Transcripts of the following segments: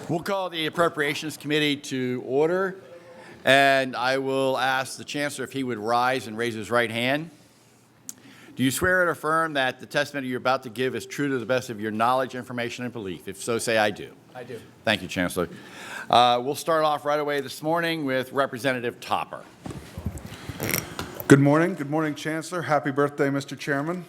We'll call the Appropriations Committee to order, and I will ask the Chancellor if he would rise and raise his right hand. Do you swear and affirm that the testimony you're about to give is true to the best of your knowledge, information, and belief? If so, say I do. I do. Thank you, Chancellor. We'll start off right away this morning with Representative Topper. Good morning. Good morning, Chancellor. Happy birthday, Mr. Chairman.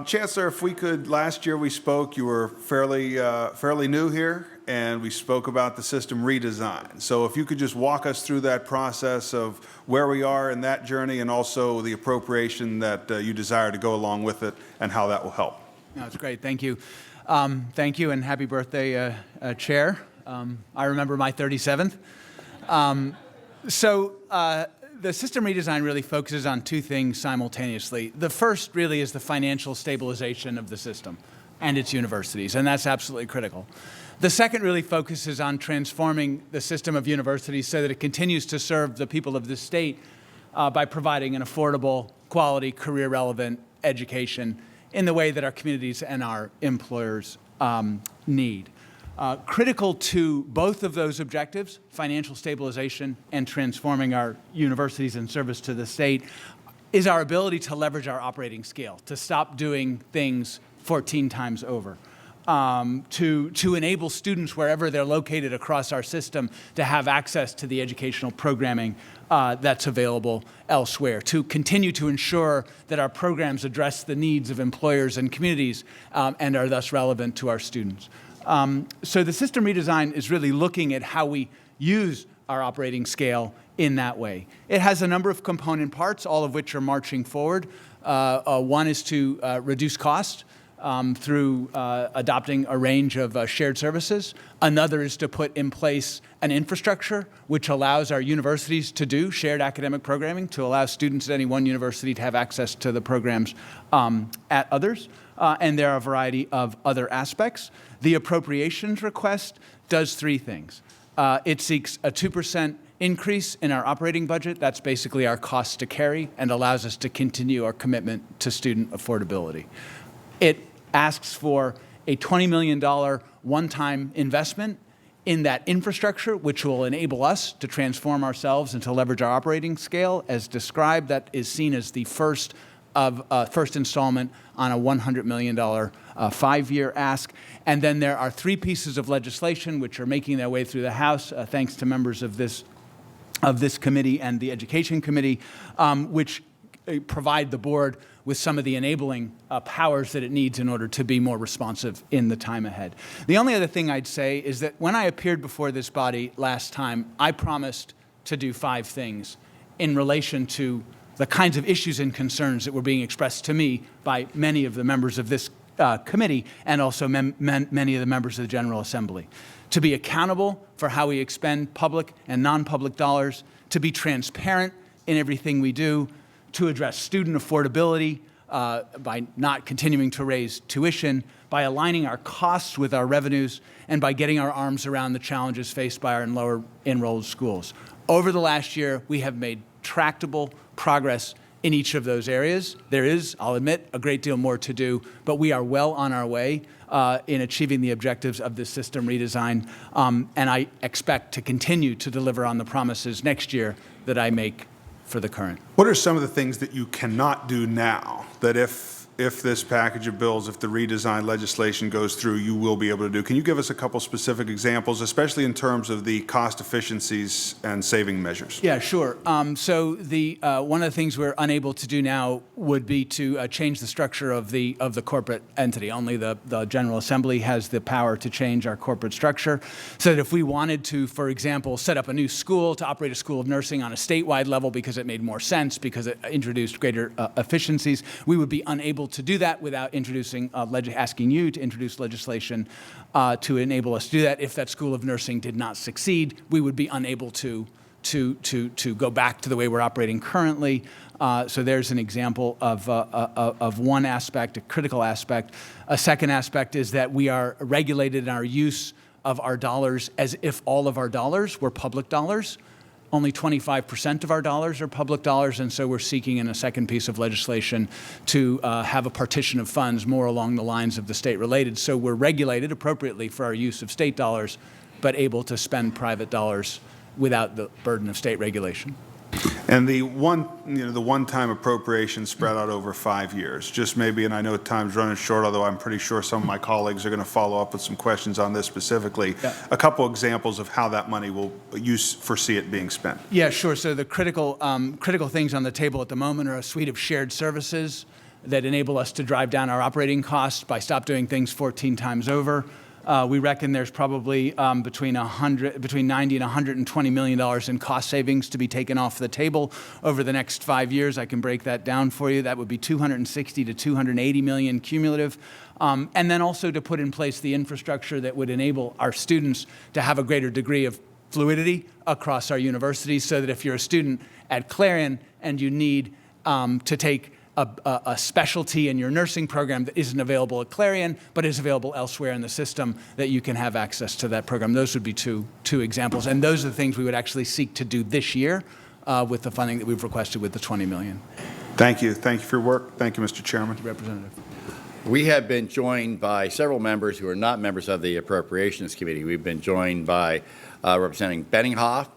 Chancellor, if we could, last year we spoke, you were fairly new here, and we spoke about the system redesign. So if you could just walk us through that process of where we are in that journey and also the appropriation that you desire to go along with it and how that will help. That's great. Thank you. Thank you, and happy birthday, Chair. I remember my 37th. The system redesign really focuses on two things simultaneously. The first really is the financial stabilization of the system and its universities, and that's absolutely critical. The second really focuses on transforming the system of universities so that it continues to serve the people of the state by providing an affordable, quality, career-relevant education in the way that our communities and our employers need. Critical to both of those objectives, financial stabilization and transforming our universities in service to the state, is our ability to leverage our operating scale, to stop doing things 14 times over, to enable students wherever they're located across our system to have access to the educational programming that's available elsewhere, to continue to ensure that our programs address the needs of employers and communities and are thus relevant to our students. So the system redesign is really looking at how we use our operating scale in that way. It has a number of component parts, all of which are marching forward. One is to reduce cost through adopting a range of shared services. Another is to put in place an infrastructure which allows our universities to do shared academic programming, to allow students at any one university to have access to the programs at others. And there are a variety of other aspects. The Appropriations Request does three things. It seeks a 2% increase in our operating budget. That's basically our cost to carry and allows us to continue our commitment to student affordability. It asks for a $20 million one-time investment in that infrastructure, which will enable us to transform ourselves and to leverage our operating scale. As described, that is seen as the first installment on a $100 million 5-year ask. And then there are three pieces of legislation which are making their way through the House, thanks to members of this committee and the Education Committee, which provide the board with some of the enabling powers that it needs in order to be more responsive in the time ahead. The only other thing I'd say is that when I appeared before this body last time, I promised to do 5 things in relation to the kinds of issues and concerns that were being expressed to me by many of the members of this committee and also many of the members of the General Assembly. To be accountable for how we expend public and non-public dollars, to be transparent in everything we do, to address student affordability by not continuing to raise tuition, by aligning our costs with our revenues, and by getting our arms around the challenges faced by our lower enrolled schools. Over the last year, we have made tractable progress in each of those areas. There is, I'll admit, a great deal more to do, but we are well on our way in achieving the objectives of this system redesign, and I expect to continue to deliver on the promises next year that I make for the current. What are some of the things that you cannot do now that if this package of bills, if the redesign legislation goes through, you will be able to do? Can you give us a couple specific examples, especially in terms of the cost efficiencies and saving measures? Yeah, sure. So one of the things we're unable to do now would be to change the structure of the corporate entity. Only the General Assembly has the power to change our corporate structure. So that if we wanted to, for example, set up a new school to operate a school of nursing on a statewide level because it made more sense, because it introduced greater efficiencies, we would be unable to do that without introducing, asking you to introduce legislation to enable us to do that. If that school of nursing did not succeed, we would be unable to go back to the way we're operating currently. So there's an example of one aspect, a critical aspect. A second aspect is that we are regulated in our use of our dollars as if all of our dollars were public dollars. only 25% of our dollars are public dollars, and so we're seeking in a second piece of legislation to have a partition of funds more along the lines of the state-related. So we're regulated appropriately for our use of state dollars, but able to spend private dollars without the burden of state regulation. And the one-time appropriation spread out over 5 years, just maybe, and I know time's running short, although I'm pretty sure some of my colleagues are going to follow up with some questions on this specifically. Yeah. A couple examples of how that money you foresee it being spent. Yeah, sure. So the critical things on the table at the moment are a suite of shared services that enable us to drive down our operating costs by stop doing things 14 times over. We reckon there's probably between 90 and $120 million in cost savings to be taken off the table over the next 5 years. I can break that down for you. That would be 260 to 280 million cumulative. And then also to put in place the infrastructure that would enable our students to have a greater degree of fluidity across our universities, so that if you're a student at Clarion and you need to take a specialty in your nursing program that isn't available at Clarion, but is available elsewhere in the system, that you can have access to that program. Those would be two examples. And those are the things we would actually seek to do this year with the funding that we've requested with the $20 million. Thank you. Thank you for your work. Thank you, Mr. Chairman. Representative. We have been joined by several members who are not members of the Appropriations Committee. We've been joined by Representative Benninghoff,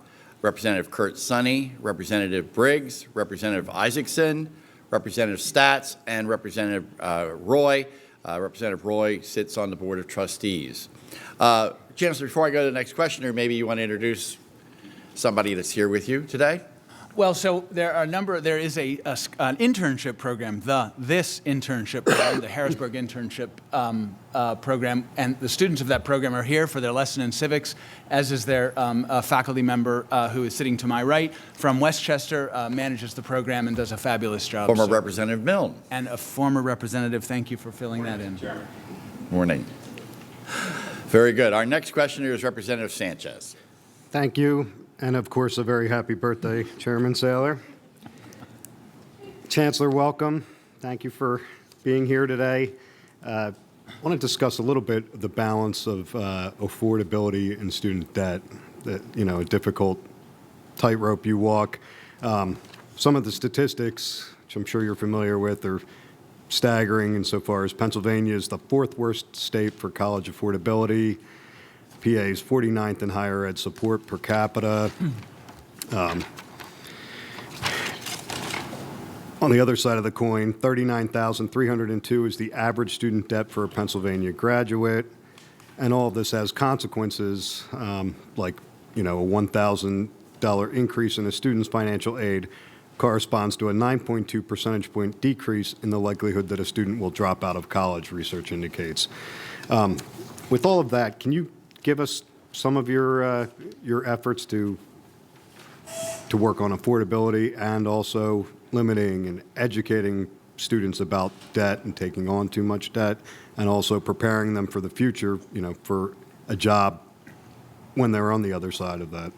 Representative Kurt Sonny, Representative Briggs, Representative Isaacson, Representative Stats, and Representative Roy. Representative Roy sits on the Board of Trustees. Chancellor, before I go to the next questioner, maybe you want to introduce somebody that's here with you today? Well, so there is an internship program, this internship program, the Harrisburg Internship program, and the students of that program are here for their lesson in civics, as is their faculty member who is sitting to my right from Westchester, manages the program and does a fabulous job. Former Representative Milne. And a former representative. Thank you for filling that in. Morning. Very good. Our next questioner is Representative Sanchez. Thank you. And of course, a very happy birthday, Chairman Saylor. Chancellor, welcome. Thank you for being here today. I want to discuss a little bit the balance of affordability and student debt, a difficult tightrope you walk. Some of the statistics, which I'm sure you're familiar with, are staggering insofar as Pennsylvania is the 4th worst state for college affordability. PA is 49th in higher ed support per capita. On the other side of the coin, $39,302 is the average student debt for a Pennsylvania graduate. And all of this has consequences like, a $1,000 increase in a student's financial aid corresponds to a 9.2 percentage point decrease in the likelihood that a student will drop out of college, research indicates. With all of that, can you give us some of your efforts to work on affordability and also limiting and educating students about debt and taking on too much debt, and also preparing them for the future, for a job when they're on the other side of that?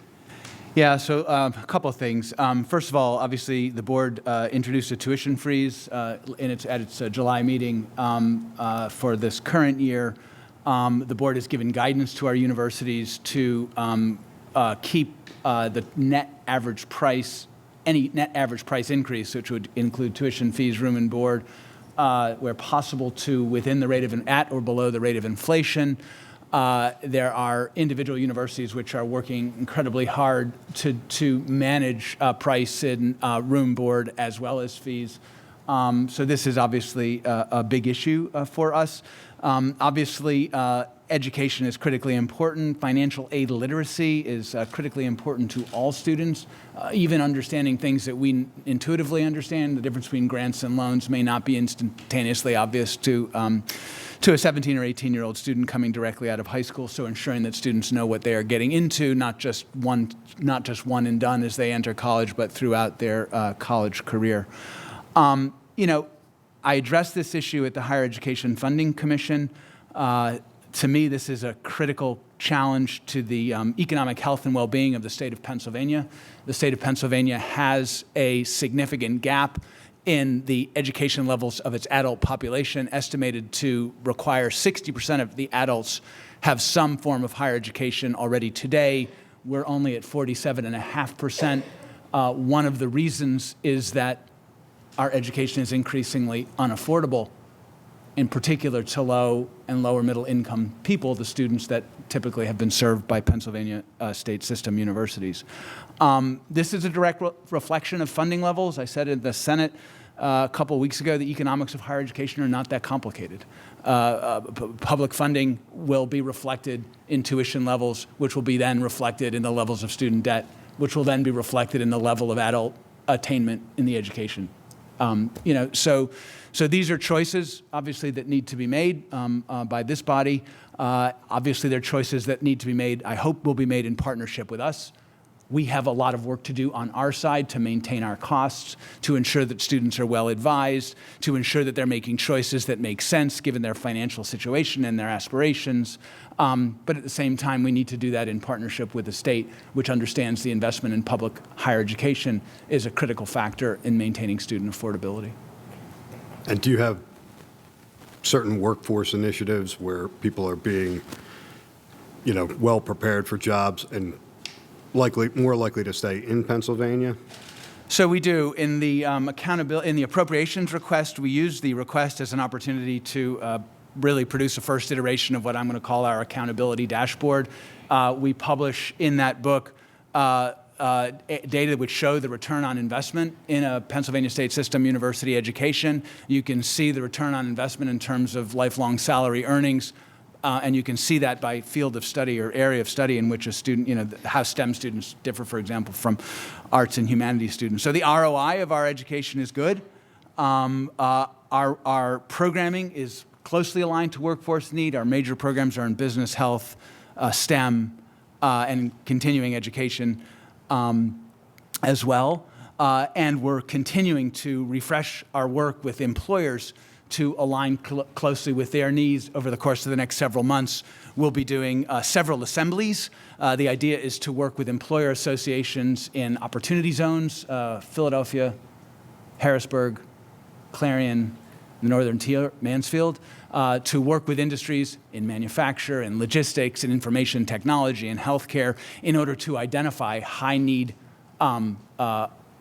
Yeah, so a couple of things. First of all, obviously, the board introduced a tuition freeze at its July meeting for this current year. The board has given guidance to our universities to keep the net average price, any net average price increase, which would include tuition fees, room and board, where possible, to within the rate of at or below the rate of inflation. There are individual universities which are working incredibly hard to manage price in room, board, as well as fees. So this is obviously a big issue for us. Obviously, education is critically important. Financial aid literacy is critically important to all students. Even understanding things that we intuitively understand, the difference between grants and loans, may not be instantaneously obvious to a 17 or 18-year-old student coming directly out of high school. So ensuring that students know what they are getting into, not just one and done as they enter college, but throughout their college career. I addressed this issue at the Higher Education Funding Commission. To me, this is a critical challenge to the economic health and well-being of the state of Pennsylvania. The state of Pennsylvania has a significant gap in the education levels of its adult population, estimated to require 60% of the adults have some form of higher education already today, we're only at 47.5%. One of the reasons is that our education is increasingly unaffordable, in particular to low and lower middle income people, the students that typically have been served by Pennsylvania state system universities. This is a direct reflection of funding levels. I said in the Senate a couple of weeks ago, the economics of higher education are not that complicated. Public funding will be reflected in tuition levels, which will be then reflected in the levels of student debt, which will then be reflected in the level of adult attainment in the education. So these are choices, obviously, that need to be made by this body. Obviously, they're choices that need to be made, I hope will be made in partnership with us. We have a lot of work to do on our side to maintain our costs, to ensure that students are well advised, to ensure that they're making choices that make sense given their financial situation and their aspirations. But at the same time, we need to do that in partnership with the state, which understands the investment in public higher education is a critical factor in maintaining student affordability. And do you have certain workforce initiatives where people are being, well prepared for jobs and more likely to stay in Pennsylvania? So we do. In the in the appropriations request, we use the request as an opportunity to really produce a first iteration of what I'm going to call our accountability dashboard. We publish in that book data which show the return on investment in a Pennsylvania state system university education. You can see the return on investment in terms of lifelong salary earnings. And you can see that by field of study or area of study in which a student, how STEM students differ, for example, from arts and humanities students. So the ROI of our education is good. Our programming is closely aligned to workforce need. Our major programs are in business, health, STEM, and continuing education as well. And we're continuing to refresh our work with employers to align closely with their needs over the course of the next several months. We'll be doing several assemblies. The idea is to work with employer associations in opportunity zones, Philadelphia, Harrisburg, Clarion, the Northern Tier, Mansfield, to work with industries in manufacture and logistics and information technology and healthcare in order to identify high-need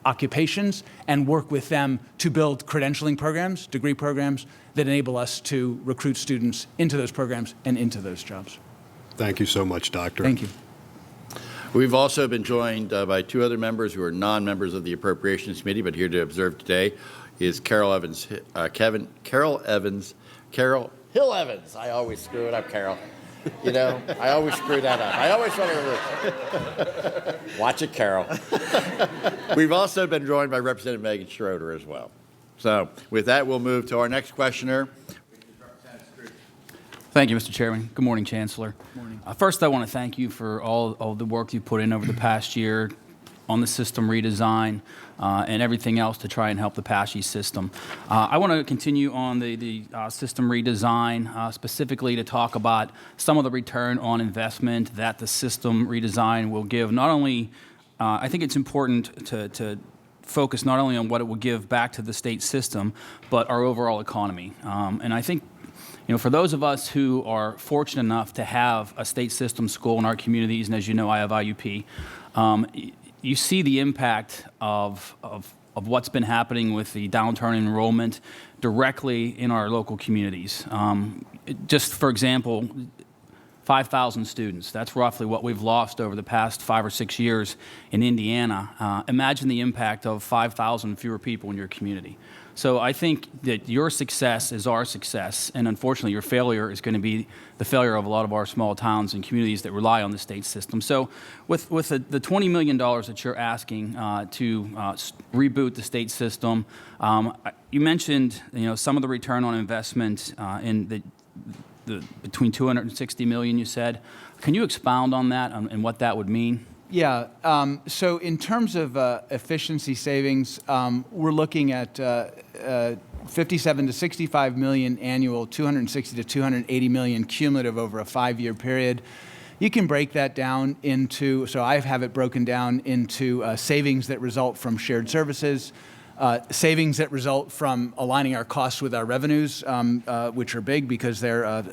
occupations and work with them to build credentialing programs, degree programs, that enable us to recruit students into those programs and into those jobs. Thank you so much, Doctor. Thank you. We've also been joined by two other members who are non-members of the Appropriations Committee, but here to observe today is Carol Hill Evans. I always screw it up, Carol. I always screw that up. I always want to watch it, Carol. We've also been joined by Representative Megan Schroeder as well. So with that, we'll move to our next questioner. Thank you, Mr. Chairman. Good morning, Chancellor. Good morning. First, I want to thank you for all the work you put in over the past year on the system redesign and everything else to try and help the PASHE system. I want to continue on the system redesign, specifically to talk about some of the return on investment that the system redesign will give. Not only, I think it's important to focus not only on what it will give back to the state system, but our overall economy. And I think, for those of us who are fortunate enough to have a state system school in our communities, and as you know, I have IUP, you see the impact of what's been happening with the downturn in enrollment directly in our local communities. Just for example, 5,000 students. That's roughly what we've lost over the past 5 or 6 years in Indiana. Imagine the impact of 5,000 fewer people in your community. So I think that your success is our success, and unfortunately your failure is going to be the failure of a lot of our small towns and communities that rely on the state system. So with the $20 million that you're asking to reboot the state system, you mentioned some of the return on investment in the between $260 million you said. Can you expound on that and what that would mean? Yeah. So in terms of efficiency savings, we're looking at 57 to 65 million annual, 260 to 280 million cumulative over a 5-year period. You can break that down into, so I have it broken down into savings that result from shared services, savings that result from aligning our costs with our revenues, which are big because they're,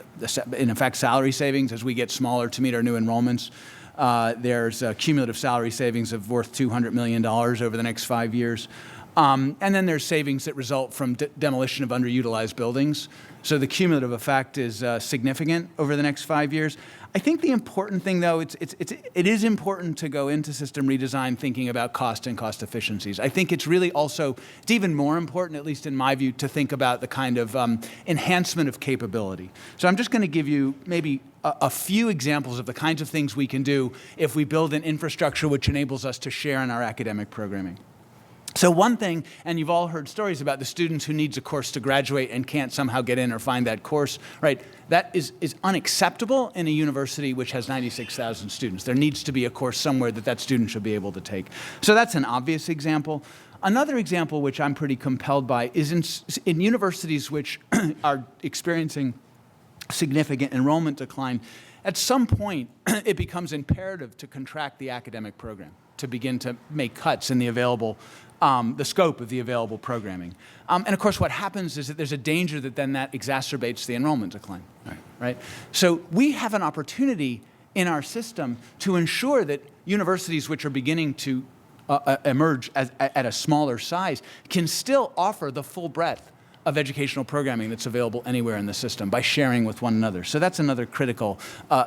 in effect, salary savings as we get smaller to meet our new enrollments. There's a cumulative salary savings of worth $200 million over the next 5 years. And then there's savings that result from demolition of underutilized buildings. So the cumulative effect is significant over the next 5 years. I think the important thing, though, it is important to go into system redesign thinking about cost and cost efficiencies. I think it's really also, it's even more important, at least in my view, to think about the kind of enhancement of capability. So I'm just going to give you maybe a few examples of the kinds of things we can do if we build an infrastructure which enables us to share in our academic programming. So one thing, and you've all heard stories about the students who needs a course to graduate and can't somehow get in or find that course, right? That is unacceptable in a university which has 96,000 students. There needs to be a course somewhere that student should be able to take. So that's an obvious example. Another example which I'm pretty compelled by is in universities which are experiencing significant enrollment decline. At some point, it becomes imperative to contract the academic program, to begin to make cuts in the available, the scope of the available programming. And of course, what happens is that there's a danger that then that exacerbates the enrollment decline, right? So we have an opportunity in our system to ensure that universities which are beginning to emerge at a smaller size can still offer the full breadth of educational programming that's available anywhere in the system by sharing with one another. So that's another critical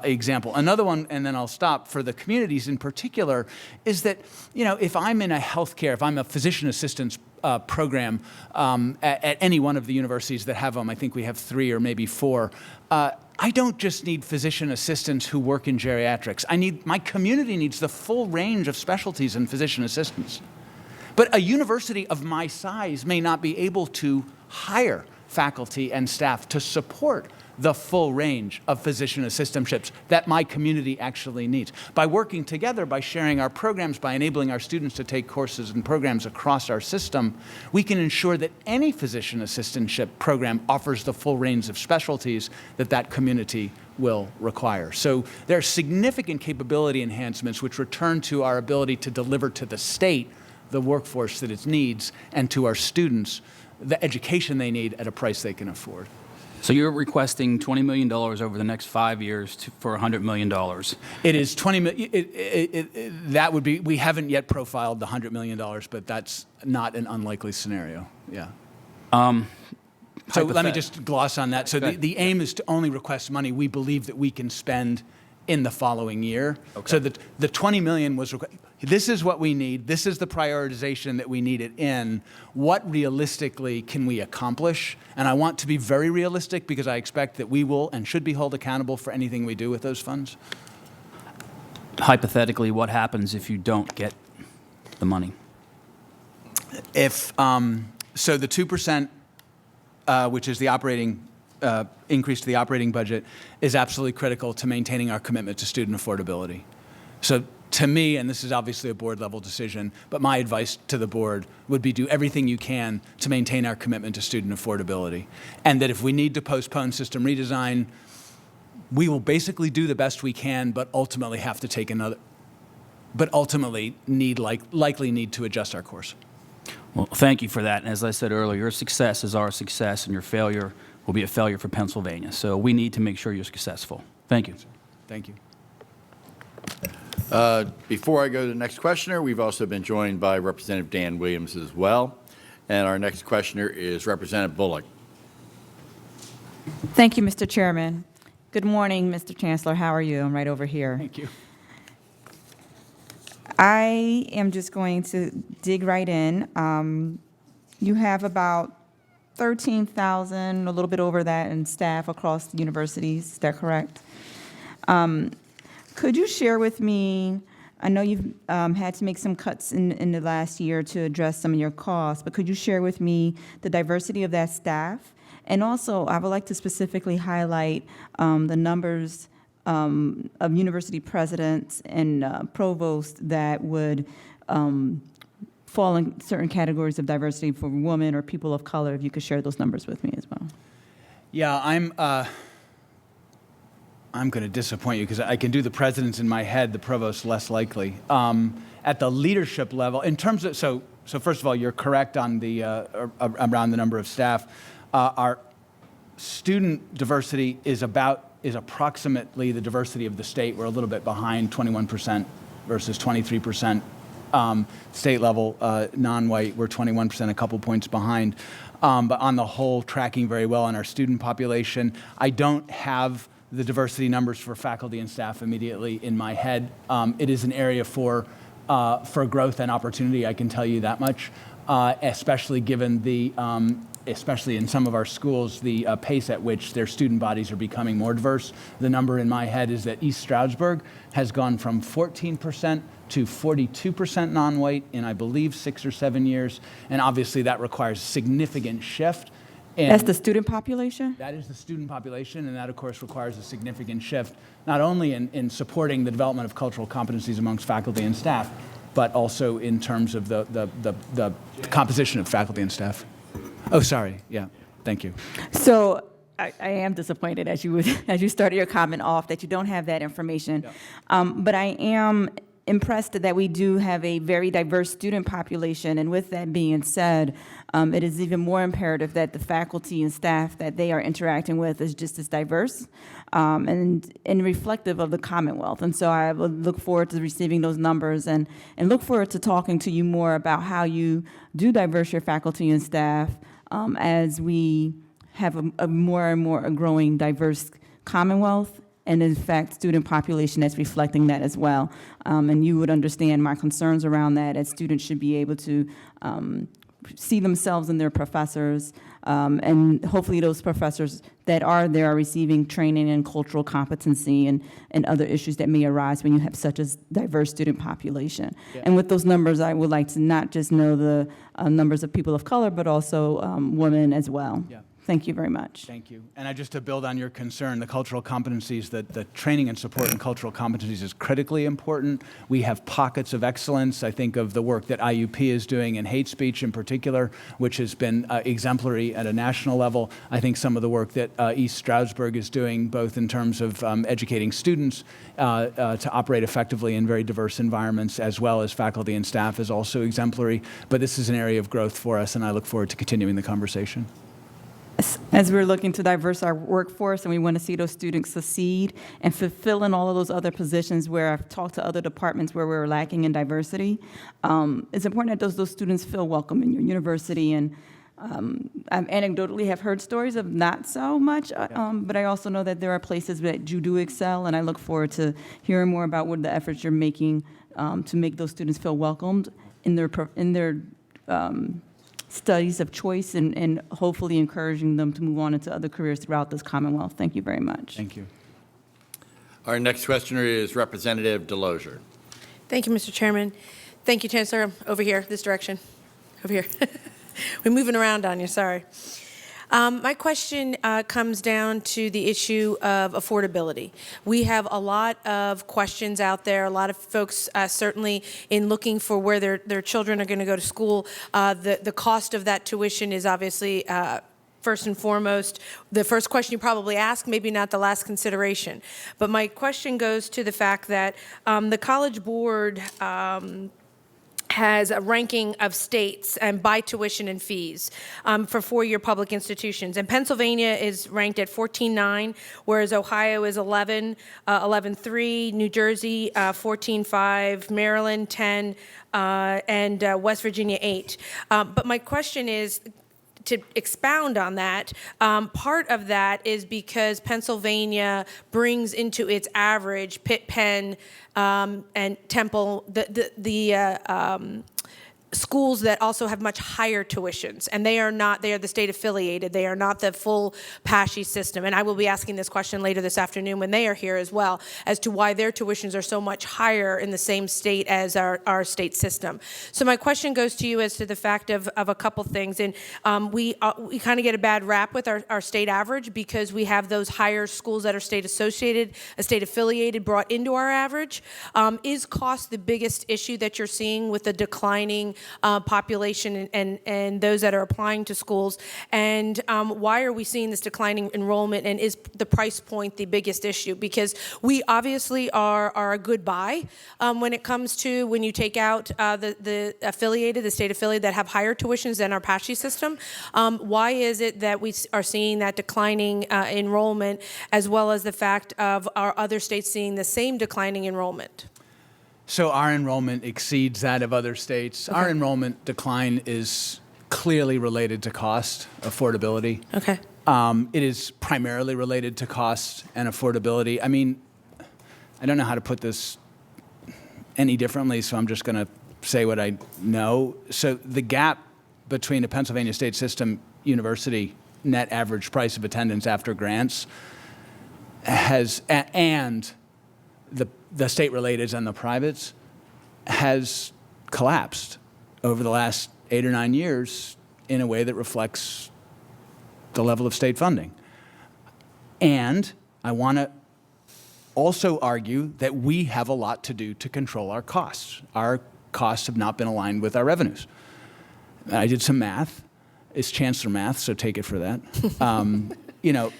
example. Another one, and then I'll stop, for the communities in particular, is that, if I'm in a healthcare, if I'm a physician assistance program at any one of the universities that have them, I think we have 3 or maybe 4, I don't just need physician assistants who work in geriatrics. My community needs the full range of specialties in physician assistants. But a university of my size may not be able to hire faculty and staff to support the full range of physician assistantships that my community actually needs. By working together, by sharing our programs, by enabling our students to take courses and programs across our system, we can ensure that any physician assistantship program offers the full range of specialties that community will require. So there are significant capability enhancements which return to our ability to deliver to the state the workforce that it needs, and to our students the education they need at a price they can afford. So you're requesting $20 million over the next 5 years for $100 million. It is 20 million. That would be, we haven't yet profiled the $100 million, but that's not an unlikely scenario. Yeah. So let me just gloss on that. So the aim is to only request money we believe that we can spend in the following year. Okay. So the 20 million was, this is what we need, this is the prioritization that we need it in, what realistically can we accomplish? And I want to be very realistic because I expect that we will and should be held accountable for anything we do with those funds. Hypothetically, what happens if you don't get the money? If, so the 2%, which is the operating increase to the operating budget, is absolutely critical to maintaining our commitment to student affordability. So to me, and this is obviously a board level decision, but my advice to the board would be do everything you can to maintain our commitment to student affordability. And that if we need to postpone system redesign, we will basically do the best we can, but ultimately have to take another, but ultimately likely need to adjust our course. Well, thank you for that. And as I said earlier, your success is our success, and your failure will be a failure for Pennsylvania. So we need to make sure you're successful. Thank you. Thank you. Before I go to the next questioner, we've also been joined by Representative Dan Williams as well. And our next questioner is Representative Bullock. Thank you, Mr. Chairman. Good morning, Mr. Chancellor. How are you? I'm right over here. Thank you. I am just going to dig right in. You have about 13,000, a little bit over that, in staff across the universities. Is that correct? Could you share with me, I know you've had to make some cuts in the last year to address some of your costs, but could you share with me the diversity of that staff? And also, I would like to specifically highlight the numbers of university presidents and provosts that would fall in certain categories of diversity for women or people of color, if you could share those numbers with me as well. Yeah, I'm going to disappoint you because I can do the presidents in my head, the provosts less likely. At the leadership level, in terms of, so first of all, you're correct on the, around the number of staff. student diversity is approximately the diversity of the state. We're a little bit behind, 21% versus 23%. State level, non-white, we're 21%, a couple points behind. But on the whole, tracking very well on our student population. I don't have the diversity numbers for faculty and staff immediately in my head. It is an area for growth and opportunity, I can tell you that much, especially given the, especially in some of our schools, the pace at which their student bodies are becoming more diverse. The number in my head is that East Stroudsburg has gone from 14% to 42% non-white in, I believe, 6 or 7 years. And obviously that requires significant shift. And That's the student population? that is the student population, and that, of course, requires a significant shift, not only in supporting the development of cultural competencies amongst faculty and staff, but also in terms of the composition of faculty and staff. Oh, sorry. Yeah. Thank you. So I am disappointed as you started your comment off that you don't have that information. But I am impressed that we do have a very diverse student population. And with that being said, it is even more imperative that the faculty and staff that they are interacting with is just as diverse and reflective of the Commonwealth. And so I would look forward to receiving those numbers and look forward to talking to you more about how you do diverse your faculty and staff as we have a more and more growing diverse Commonwealth, and in fact, student population that's reflecting that as well. And you would understand my concerns around that, as students should be able to see themselves in their professors, and hopefully those professors that are there are receiving training in cultural competency and other issues that may arise when you have such a diverse student population. Yeah. And with those numbers, I would like to not just know the numbers of people of color, but also women as well. Yeah. Thank you very much. Thank you. And just to build on your concern, the cultural competencies, the training and support in cultural competencies is critically important. We have pockets of excellence. I think of the work that IUP is doing in hate speech in particular, which has been exemplary at a national level. I think some of the work that East Stroudsburg is doing, both in terms of educating students to operate effectively in very diverse environments, as well as faculty and staff, is also exemplary. But this is an area of growth for us, and I look forward to continuing the conversation. As we're looking to diverse our workforce and we want to see those students succeed and fulfill in all of those other positions where I've talked to other departments where we're lacking in diversity, it's important that those students feel welcome in your university. And I anecdotally have heard stories of not so much, but I also know that there are places that you do excel, and I look forward to hearing more about what the efforts you're making to make those students feel welcomed in their studies of choice, and hopefully encouraging them to move on into other careers throughout this Commonwealth. Thank you very much. Thank you. Our next questioner is Representative Delosier. Thank you, Mr. Chairman. Thank you, Chancellor. Over here, this direction. Over here. We're moving around on you, sorry. My question comes down to the issue of affordability. We have a lot of questions out there, a lot of folks certainly in looking for where their children are going to go to school. The cost of that tuition is obviously first and foremost the first question you probably ask, maybe not the last consideration. But my question goes to the fact that the College Board has a ranking of states and by tuition and fees for four-year public institutions. And Pennsylvania is ranked at 14.9, whereas Ohio is 11, 11.3, New Jersey 14.5, Maryland 10, and West Virginia 8. But my question is, to expound on that, part of that is because Pennsylvania brings into its average Pitt, Penn, and Temple, the schools that also have much higher tuitions, and they are the state affiliated. They are not the full PASHE system. And I will be asking this question later this afternoon when they are here as well, as to why their tuitions are so much higher in the same state as our state system. So my question goes to you as to the fact of a couple things. And we kind of get a bad rap with our state average because we have those higher schools that are state associated, state affiliated, brought into our average. Is cost the biggest issue that you're seeing with the declining population and those that are applying to schools? And why are we seeing this declining enrollment? And is the price point the biggest issue? Because we obviously are a good buy when it comes to when you take out the state affiliated that have higher tuitions than our PASHE system. Why is it that we are seeing that declining enrollment, as well as the fact of our other states seeing the same declining enrollment? So our enrollment exceeds that of other states. Okay. Our enrollment decline is clearly related to cost, affordability. Okay. It is primarily related to cost and affordability. I mean, I don't know how to put this any differently, so I'm just going to say what I know. So the gap between a Pennsylvania state system university net average price of attendance after grants has, and the state relateds and the privates, has collapsed over the last 8 or 9 years in a way that reflects the level of state funding. And I want to also argue that we have a lot to do to control our costs. Our costs have not been aligned with our revenues. I did some math. It's chancellor math, so take it for that.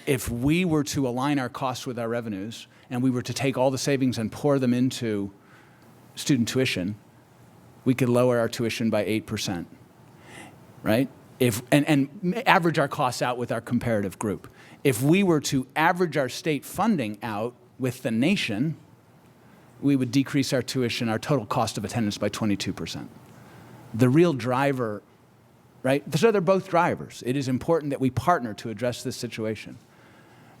If we were to align our costs with our revenues and we were to take all the savings and pour them into student tuition, we could lower our tuition by 8%, right? And average our costs out with our comparative group. If we were to average our state funding out with the nation, we would decrease our tuition, our total cost of attendance, by 22%. The real driver, right? So they're both drivers. It is important that we partner to address this situation.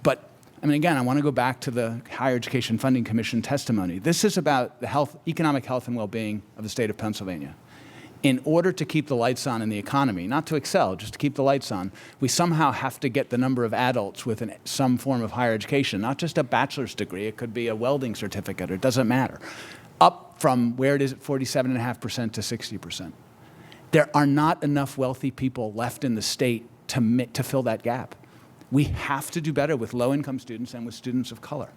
But, I mean, again, I want to go back to the Higher Education Funding Commission testimony. This is about the economic health and well-being of the state of Pennsylvania. In order to keep the lights on in the economy, not to excel, just to keep the lights on, we somehow have to get the number of adults with some form of higher education, not just a bachelor's degree, it could be a welding certificate, it doesn't matter, up from where it is at 47.5% to 60%. There are not enough wealthy people left in the state to fill that gap. We have to do better with low-income students and with students of color,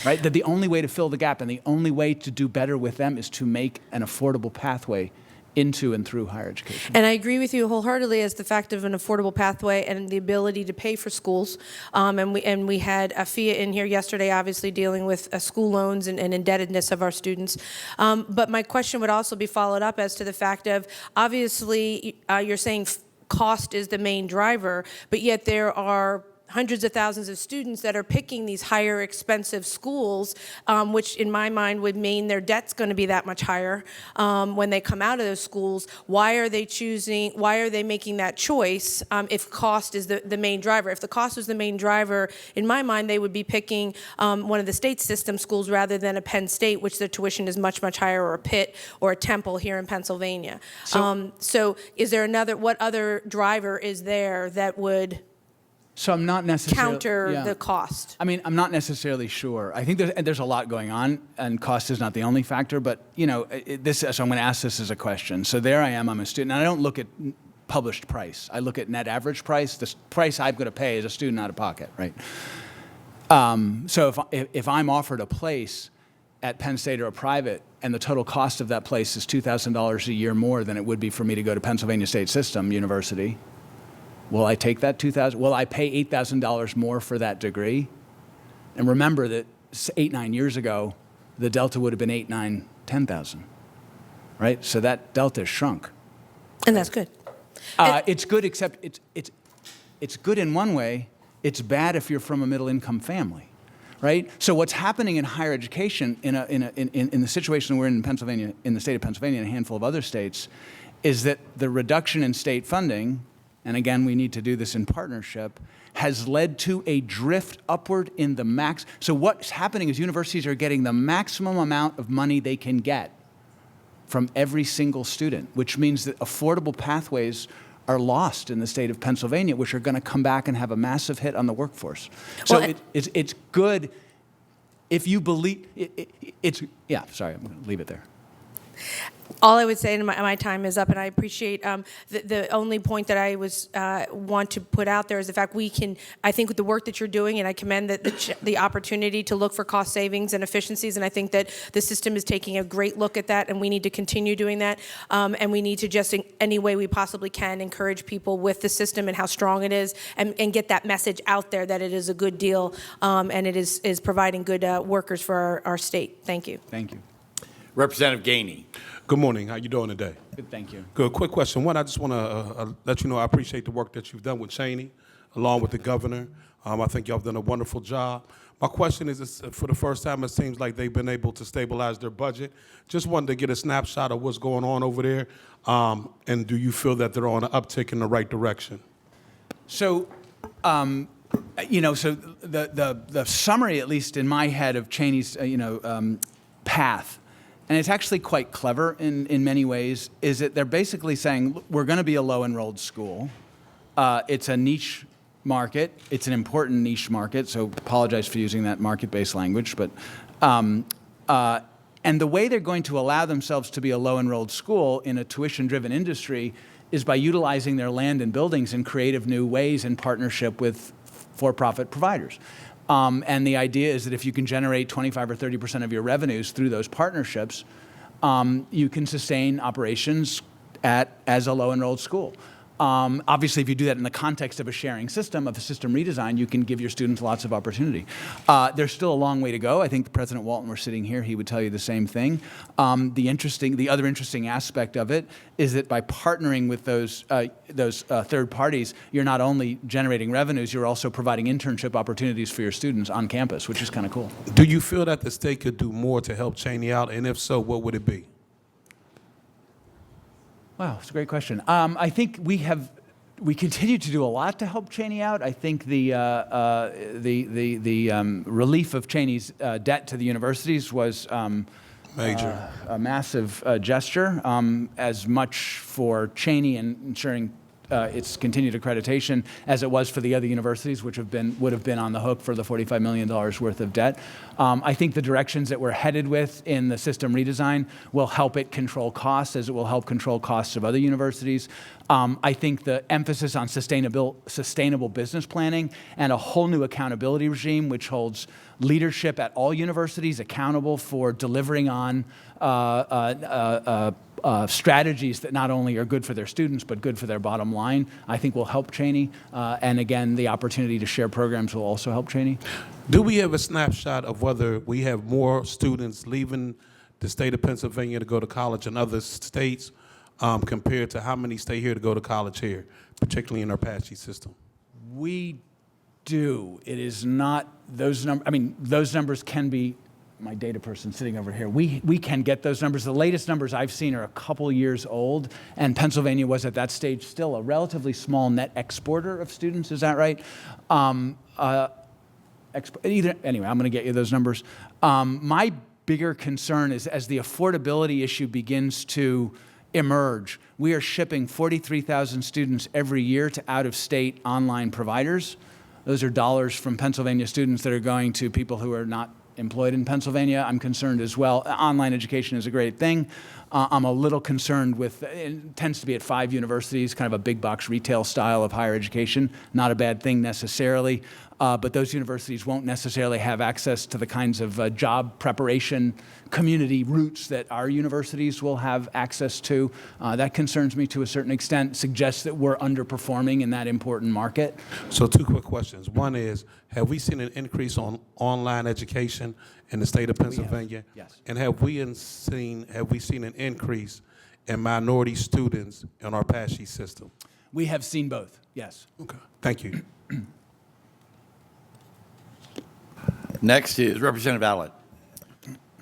right? That the only way to fill the gap and the only way to do better with them is to make an affordable pathway into and through higher education. And I agree with you wholeheartedly as the fact of an affordable pathway and the ability to pay for schools. And we had Afia in here yesterday, obviously dealing with school loans and indebtedness of our students. But my question would also be followed up as to the fact of, obviously, you're saying cost is the main driver, but yet there are hundreds of thousands of students that are picking these higher expensive schools, which in my mind would mean their debt's going to be that much higher when they come out of those schools. Why are they making that choice if cost is the main driver? If the cost was the main driver, in my mind, they would be picking one of the state system schools rather than a Penn State, which their tuition is much, much higher, or a Pitt or a Temple here in Pennsylvania. So is there what other driver is there that would So I'm not necessarily counter the cost? I mean, I'm not necessarily sure. I think there's a lot going on, and cost is not the only factor. But so I'm going to ask this as a question. So there I am. I'm a student, and I don't look at published price. I look at net average price. The price I'm going to pay as a student out of pocket, right? So if I'm offered a place at Penn State or a private, and the total cost of that place is $2,000 a year more than it would be for me to go to Pennsylvania State System University, will I take that $2,000? Will I pay $8,000 more for that degree? And remember that 8-9 years ago, the delta would have been 8, 9, 10,000, right? So that delta has shrunk. And that's good. It's good, except it's good in one way. It's bad if you're from a middle-income family, right? So what's happening in higher education in the situation we're in Pennsylvania, in the state of Pennsylvania, and a handful of other states, is that the reduction in state funding, and again, we need to do this in partnership, has led to a drift upward in the max. So what's happening is universities are getting the maximum amount of money they can get from every single student, which means that affordable pathways are lost in the state of Pennsylvania, which are going to come back and have a massive hit on the workforce. So it's good if you believe, sorry, I'm going to leave it there. All I would say, and my time is up, and I appreciate the only point that I was want to put out there is the fact I think with the work that you're doing, and I commend the opportunity to look for cost savings and efficiencies, and I think that the system is taking a great look at that, and we need to continue doing that, and we need to just in any way we possibly can encourage people with the system and how strong it is, and get that message out there that it is a good deal, and it is providing good workers for our state. Thank you. Thank you. Representative Gainey. Good morning. How you doing today? Good, thank you. Good. Quick question. One, I just want to let you know I appreciate the work that you've done with Cheney, along with the governor. I think y'all have done a wonderful job. My question is, for the first time, it seems like they've been able to stabilize their budget. Just wanted to get a snapshot of what's going on over there, and do you feel that they're on an uptick in the right direction? So, so the summary, at least in my head, of Cheney's, path, and it's actually quite clever in many ways, is that they're basically saying, we're going to be a low-enrolled school. It's a niche market. It's an important niche market, so apologize for using that market-based language. But and the way they're going to allow themselves to be a low-enrolled school in a tuition-driven industry is by utilizing their land and buildings in creative new ways in partnership with for-profit providers. And the idea is that if you can generate 25 or 30% of your revenues through those partnerships, you can sustain operations as a low-enrolled school. Obviously, if you do that in the context of a sharing system, of a system redesign, you can give your students lots of opportunity. There's still a long way to go. I think President Walton were sitting here, he would tell you the same thing. The other interesting aspect of it is that by partnering with those third parties, you're not only generating revenues, you're also providing internship opportunities for your students on campus, which is kind of cool. Do you feel that the state could do more to help Cheney out, and if so, what would it be? Wow, it's a great question. I think we continue to do a lot to help Cheney out. I think the relief of Cheney's debt to the universities was Major. A massive gesture, as much for Cheney and ensuring its continued accreditation as it was for the other universities, which would have been on the hook for the $45 million worth of debt. I think the directions that we're headed with in the system redesign will help it control costs, as it will help control costs of other universities. I think the emphasis on sustainable business planning and a whole new accountability regime, which holds leadership at all universities accountable for delivering on strategies that not only are good for their students, but good for their bottom line, I think will help Cheney. And again, the opportunity to share programs will also help Cheney. Do we have a snapshot of whether we have more students leaving the state of Pennsylvania to go to college in other states compared to how many stay here to go to college here, particularly in our Apache system? We do. It is not those numbers. I mean, those numbers can be, my data person sitting over here, we can get those numbers. The latest numbers I've seen are a couple years old, and Pennsylvania was at that stage still a relatively small net exporter of students. Is that right? Anyway, I'm going to get you those numbers. My bigger concern is as the affordability issue begins to emerge, we are shipping 43,000 students every year to out-of-state online providers. Those are dollars from Pennsylvania students that are going to people who are not employed in Pennsylvania. I'm concerned as well. Online education is a great thing. I'm a little concerned with, it tends to be at 5 universities, kind of a big box retail style of higher education. Not a bad thing necessarily, but those universities won't necessarily have access to the kinds of job preparation community roots that our universities will have access to. That concerns me to a certain extent, suggests that we're underperforming in that important market. So 2 quick questions. One is, have we seen an increase on online education in the state of Pennsylvania? Yes. And have we seen an increase in minority students in our Apache system? We have seen both, yes. Okay, thank you. Next is Representative Allett.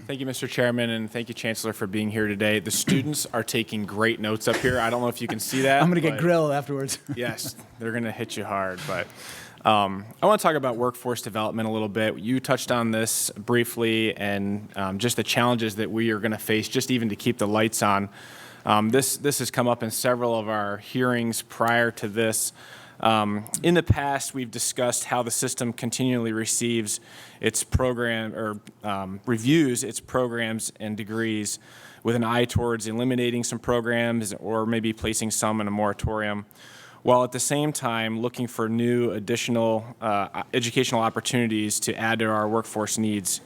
Thank you, Mr. Chairman, and thank you, Chancellor, for being here today. The students are taking great notes up here. I don't know if you can see that. I'm going to get grilled afterwards. Yes, they're going to hit you hard. But I want to talk about workforce development a little bit. You touched on this briefly, and just the challenges that we are going to face just even to keep the lights on. This has come up in several of our hearings prior to this. In the past, we've discussed how the system continually receives its program or reviews its programs and degrees with an eye towards eliminating some programs or maybe placing some in a moratorium, while at the same time looking for new additional educational opportunities to add to our workforce needs.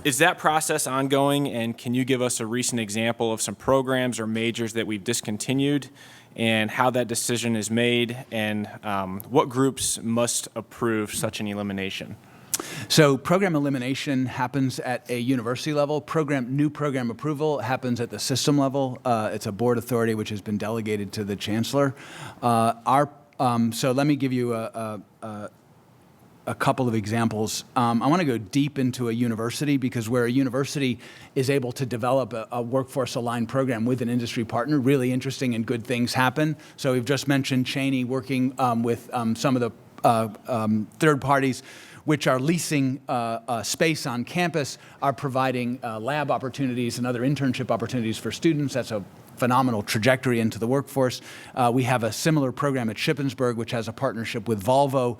Is that process ongoing, and can you give us a recent example of some programs or majors that we've discontinued and how that decision is made, and what groups must approve such an elimination? So program elimination happens at a university level. New program approval happens at the system level. It's a board authority which has been delegated to the chancellor. So let me give you a couple of examples. I want to go deep into a university, because where a university is able to develop a workforce-aligned program with an industry partner, really interesting and good things happen. So we've just mentioned Cheney working with some of the third parties which are leasing space on campus, are providing lab opportunities and other internship opportunities for students. That's a phenomenal trajectory into the workforce. We have a similar program at Shippensburg, which has a partnership with Volvo,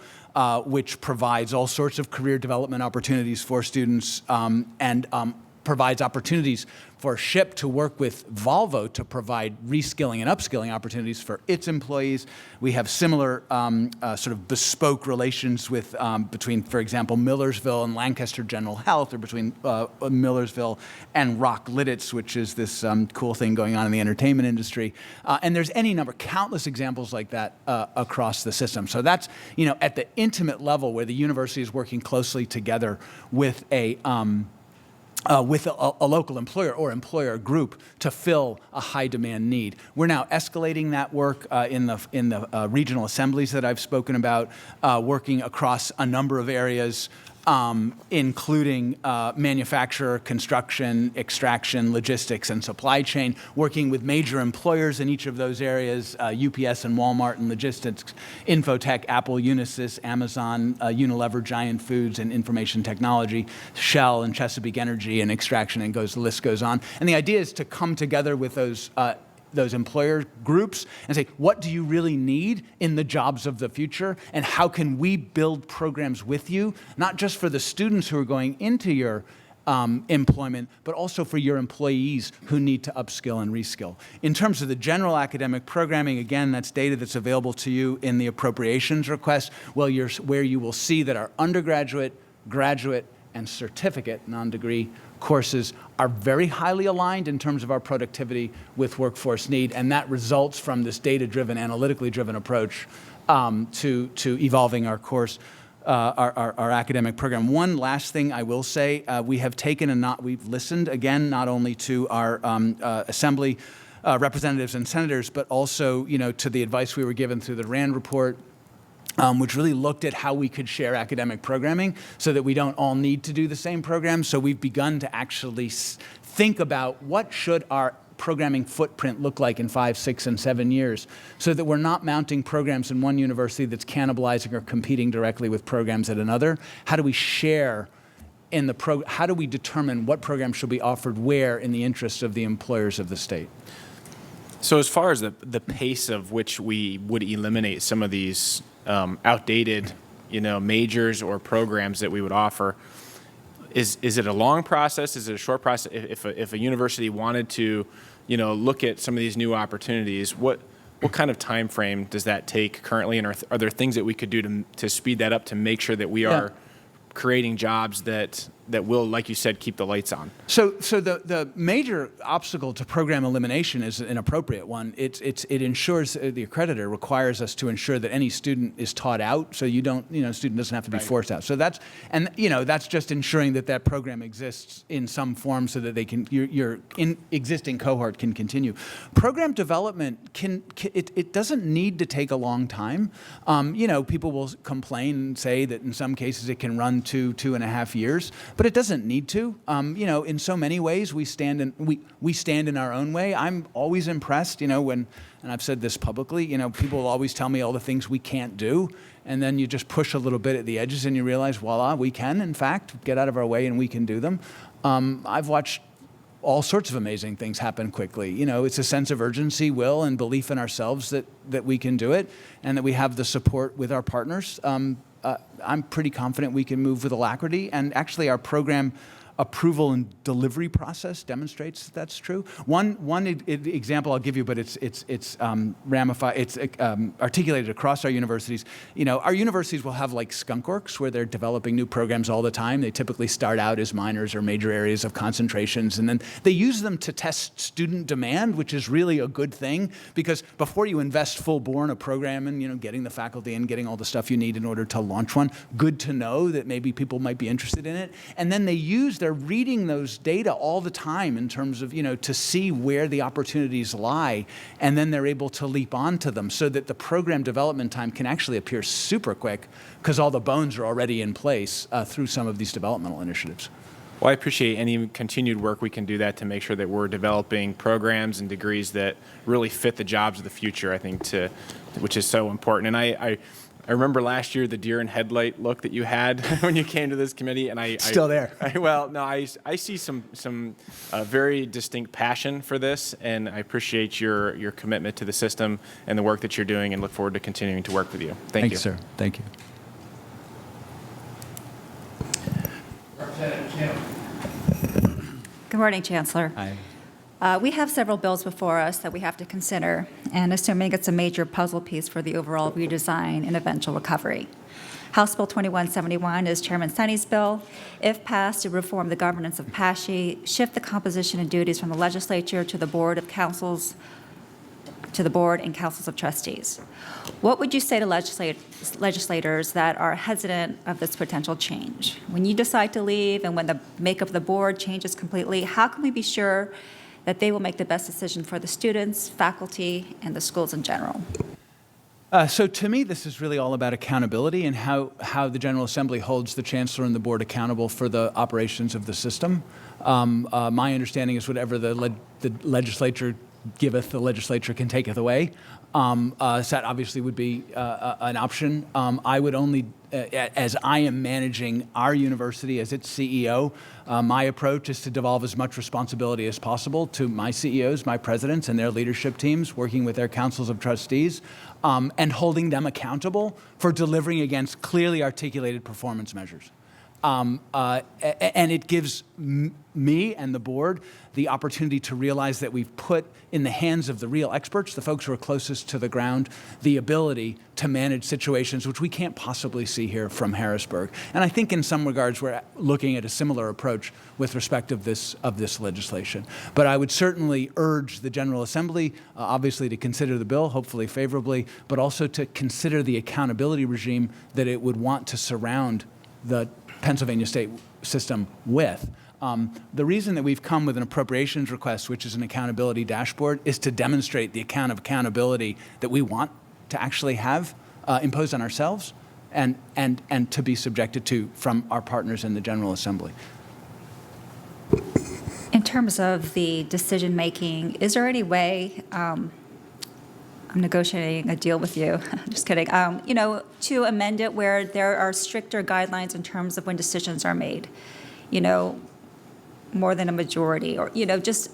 which provides all sorts of career development opportunities for students and provides opportunities for SHIP to work with Volvo to provide reskilling and upskilling opportunities for its employees. We have similar sort of bespoke relations with between, for example, Millersville and Lancaster General Health, or between Millersville and Rock Lidditz, which is this cool thing going on in the entertainment industry. And there's any number, countless examples like that across the system. So that's, at the intimate level where the university is working closely together with a local employer or employer group to fill a high demand need. We're now escalating that work in the regional assemblies that I've spoken about, working across a number of areas, including manufacturer, construction, extraction, logistics, and supply chain, working with major employers in each of those areas, UPS and Walmart and logistics, Infotech, Apple, Unisys, Amazon, Unilever, Giant Foods, and information technology, Shell and Chesapeake Energy and extraction, and the list goes on. And the idea is to come together with those employer groups and say, what do you really need in the jobs of the future, and how can we build programs with you, not just for the students who are going into your employment, but also for your employees who need to upskill and reskill. In terms of the general academic programming, again, that's data that's available to you in the Appropriations Request, where you will see that our undergraduate, graduate, and certificate, non-degree courses are very highly aligned in terms of our productivity with workforce need, and that results from this data-driven, analytically driven approach to evolving our course, our academic program. One last thing I will say, we've listened again not only to our assembly representatives and senators, but also to the advice we were given through the RAND report, which really looked at how we could share academic programming so that we don't all need to do the same program. So we've begun to actually think about what should our programming footprint look like in 5, 6, and 7 years, so that we're not mounting programs in one university that's cannibalizing or competing directly with programs at another. How do we share in the how do we determine what programs should be offered where in the interests of the employers of the state? So as far as the pace of which we would eliminate some of these outdated, majors or programs that we would offer, is it a long process? Is it a short process? If a university wanted to, look at some of these new opportunities, what kind of time frame does that take currently, and are there things that we could do to speed that up to make sure that we are creating jobs that will, like you said, keep the lights on? So the major obstacle to program elimination is an appropriate one. It ensures, the accreditor requires us to ensure that any student is taught out, so student doesn't have to be forced out. So that's just ensuring that program exists in some form so that your existing cohort can continue. Program development it doesn't need to take a long time. People will complain and say that in some cases it can run 2.5 years. But it doesn't need to. In so many ways, we stand in our own way. I'm always impressed, and I've said this publicly, people will always tell me all the things we can't do, and then you just push a little bit at the edges and you realize, voila, we can, in fact, get out of our way and we can do them. I've watched all sorts of amazing things happen quickly. You know, it's a sense of urgency, will, and belief in ourselves that we can do it, and that we have the support with our partners. I'm pretty confident we can move with alacrity, and actually our program approval and delivery process demonstrates that that's true. One example I'll give you, but it's ramified, it's articulated across our universities. You know, our universities will have like skunk works where they're developing new programs all the time. They typically start out as minors or major areas of concentrations, and then they use them to test student demand, which is really a good thing, because before you invest full-bore in a program and, you know, getting the faculty and getting all the stuff you need in order to launch one, good to know that maybe people might be interested in it. And then they're reading those data all the time in terms of, you know, to see where the opportunities lie, and then they're able to leap onto them so that the program development time can actually appear super quick because all the bones are already in place through some of these developmental initiatives. Well, I appreciate any continued work we can do that to make sure that we're developing programs and degrees that really fit the jobs of the future, I think, which is so important. And I remember last year the deer in headlight look that you had when you came to this committee, and Still there. I see some very distinct passion for this, and I appreciate your commitment to the system and the work that you're doing, and look forward to continuing to work with you. Thank you, sir. Thank you. Good morning, Chancellor. Hi. We have several bills before us that we have to consider, and assuming it's a major puzzle piece for the overall redesign and eventual recovery. House Bill 2171 is Chairman Cheney's bill. If passed, to reform the governance of PASHE, shift the composition and duties from the legislature to the board and councils of trustees. What would you say to legislators that are hesitant of this potential change? When you decide to leave and when the makeup of the board changes completely, how can we be sure that they will make the best decision for the students, faculty, and the schools in general? So to me, this is really all about accountability and how the General Assembly holds the Chancellor and the Board accountable for the operations of the system. My understanding is whatever the legislature giveth, the legislature can taketh away. So that obviously would be an option. I would only, as I am managing our university as its CEO, my approach is to devolve as much responsibility as possible to my CEOs, my presidents, and their leadership teams, working with their councils of trustees, and holding them accountable for delivering against clearly articulated performance measures. And it gives me and the board the opportunity to realize that we've put in the hands of the real experts, the folks who are closest to the ground, the ability to manage situations which we can't possibly see here from Harrisburg. And I think in some regards we're looking at a similar approach with respect of this legislation. But I would certainly urge the General Assembly, obviously, to consider the bill, hopefully favorably, but also to consider the accountability regime that it would want to surround the Pennsylvania state system with. The reason that we've come with an appropriations request, which is an accountability dashboard, is to demonstrate the kind of accountability that we want to actually have imposed on ourselves and to be subjected to from our partners in the General Assembly. In terms of the decision-making, is there any way, I'm negotiating a deal with you, just kidding, you know, to amend it where there are stricter guidelines in terms of when decisions are made? You know, more than a majority, or, you know, just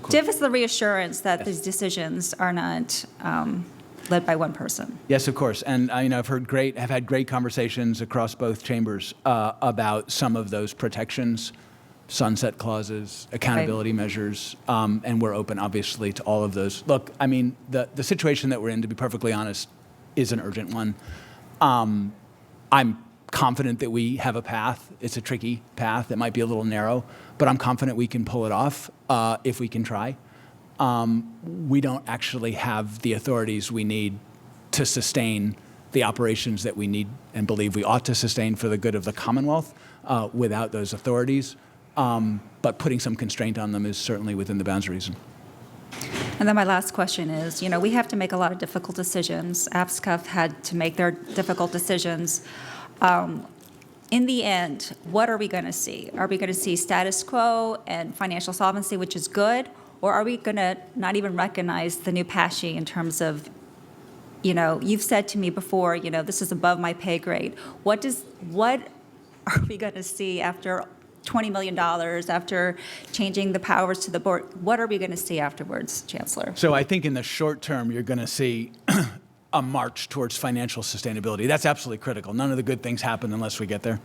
give us the reassurance that these decisions are not led by one person. Yes, of course. And you know, I've had great conversations across both chambers about some of those protections, sunset clauses, accountability measures, and we're open, obviously, to all of those. Look, I mean, the situation that we're in, to be perfectly honest, is an urgent one. I'm confident that we have a path. It's a tricky path. It might be a little narrow, but I'm confident we can pull it off if we can try. We don't actually have the authorities we need to sustain the operations that we need and believe we ought to sustain for the good of the Commonwealth without those authorities. But putting some constraint on them is certainly within the bounds of reason. And then my last question is, you know, we have to make a lot of difficult decisions. APSCUF had to make their difficult decisions. In the end, what are we going to see? Are we going to see status quo and financial solvency, which is good, or are we going to not even recognize the new PASHE in terms of, you know, you've said to me before, you know, this is above my pay grade. What are we going to see after $20 million, after changing the powers to the board, what are we going to see afterwards, Chancellor? So I think in the short term, you're going to see a march towards financial sustainability. That's absolutely critical. None of the good things happen unless we get there.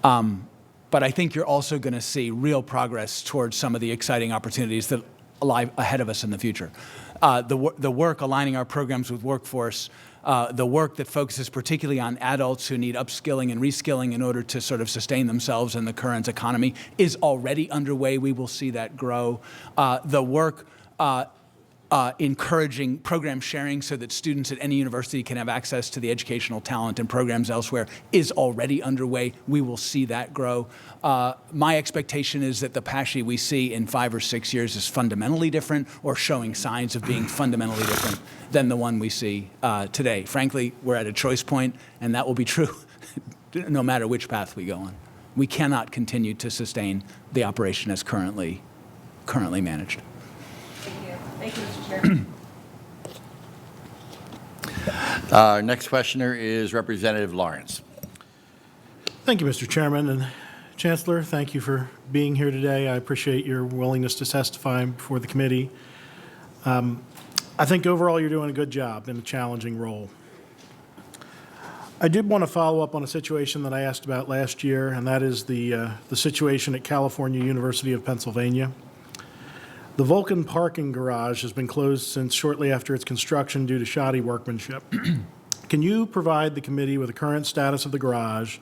But I think you're also going to see real progress towards some of the exciting opportunities that lie ahead of us in the future. The work aligning our programs with workforce, the work that focuses particularly on adults who need upskilling and reskilling in order to sort of sustain themselves in the current economy is already underway. We will see that grow. The work encouraging program sharing so that students at any university can have access to the educational talent and programs elsewhere is already underway. We will see that grow. My expectation is that the PASHE we see in 5 or 6 years is fundamentally different or showing signs of being fundamentally different than the one we see today. Frankly, we're at a choice point, and that will be true no matter which path we go on. We cannot continue to sustain the operation as currently managed. Thank you, Mr. Chairman. Our next questioner is Representative Lawrence. Thank you, Mr. Chairman. And Chancellor, thank you for being here today. I appreciate your willingness to testify before the committee. I think overall you're doing a good job in a challenging role. I did want to follow up on a situation that I asked about last year, and that is the situation at California University of Pennsylvania. The Vulcan parking garage has been closed since shortly after its construction due to shoddy workmanship. Can you provide the committee with the current status of the garage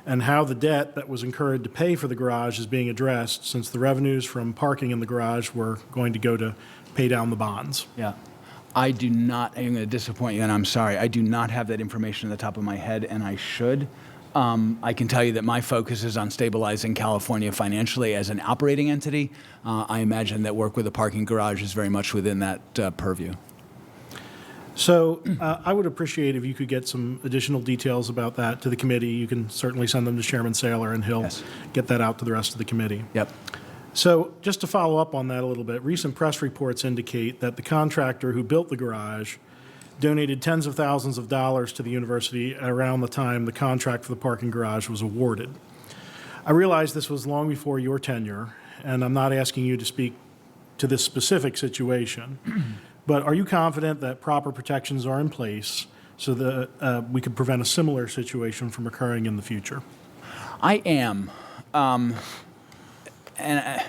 and how the debt that was incurred to pay for the garage is being addressed, since the revenues from parking in the garage were going to go to pay down the bonds? Yeah. I do not, I'm going to disappoint you, and I'm sorry. I do not have that information at the top of my head, and I should. I can tell you that my focus is on stabilizing California financially as an operating entity. I imagine that work with the parking garage is very much within that purview. So I would appreciate if you could get some additional details about that to the committee. You can certainly send them to Chairman Saylor, and he'll get that out to the rest of the committee. Yep. So just to follow up on that a little bit, recent press reports indicate that the contractor who built the garage donated tens of thousands of dollars to the university around the time the contract for the parking garage was awarded. I realize this was long before your tenure, and I'm not asking you to speak to this specific situation, but are you confident that proper protections are in place so that we could prevent a similar situation from occurring in the future? I am. And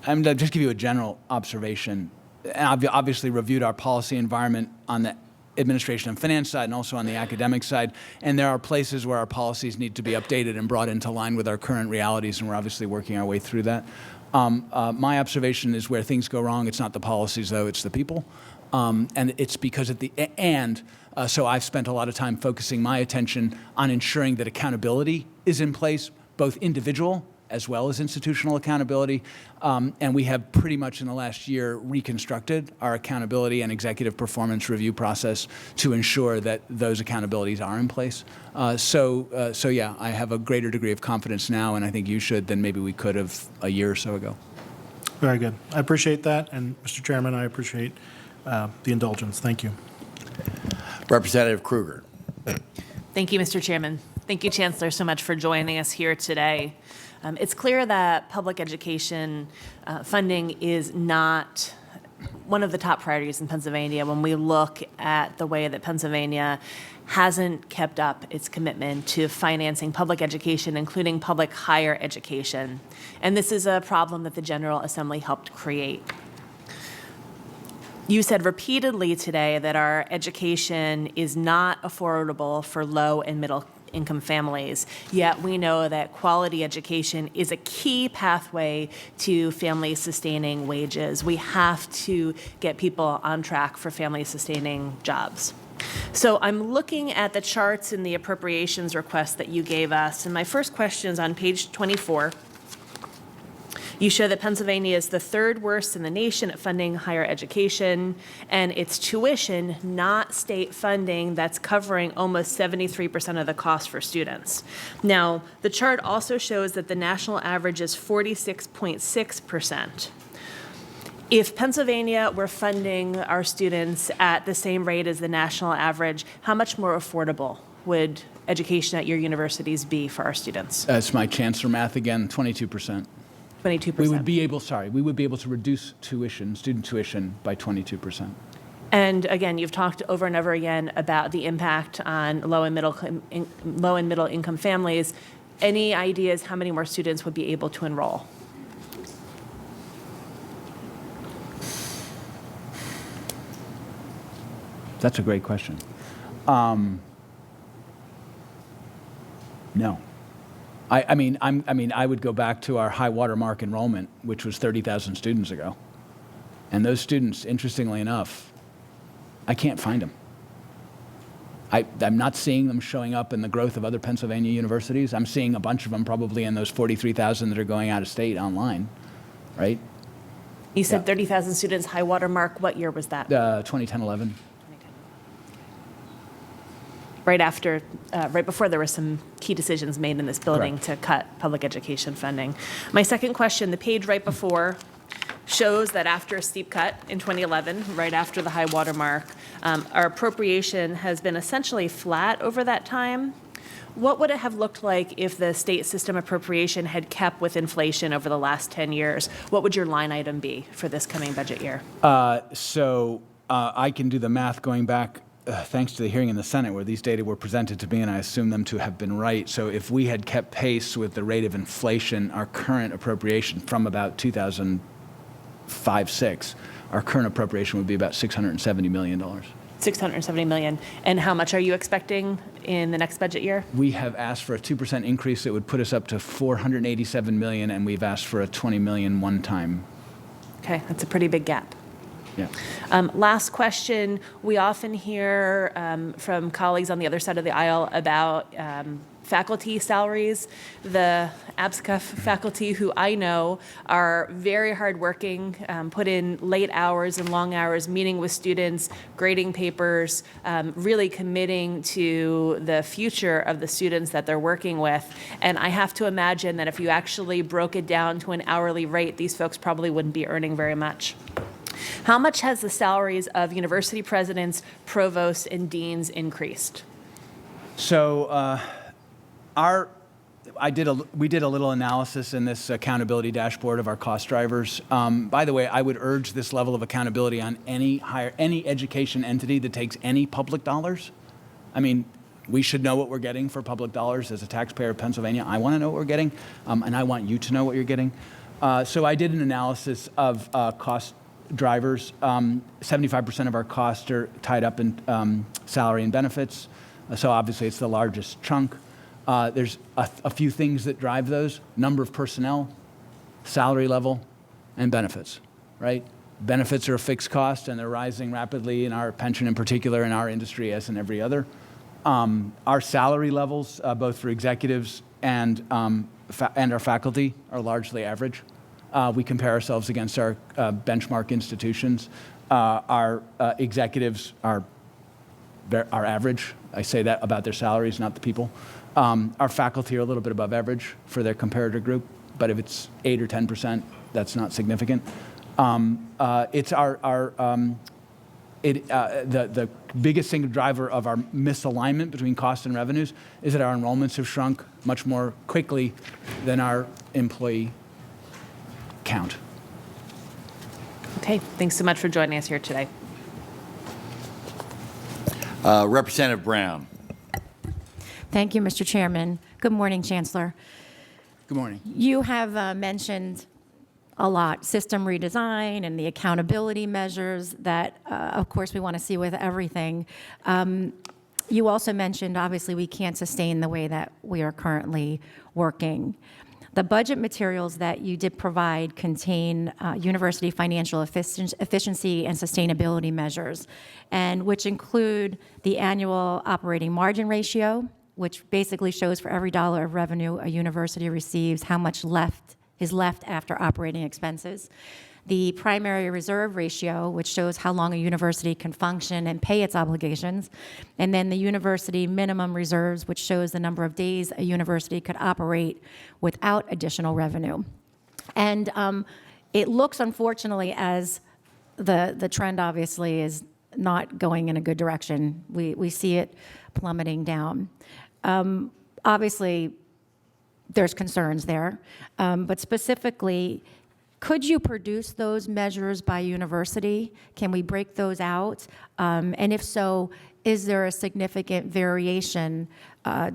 I'm going to just give you a general observation. I've obviously reviewed our policy environment on the administration and finance side and also on the academic side, and there are places where our policies need to be updated and brought into line with our current realities, and we're obviously working our way through that. My observation is where things go wrong, it's not the policies, though, it's the people. And it's because at the end, so I've spent a lot of time focusing my attention on ensuring that accountability is in place, both individual as well as institutional accountability. And we have pretty much in the last year reconstructed our accountability and executive performance review process to ensure that those accountabilities are in place. So yeah, I have a greater degree of confidence now, and I think you should, than maybe we could have a year or so ago. Very good. I appreciate that. And Mr. Chairman, I appreciate the indulgence. Thank you. Representative Kruger. Thank you, Mr. Chairman. Thank you, Chancellor, so much for joining us here today. It's clear that public education funding is not one of the top priorities in Pennsylvania when we look at the way that Pennsylvania hasn't kept up its commitment to financing public education, including public higher education. And this is a problem that the General Assembly helped create. You said repeatedly today that our education is not affordable for low and middle income families, yet we know that quality education is a key pathway to family sustaining wages. We have to get people on track for family sustaining jobs. So I'm looking at the charts in the appropriations request that you gave us, and my first question is on page 24. You show that Pennsylvania is the third worst in the nation at funding higher education, and it's tuition, not state funding, that's covering almost 73% of the cost for students. Now, the chart also shows that the national average is 46.6%. If Pennsylvania were funding our students at the same rate as the national average, how much more affordable would education at your universities be for our students? That's my chancellor math again, 22%. 22%. We would be able to reduce tuition, student tuition by 22%. And again, you've talked over and over again about the impact on low and middle income families. Any ideas how many more students would be able to enroll? That's a great question. No. I mean, I would go back to our high watermark enrollment, which was 30,000 students ago. And those students, interestingly enough, I can't find them. I'm not seeing them showing up in the growth of other Pennsylvania universities. I'm seeing a bunch of them probably in those 43,000 that are going out of state online, right? You said 30,000 students, high water mark. What year was that? 2010-11. Right before there were some key decisions made in this building to cut public education funding. My second question, the page right before shows that after a steep cut in 2011, right after the high water mark, our appropriation has been essentially flat over that time. What would it have looked like if the state system appropriation had kept with inflation over the last 10 years? What would your line item be for this coming budget year? So I can do the math going back thanks to the hearing in the Senate where these data were presented to me, and I assume them to have been right. So if we had kept pace with the rate of inflation, our current appropriation from about 2005-06, our current appropriation would be about $670 million. $670 million. And how much are you expecting in the next budget year? We have asked for a 2% increase that would put us up to $487 million, and we've asked for a $20 million one-time. Okay, that's a pretty big gap. Yeah. Last question. We often hear from colleagues on the other side of the aisle about faculty salaries. The ABSCUF faculty, who I know are very hardworking, put in late hours and long hours, meeting with students, grading papers, really committing to the future of the students that they're working with. And I have to imagine that if you actually broke it down to an hourly rate, these folks probably wouldn't be earning very much. How much has the salaries of university presidents, provosts, and deans increased? So we did a little analysis in this accountability dashboard of our cost drivers. By the way, I would urge this level of accountability on any education entity that takes any public dollars. I mean, we should know what we're getting for public dollars as a taxpayer of Pennsylvania. I want to know what we're getting, and I want you to know what you're getting. So I did an analysis of cost drivers. 75% of our costs are tied up in salary and benefits. So obviously it's the largest chunk. There's a few things that drive those: number of personnel, salary level, and benefits, right? Benefits are a fixed cost, and they're rising rapidly in our pension in particular, in our industry as in every other. Our salary levels, both for executives and our faculty, are largely average. We compare ourselves against our benchmark institutions. Our executives are average. I say that about their salaries, not the people. Our faculty are a little bit above average for their comparator group, but if it's 8 or 10%, that's not significant. It's the biggest single driver of our misalignment between costs and revenues is that our enrollments have shrunk much more quickly than our employee count. Okay, thanks so much for joining us here today. Representative Brown. Thank you, Mr. Chairman. Good morning, Chancellor. Good morning. You have mentioned a lot, system redesign and the accountability measures that, of course, we want to see with everything. You also mentioned, obviously, we can't sustain the way that we are currently working. The budget materials that you did provide contain university financial efficiency and sustainability measures, and which include the annual operating margin ratio, which basically shows for every dollar of revenue a university receives, how much is left after operating expenses. The primary reserve ratio, which shows how long a university can function and pay its obligations, and then the university minimum reserves, which shows the number of days a university could operate without additional revenue. And it looks, unfortunately, as the trend obviously is not going in a good direction. We see it plummeting down. Obviously, there's concerns there, but specifically, could you produce those measures by university? Can we break those out? And if so, is there a significant variation? Are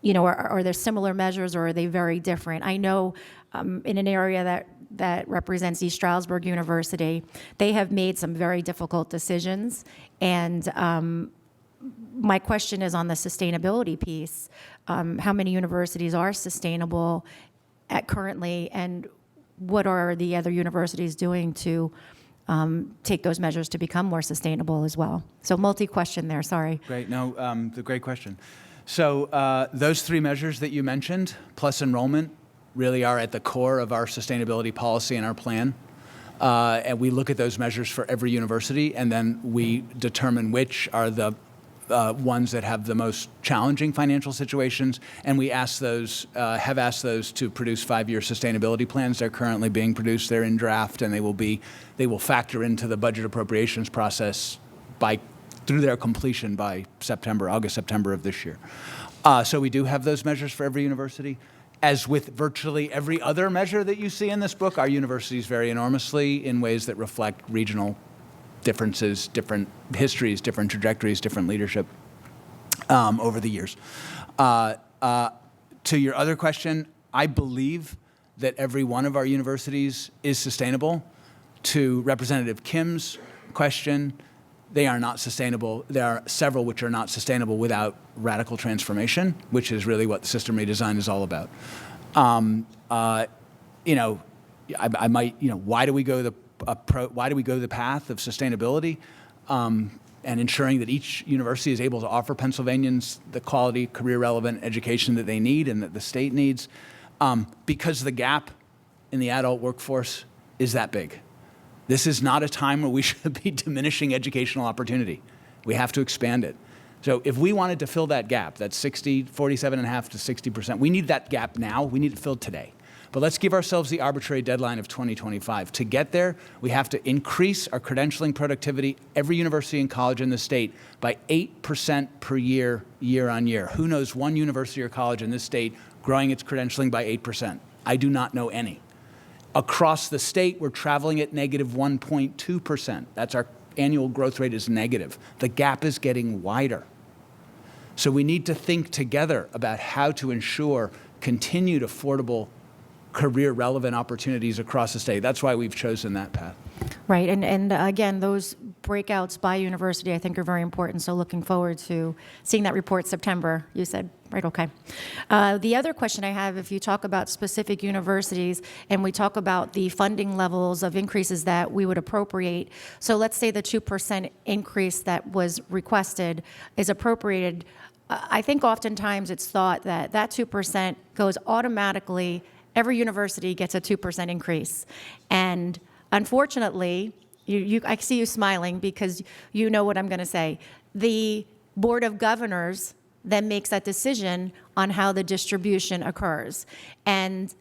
there similar measures, or are they very different? I know in an area that represents East Stroudsburg University, they have made some very difficult decisions, and my question is on the sustainability piece. How many universities are sustainable currently, and what are the other universities doing to take those measures to become more sustainable as well? So multi-question there, sorry. Great, no, the great question. So those three measures that you mentioned, plus enrollment, really are at the core of our sustainability policy and our plan. And we look at those measures for every university, and then we determine which are the ones that have the most challenging financial situations, and we have asked those to produce 5-year sustainability plans. They're currently being produced. They're in draft, and they will factor into the budget appropriations process through their completion by August, September of this year. So we do have those measures for every university. As with virtually every other measure that you see in this book, our universities vary enormously in ways that reflect regional differences, different histories, different trajectories, different leadership over the years. To your other question, I believe that every one of our universities is sustainable. To Representative Kim's question, they are not sustainable. There are several which are not sustainable without radical transformation, which is really what system redesign is all about. Why do we go the path of sustainability and ensuring that each university is able to offer Pennsylvanians the quality, career-relevant education that they need and that the state needs? Because the gap in the adult workforce is that big. This is not a time where we should be diminishing educational opportunity. We have to expand it. So if we wanted to fill that gap, that's 47.5% to 60%, we need that gap now. We need it filled today. But let's give ourselves the arbitrary deadline of 2025. To get there, we have to increase our credentialing productivity, every university and college in the state, by 8% per year, year on year. Who knows one university or college in this state growing its credentialing by 8%? I do not know any. Across the state, we're traveling at negative 1.2%. That's our annual growth rate is negative. The gap is getting wider. So we need to think together about how to ensure continued affordable career-relevant opportunities across the state. That's why we've chosen that path. Right, and again, those breakouts by university I think are very important, so looking forward to seeing that report September, you said, right, okay. The other question I have, if you talk about specific universities and we talk about the funding levels of increases that we would appropriate, so let's say the 2% increase that was requested is appropriated, I think oftentimes it's thought that that 2% goes automatically, every university gets a 2% increase. And unfortunately, I see you smiling because you know what I'm going to say. The Board of Governors then makes that decision on how the distribution occurs. And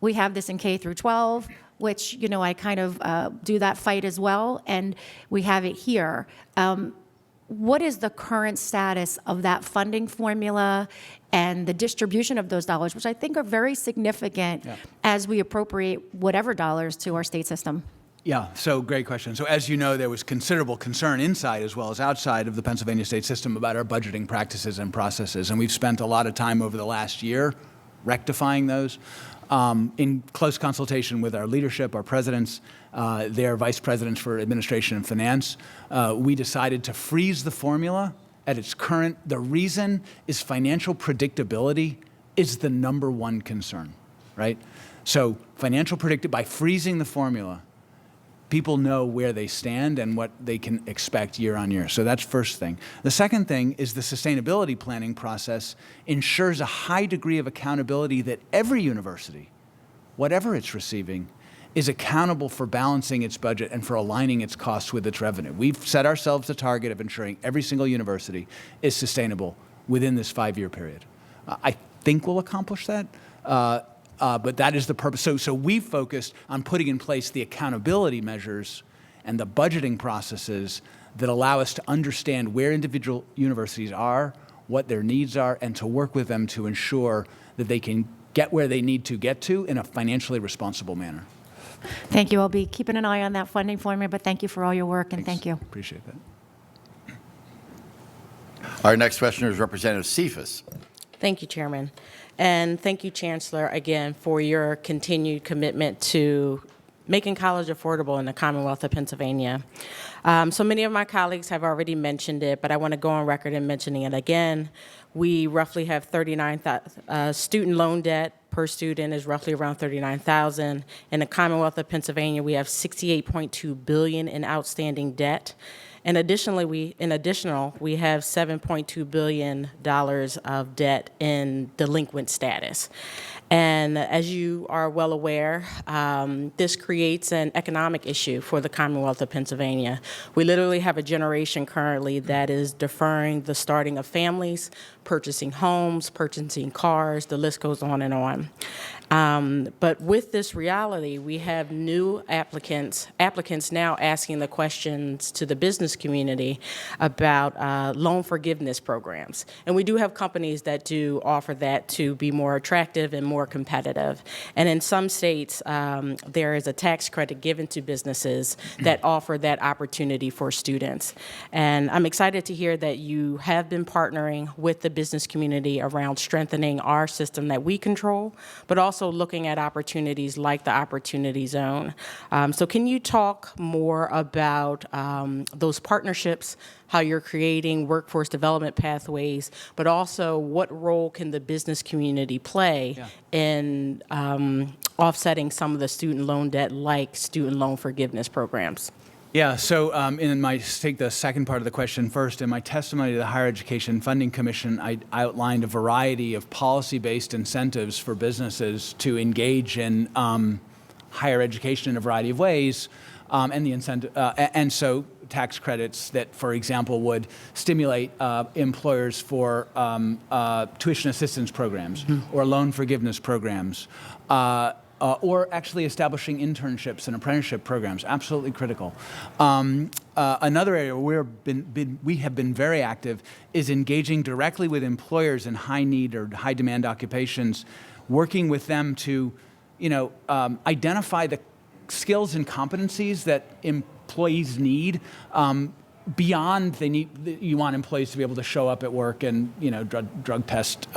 we have this in K through 12, which, I kind of do that fight as well, and we have it here. What is the current status of that funding formula and the distribution of those dollars, which I think are very significant as we appropriate whatever dollars to our state system? Yeah, so great question. So as you know, there was considerable concern inside as well as outside of the Pennsylvania state system about our budgeting practices and processes, and we've spent a lot of time over the last year rectifying those. In close consultation with our leadership, our presidents, their vice presidents for administration and finance, we decided to freeze the formula at its current. The reason is financial predictability is the number one concern, right? So by freezing the formula, people know where they stand and what they can expect year on year. So that's first thing. The second thing is the sustainability planning process ensures a high degree of accountability that every university, whatever it's receiving, is accountable for balancing its budget and for aligning its costs with its revenue. We've set ourselves a target of ensuring every single university is sustainable within this 5-year period. I think we'll accomplish that. But that is the purpose. So we focused on putting in place the accountability measures and the budgeting processes that allow us to understand where individual universities are, what their needs are, and to work with them to ensure that they can get where they need to get to in a financially responsible manner. Thank you. I'll be keeping an eye on that funding formula, but thank you for all your work, and thank you. Appreciate that. Our next questioner is Representative Cephas. Thank you, Chairman. And thank you, Chancellor, again, for your continued commitment to making college affordable in the Commonwealth of Pennsylvania. So many of my colleagues have already mentioned it, but I want to go on record in mentioning it again. We roughly have 39,000 student loan debt per student is roughly around 39,000. In the Commonwealth of Pennsylvania, we have $68.2 billion in outstanding debt. And additionally, we have $7.2 billion of debt in delinquent status. And as you are well aware, this creates an economic issue for the Commonwealth of Pennsylvania. We literally have a generation currently that is deferring the starting of families, purchasing homes, purchasing cars, the list goes on and on. But with this reality, we have new applicants now asking the questions to the business community about loan forgiveness programs. And we do have companies that do offer that to be more attractive and more competitive. And in some states, there is a tax credit given to businesses that offer that opportunity for students. And I'm excited to hear that you have been partnering with the business community around strengthening our system that we control, but also looking at opportunities like the Opportunity Zone. So can you talk more about those partnerships, how you're creating workforce development pathways, but also what role can the business community play in offsetting some of the student loan debt, like student loan forgiveness programs? Yeah, so take the second part of the question first. In my testimony to the Higher Education Funding Commission, I outlined a variety of policy-based incentives for businesses to engage in higher education in a variety of ways, and so tax credits that, for example, would stimulate employers for tuition assistance programs or loan forgiveness programs. Or actually establishing internships and apprenticeship programs, absolutely critical. Another area where we have been very active is engaging directly with employers in high need or high demand occupations, working with them to, identify the skills and competencies that employees need. Beyond you want employees to be able to show up at work and drug test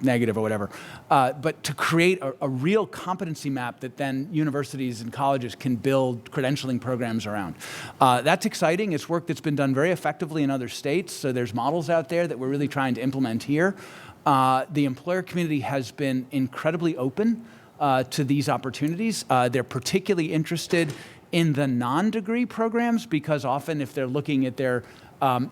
negative or whatever, but to create a real competency map that then universities and colleges can build credentialing programs around. That's exciting. It's work that's been done very effectively in other states. So there's models out there that we're really trying to implement here. The employer community has been incredibly open to these opportunities. They're particularly interested in the non-degree programs because often if they're looking at their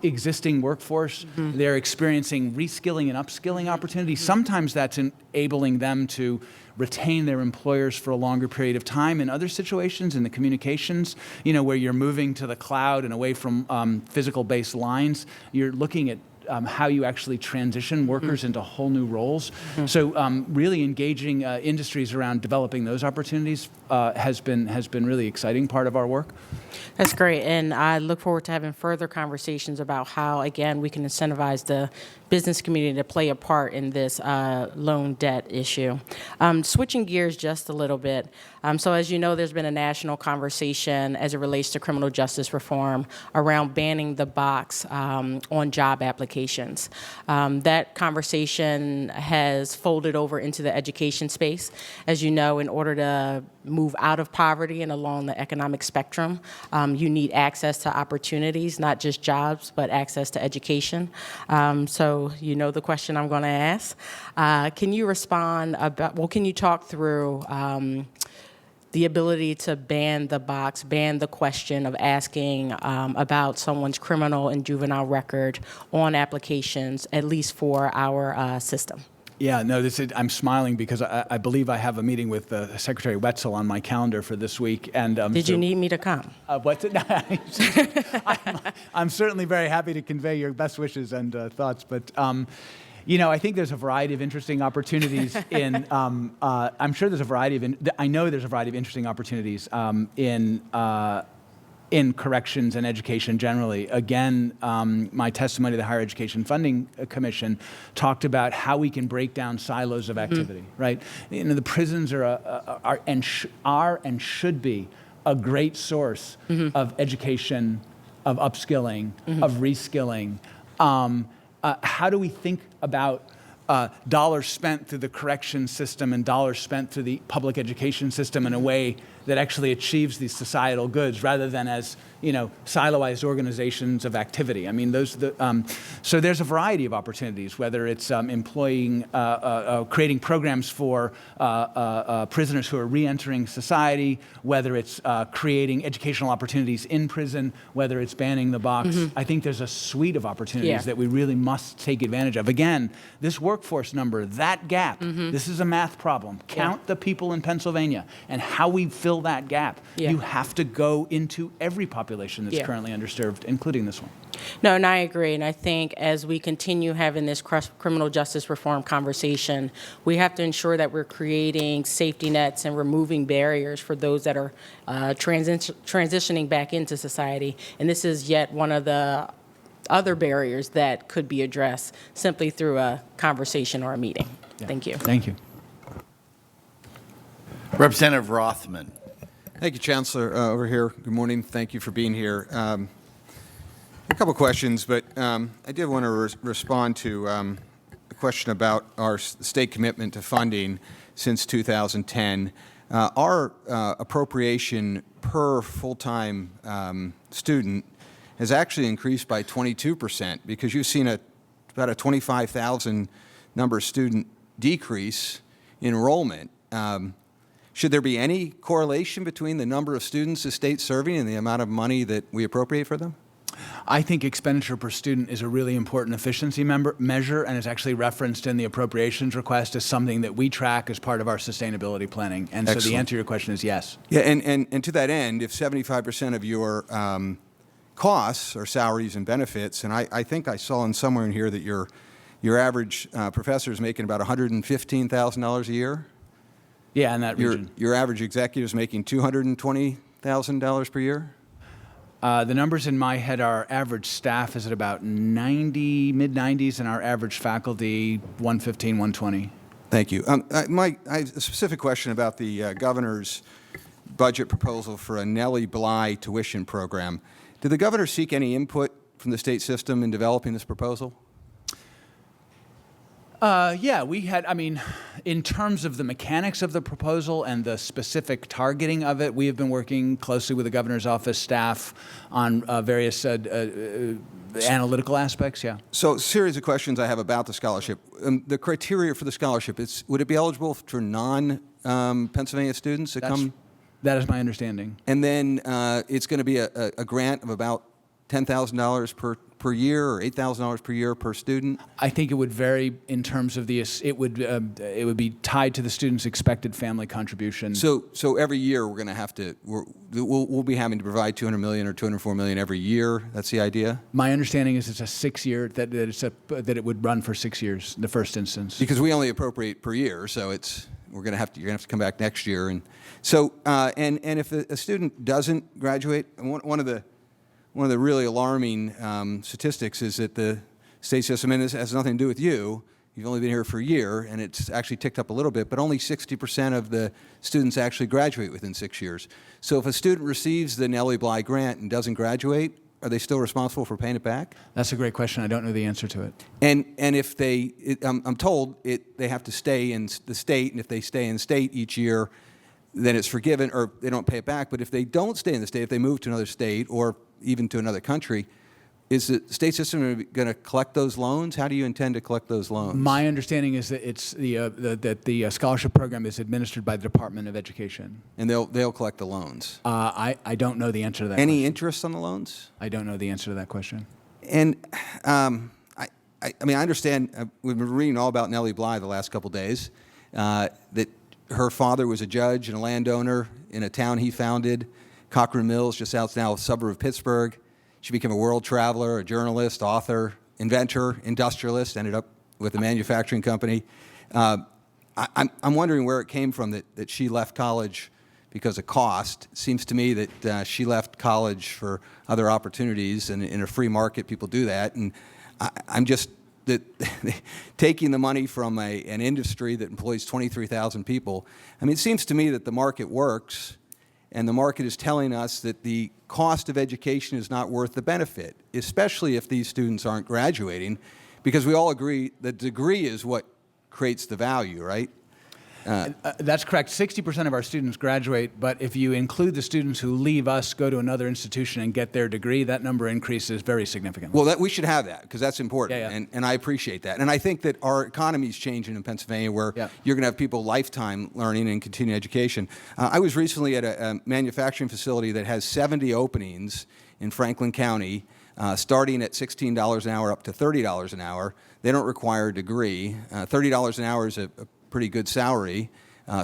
existing workforce, they're experiencing reskilling and upskilling opportunities. Sometimes that's enabling them to retain their employers for a longer period of time. In other situations, in the communications, where you're moving to the cloud and away from physical-based lines, you're looking at how you actually transition workers into whole new roles. So really engaging industries around developing those opportunities has been really exciting part of our work. That's great, and I look forward to having further conversations about how, again, we can incentivize the business community to play a part in this loan debt issue. Switching gears just a little bit. So as you know, there's been a national conversation as it relates to criminal justice reform around banning the box on job applications. That conversation has folded over into the education space. As you know, in order to move out of poverty and along the economic spectrum, you need access to opportunities, not just jobs, but access to education. So you know the question I'm going to ask. Can you respond about, can you talk through the ability to ban the box, ban the question of asking about someone's criminal and juvenile record on applications, at least for our system? Yeah, no, I'm smiling because I believe I have a meeting with Secretary Wetzel on my calendar for this week. And Did you need me to come? I'm certainly very happy to convey your best wishes and thoughts. But, I think there's a variety of interesting opportunities in, I know there's a variety of interesting opportunities in in corrections and education generally. Again, my testimony to the Higher Education Funding Commission talked about how we can break down silos of activity, right? You know, the prisons are and should be a great source of education, of upskilling, of reskilling. How do we think about dollars spent through the correction system and dollars spent through the public education system in a way that actually achieves these societal goods rather than as, you know, siloized organizations of activity? I mean, so there's a variety of opportunities, whether it's creating programs for prisoners who are reentering society, whether it's creating educational opportunities in prison, whether it's banning the box. I think there's a suite of opportunities that we really must take advantage of. Again, this workforce number, that gap, this is a math problem. Count the people in Pennsylvania and how we fill that gap. You have to go into every population that's currently underserved, including this one. No, and I agree. And I think as we continue having this criminal justice reform conversation, we have to ensure that we're creating safety nets and removing barriers for those that are transitioning back into society. And this is yet one of the other barriers that could be addressed simply through a conversation or a meeting. Thank you. Thank you. Representative Rothman. Thank you, Chancellor. Over here, good morning. Thank you for being here. A couple questions, but I did want to respond to a question about our state commitment to funding since 2010. Our appropriation per full-time student has actually increased by 22% because you've seen about a 25,000 number of student decrease in enrollment. Should there be any correlation between the number of students the state's serving and the amount of money that we appropriate for them? I think expenditure per student is a really important efficiency measure and is actually referenced in the Appropriations Request as something that we track as part of our sustainability planning. And so the answer to your question is yes. Yeah, and to that end, if 75% of your costs are salaries and benefits, and I think I saw somewhere in here that your average professor is making about $115,000 a year? Yeah, in that region. Your average executive is making $220,000 per year? The numbers in my head, our average staff is at about 90, mid-90s, and our average faculty, 115, 120. Thank you. I have a specific question about the governor's budget proposal for a Nellie Bly tuition program. Did the governor seek any input from the state system in developing this proposal? Yeah, we had, I mean, in terms of the mechanics of the proposal and the specific targeting of it, we have been working closely with the governor's office staff on various analytical aspects, yeah. So, series of questions I have about the scholarship. The criteria for the scholarship, would it be eligible for non-Pennsylvania students that come? That is my understanding. And then it's going to be a grant of about $10,000 per year or $8,000 per year per student? I think it would vary in terms of it would be tied to the student's expected family contribution. So every year we're going to have to we'll be having to provide $200 million or $204 million every year. That's the idea. My understanding is it's a 6-year that it would run for 6 years. The first instance. Because we only appropriate per year, so you're going to have to come back next year, and so and if a student doesn't graduate, one of the really alarming statistics is that the state system, and this has nothing to do with you, you've only been here for a year, and it's actually ticked up a little bit, but only 60% of the students actually graduate within 6 years. So if a student receives the Nellie Bly grant and doesn't graduate, are they still responsible for paying it back? That's a great question. I don't know the answer to it. And if I'm told they have to stay in the state, and if they stay in state each year, then it's forgiven, or they don't pay it back. But if they don't stay in the state, if they move to another state or even to another country, is the state system going to collect those loans? How do you intend to collect those loans? My understanding is that it's that the scholarship program is administered by the Department of Education. And they'll collect the loans? I don't know the answer to that Any question. interest on the loans? I don't know the answer to that question. And I mean, I understand, we've been reading all about Nellie Bly the last couple days, that her father was a judge and a landowner in a town he founded, Cochrane Mills, just outside a suburb of Pittsburgh. She became a world traveler, a journalist, author, inventor, industrialist, ended up with a manufacturing company. I'm wondering where it came from that she left college because of cost. It seems to me that she left college for other opportunities, and in a free market, people do that. And I'm just that taking the money from an industry that employs 23,000 people. I mean, it seems to me that the market works, and the market is telling us that the cost of education is not worth the benefit, especially if these students aren't graduating, because we all agree the degree is what creates the value, right? That's correct. 60% of our students graduate, but if you include the students who leave us, go to another institution and get their degree, that number increases very significantly. Well, we should have that, because that's important, Yeah. And I appreciate that. And I think that our economy is changing in Pennsylvania, where you're going to have people lifetime learning and continuing education. I was recently at a manufacturing facility that has 70 openings in Franklin County, starting at $16 an hour up to $30 an hour. They don't require a degree. $30 an hour is a pretty good salary,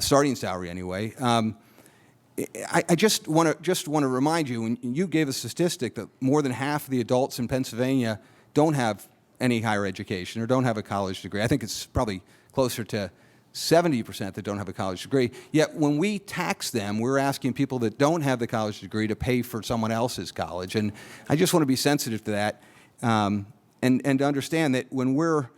starting salary anyway. I just want to remind you, when you gave a statistic that more than half of the adults in Pennsylvania don't have any higher education or don't have a college degree. I think it's probably closer to 70% that don't have a college degree. Yet when we tax them, we're asking people that don't have the college degree to pay for someone else's college. And I just want to be sensitive to that, and to understand that when we're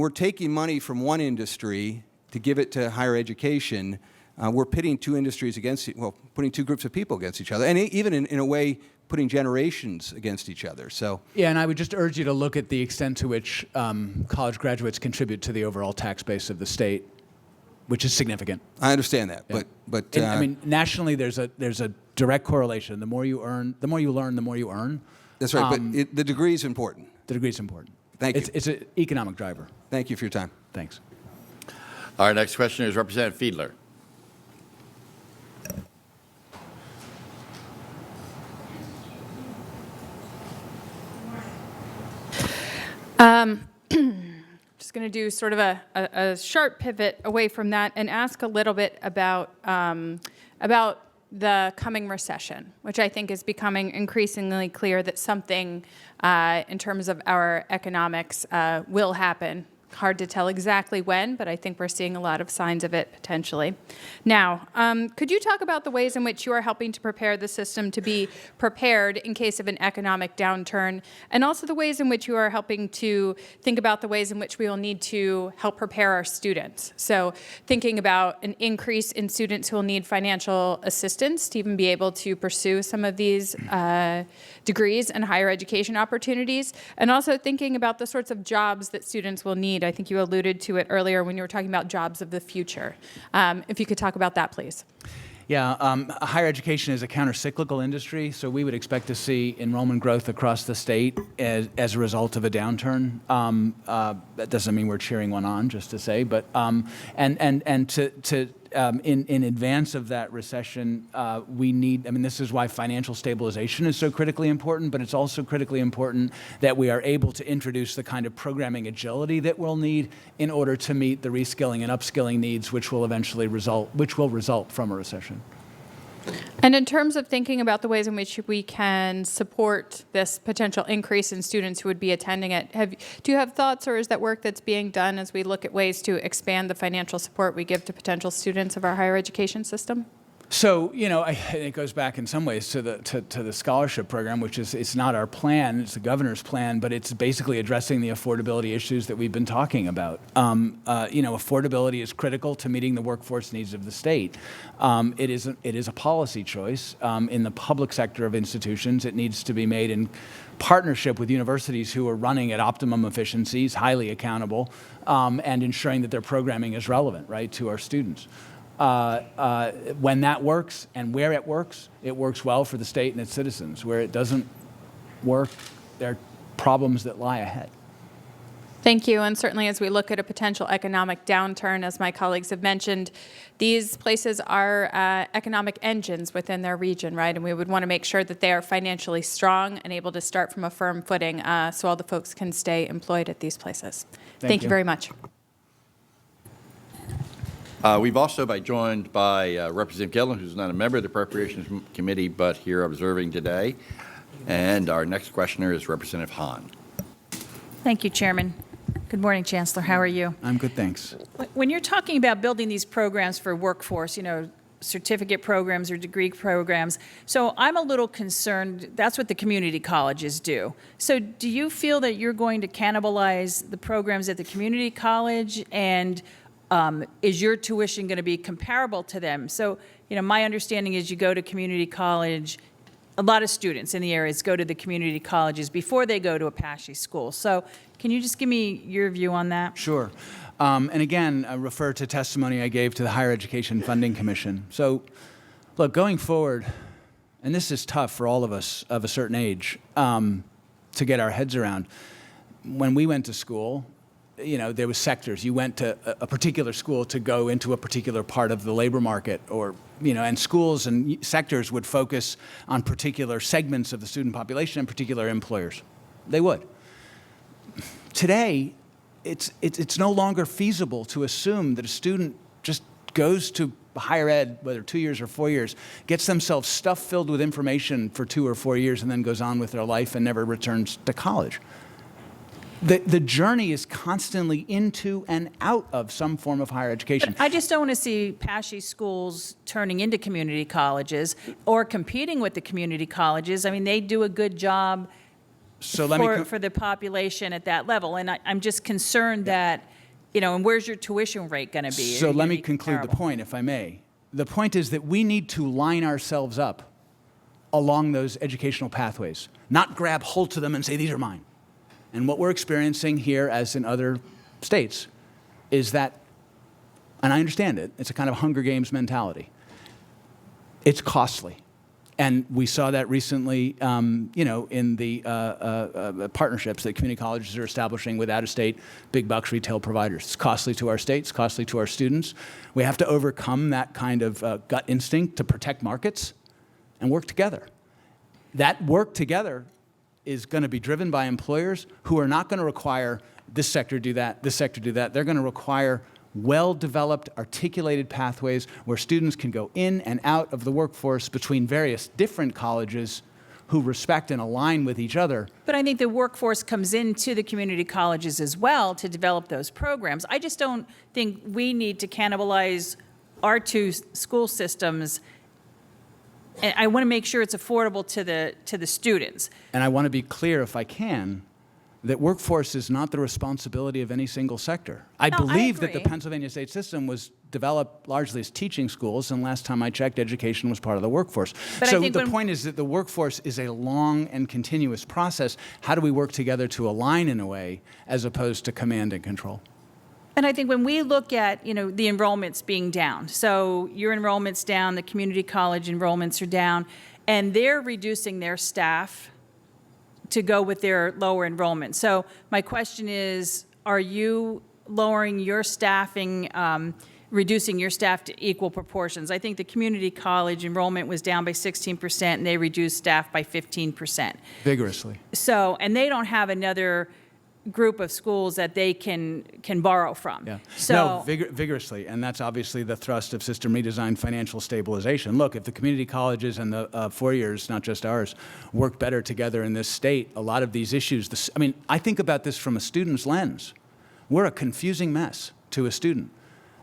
taking money from one industry to give it to higher education, we're pitting two industries against, putting two groups of people against each other, and even in a way, putting generations against each other. So yeah, and I would just urge you to look at the extent to which college graduates contribute to the overall tax base of the state, which is significant. I understand that, but I mean, nationally, there's a direct correlation. The more you earn, the more you learn, the more you earn. That's right, but the degree is important. The degree is important. Thank you. It's an economic driver. Thank you for your time. Thanks. Our next question is Representative Fiedler. Just going to do sort of a sharp pivot away from that and ask a little bit about the coming recession, which I think is becoming increasingly clear that something in terms of our economics will happen. Hard to tell exactly when, but I think we're seeing a lot of signs of it potentially. Now, could you talk about the ways in which you are helping to prepare the system to be prepared in case of an economic downturn, and also the ways in which you are helping to think about the ways in which we will need to help prepare our students? So thinking about an increase in students who will need financial assistance to even be able to pursue some of these degrees and higher education opportunities, and also thinking about the sorts of jobs that students will need. I think you alluded to it earlier when you were talking about jobs of the future. If you could talk about that, please. Yeah, higher education is a counter-cyclical industry, so we would expect to see enrollment growth across the state as a result of a downturn. That doesn't mean we're cheering one on, just to say, but in advance of that recession, we need, I mean, this is why financial stabilization is so critically important, but it's also critically important that we are able to introduce the kind of programming agility that we'll need in order to meet the reskilling and upskilling needs, which will result from a recession. And in terms of thinking about the ways in which we can support this potential increase in students who would be attending it, do you have thoughts, or is that work that's being done as we look at ways to expand the financial support we give to potential students of our higher education system? So, you know, it goes back in some ways to the scholarship program, which is, it's not our plan, it's the governor's plan, but it's basically addressing the affordability issues that we've been talking about. You know, affordability is critical to meeting the workforce needs of the state. It is a policy choice. In the public sector of institutions, it needs to be made in partnership with universities who are running at optimum efficiencies, highly accountable, and ensuring that their programming is relevant, right, to our students. When that works and where it works well for the state and its citizens. Where it doesn't work, there are problems that lie ahead. Thank you. And certainly as we look at a potential economic downturn, as my colleagues have mentioned, these places are economic engines within their region, right? And we would want to make sure that they are financially strong and able to start from a firm footing so all the folks can stay employed at these places. Thank you very much. We've also been joined by Representative Gillen, who's not a member of the Appropriations Committee, but here observing today. And our next questioner is Representative Hahn. Thank you, Chairman. Good morning, Chancellor. How are you? I'm good, thanks. When you're talking about building these programs for workforce, you know, certificate programs or degree programs. So I'm a little concerned, that's what the community colleges do. So do you feel that you're going to cannibalize the programs at the community college, and is your tuition going to be comparable to them? So, my understanding is you go to community college, a lot of students in the areas go to the community colleges before they go to a Apache school. So can you just give me your view on that? Sure. And again, I refer to testimony I gave to the Higher Education Funding Commission. So, look, going forward, and this is tough for all of us of a certain age to get our heads around. When we went to school, there was sectors. You went to a particular school to go into a particular part of the labor market, or, and schools and sectors would focus on particular segments of the student population and particular employers. They would. Today, it's no longer feasible to assume that a student just goes to higher ed, whether 2 years or 4 years, gets themselves stuff filled with information for 2 or 4 years, and then goes on with their life and never returns to college. The journey is constantly into and out of some form of higher education. But I just don't want to see Apache schools turning into community colleges or competing with the community colleges. I mean, they do a good job for the population at that level. And I'm just concerned that, and where's your tuition rate going to be? So let me conclude the point, if I may. The point is that we need to line ourselves up along those educational pathways, not grab hold to them and say, these are mine. And what we're experiencing here, as in other states, is that, and I understand it, it's a kind of Hunger Games mentality. It's costly. And we saw that recently, in the partnerships that community colleges are establishing with out-of-state big bucks retail providers. It's costly to our states, costly to our students. We have to overcome that kind of gut instinct to protect markets and work together. That work together is going to be driven by employers who are not going to require this sector do that, this sector do that. They're going to require well-developed, articulated pathways where students can go in and out of the workforce between various different colleges who respect and align with each other. But I think the workforce comes into the community colleges as well to develop those programs. I just don't think we need to cannibalize our two school systems. And I want to make sure it's affordable to the students. And I want to be clear, if I can, that workforce is not the responsibility of any single sector. I believe that the Pennsylvania state system was developed largely as teaching schools, and last time I checked, education was part of the workforce. But so the point is that the workforce is a long and continuous process. How do we work together to align in a way as opposed to command and control? And I think when we look at, the enrollments being down, so your enrollment's down, the community college enrollments are down, and they're reducing their staff to go with their lower enrollment. So my question is, are you lowering your staffing, reducing your staff to equal proportions? I think the community college enrollment was down by 16%, and they reduced staff by 15%. Vigorously. So, and they don't have another group of schools that they can borrow from. Yeah. So, vigorously, and that's obviously the thrust of system redesign, financial stabilization. Look, if the community colleges and the 4 years, not just ours, work better together in this state, a lot of these issues, I think about this from a student's lens. We're a confusing mess to a student.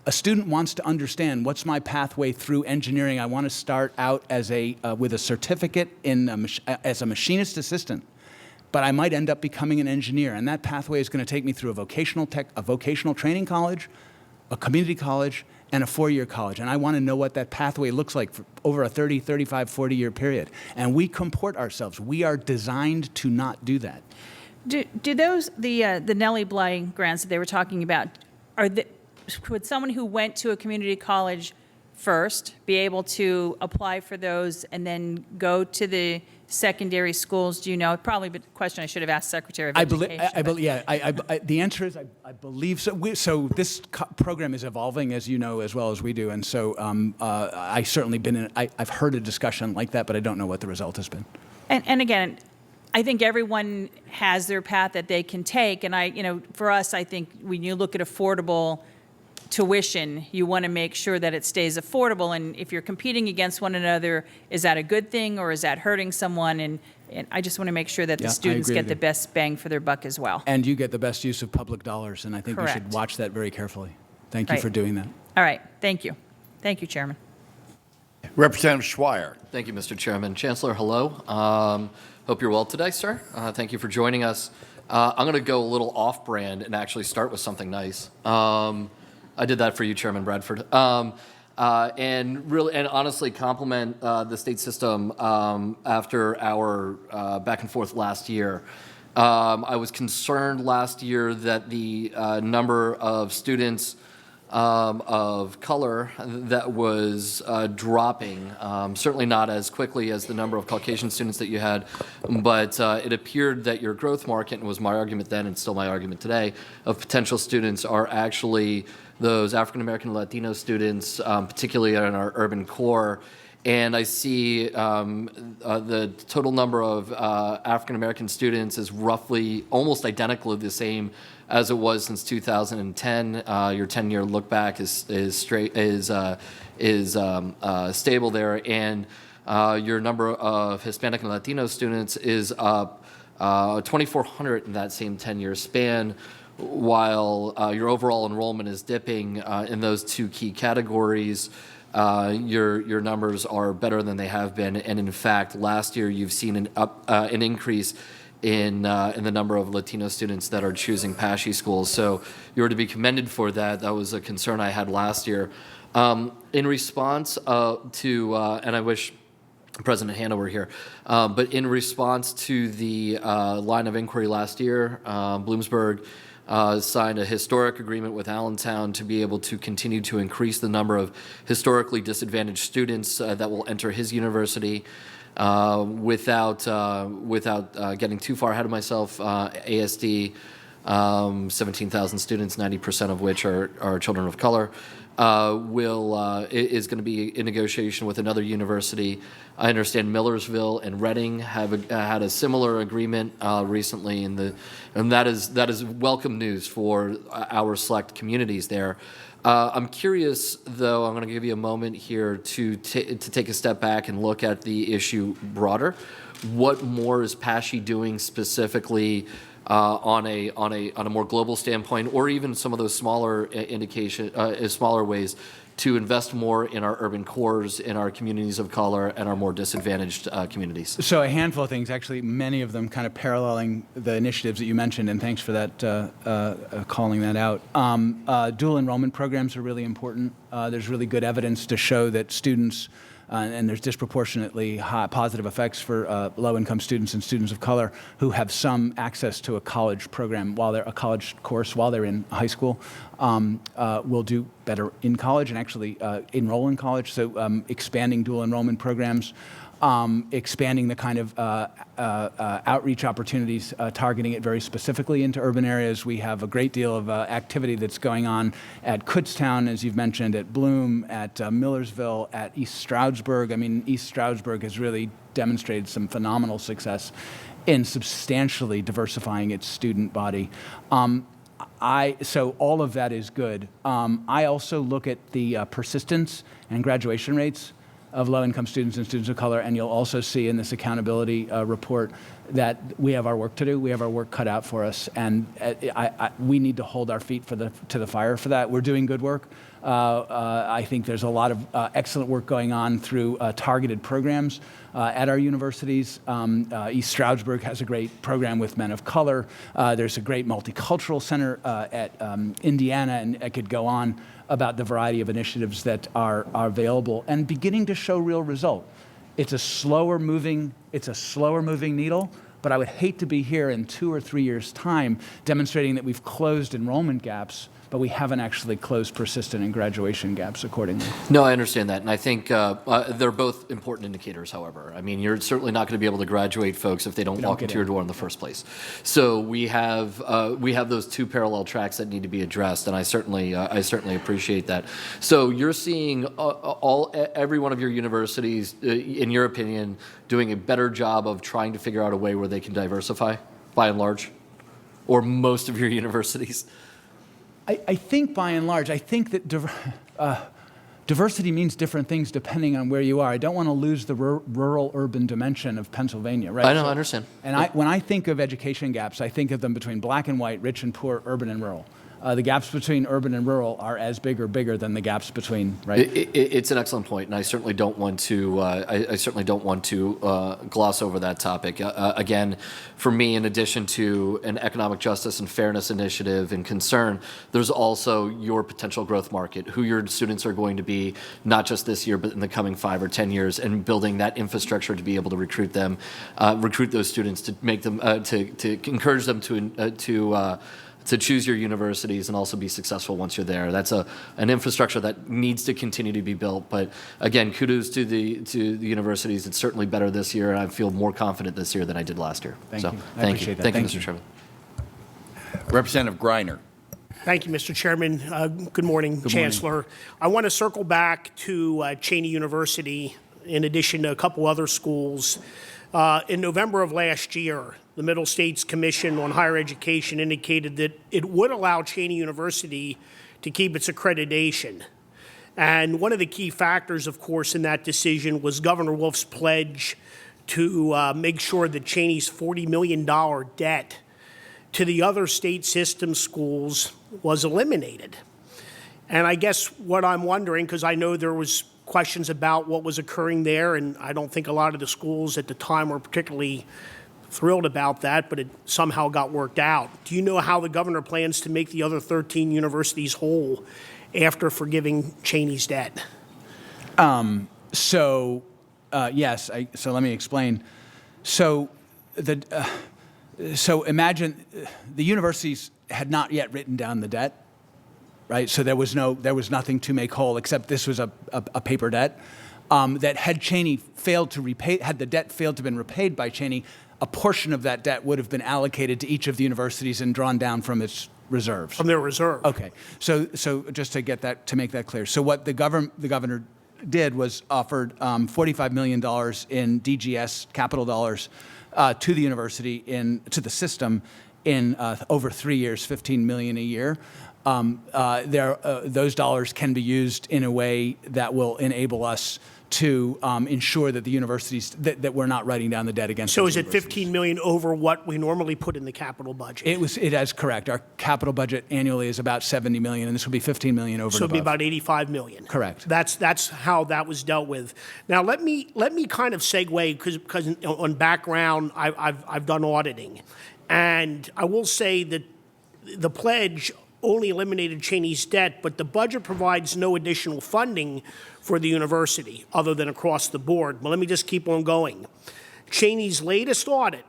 A student wants to understand, what's my pathway through engineering? I want to start out as with a certificate as a machinist assistant. But I might end up becoming an engineer, and that pathway is going to take me through a vocational training college, a community college, and a 4-year college. And I want to know what that pathway looks like for over a 30, 35, 40-year period. And we comport ourselves. We are designed to not do that. do those, the Nellie Bly grants that they were talking about, would someone who went to a community college first be able to apply for those and then go to the secondary schools? Do you know? Probably a question I should have asked Secretary of Education. The answer is I believe so. So this program is evolving, as you know, as well as we do. And so I've certainly I've heard a discussion like that, but I don't know what the result has been. And again, I think everyone has their path that they can take. And for us, I think when you look at affordable tuition, you want to make sure that it stays affordable. And if you're competing against one another, is that a good thing or is that hurting someone? And I just want to make sure that the students get the best bang for their buck as well. And you get the best use of public dollars. And I think we should watch that very carefully. Thank you for doing that. All right. Thank you. Thank you, Chairman. Representative Schweier. Thank you, Mr. Chairman. Chancellor, hello. Hope you're well today, sir. Thank you for joining us. I'm going to go a little off-brand and actually start with something nice. I did that for you, Chairman Bradford. And honestly compliment the state system after our back and forth last year. I was concerned last year that the number of students of color that was dropping, certainly not as quickly as the number of Caucasian students that you had, but it appeared that your growth market, and was my argument then and still my argument today, of potential students are actually those African-American Latino students, particularly in our urban core. And I see the total number of African-American students is roughly almost identically the same as it was since 2010. Your 10-year look back is stable there, and your number of Hispanic and Latino students is up 2,400 in that same 10-year span, while your overall enrollment is dipping in those two key categories. Your numbers are better than they have been, and in fact, last year you've seen an increase in the number of Latino students that are choosing PASHE schools. So you are to be commended for that. That was a concern I had last year. In response to, and I wish President Hanna were here, but in response to the line of inquiry last year, Bloomsburg signed a historic agreement with Allentown to be able to continue to increase the number of historically disadvantaged students that will enter his university. Without getting too far ahead of myself, ASD, 17,000 students, 90% of which are children of color, is going to be in negotiation with another university. I understand Millersville and Reading have had a similar agreement recently, and that is welcome news for our select communities there. I'm curious, though, I'm going to give you a moment here to take a step back and look at the issue broader. What more is PASHE doing specifically on a more global standpoint, or even some of those smaller smaller ways to invest more in our urban cores, in our communities of color, and our more disadvantaged communities? So a handful of things, actually, many of them kind of paralleling the initiatives that you mentioned, and thanks for that, calling that out. Dual enrollment programs are really important. There's really good evidence to show that students, and there's disproportionately high positive effects for low-income students and students of color who have some access to a college program a college course while they're in high school, will do better in college and actually enroll in college. So expanding dual enrollment programs, expanding the kind of outreach opportunities, targeting it very specifically into urban areas. We have a great deal of activity that's going on at Kutztown, as you've mentioned, at Bloom, at Millersville, at East Stroudsburg. I mean, East Stroudsburg has really demonstrated some phenomenal success in substantially diversifying its student body. So all of that is good. I also look at the persistence and graduation rates of low-income students and students of color, and you'll also see in this accountability report that we have our work to do. We have our work cut out for us, and we need to hold our feet to the fire for that. We're doing good work. I think there's a lot of excellent work going on through targeted programs at our universities. East Stroudsburg has a great program with men of color. There's a great multicultural center at Indiana, and I could go on about the variety of initiatives that are available and beginning to show real result. It's a slower moving needle, but I would hate to be here in 2 or 3 years' time demonstrating that we've closed enrollment gaps, but we haven't actually closed persistent and graduation gaps accordingly. No, I understand that, and I think they're both important indicators, however. I mean, you're certainly not going to be able to graduate folks if they don't walk into your door in the first place. So we have those two parallel tracks that need to be addressed, and I certainly appreciate that. So you're seeing every one of your universities, in your opinion, doing a better job of trying to figure out a way where they can diversify, by and large, or most of your universities? I think by and large, I think that diversity means different things depending on where you are. I don't want to lose the rural-urban dimension of Pennsylvania, right? I know, I understand. And when I think of education gaps, I think of them between black and white, rich and poor, urban and rural. the gaps between urban and rural are as big or bigger than the gaps between, right? It's an excellent point, and I certainly don't want to. I certainly don't want to gloss over that topic. Again, for me, in addition to an economic justice and fairness initiative and concern, there's also your potential growth market, who your students are going to be, not just this year, but in the coming 5 or 10 years, and building that infrastructure to be able to recruit them, recruit those students, to make them, to encourage them to choose your universities and also be successful once you're there. That's an infrastructure that needs to continue to be built. But again, kudos to the universities. It's certainly better this year, and I feel more confident this year than I did last year. Thank you. I Thank appreciate you. that. Thank you, Thank Mr. Chairman. Representative Greiner. Thank you, Mr. Chairman. Good morning, Chancellor. I want to circle back to Cheney University, in addition to a couple other schools. In November of last year, the Middle States Commission on Higher Education indicated that it would allow Cheney University to keep its accreditation. And one of the key factors, of course, in that decision was Governor Wolf's pledge to make sure that Cheney's $40 million debt to the other state system schools was eliminated. And I guess what I'm wondering, because I know there was questions about what was occurring there, and I don't think a lot of the schools at the time were particularly thrilled about that, but it somehow got worked out. Do you know how the governor plans to make the other 13 universities whole after forgiving Cheney's debt? Yes. So let me explain. So imagine the universities had not yet written down the debt, right? So there was nothing to make whole except this was a paper debt that had Cheney failed to repay, had the debt failed to have been repaid by Cheney, a portion of that debt would have been allocated to each of the universities and drawn down from its reserves. From their reserve. Okay. So just to make that clear. So what the governor did was offered $45 million in DGS capital dollars to the university to the system in over 3 years, $15 million a year. Those dollars can be used in a way that will enable us to ensure that the universities, that we're not writing down the debt against. So is it $15 million over what we normally put in the capital budget? It is correct. Our capital budget annually is about $70 million, and this will be $15 million over. So it'll be about $85 million. Correct. That's how that was dealt with. Now let me kind of segue, because on background I've done auditing, and I will say that the pledge only eliminated Cheney's debt, but the budget provides no additional funding for the university other than across the board. But let me just keep on going. Cheney's latest audit,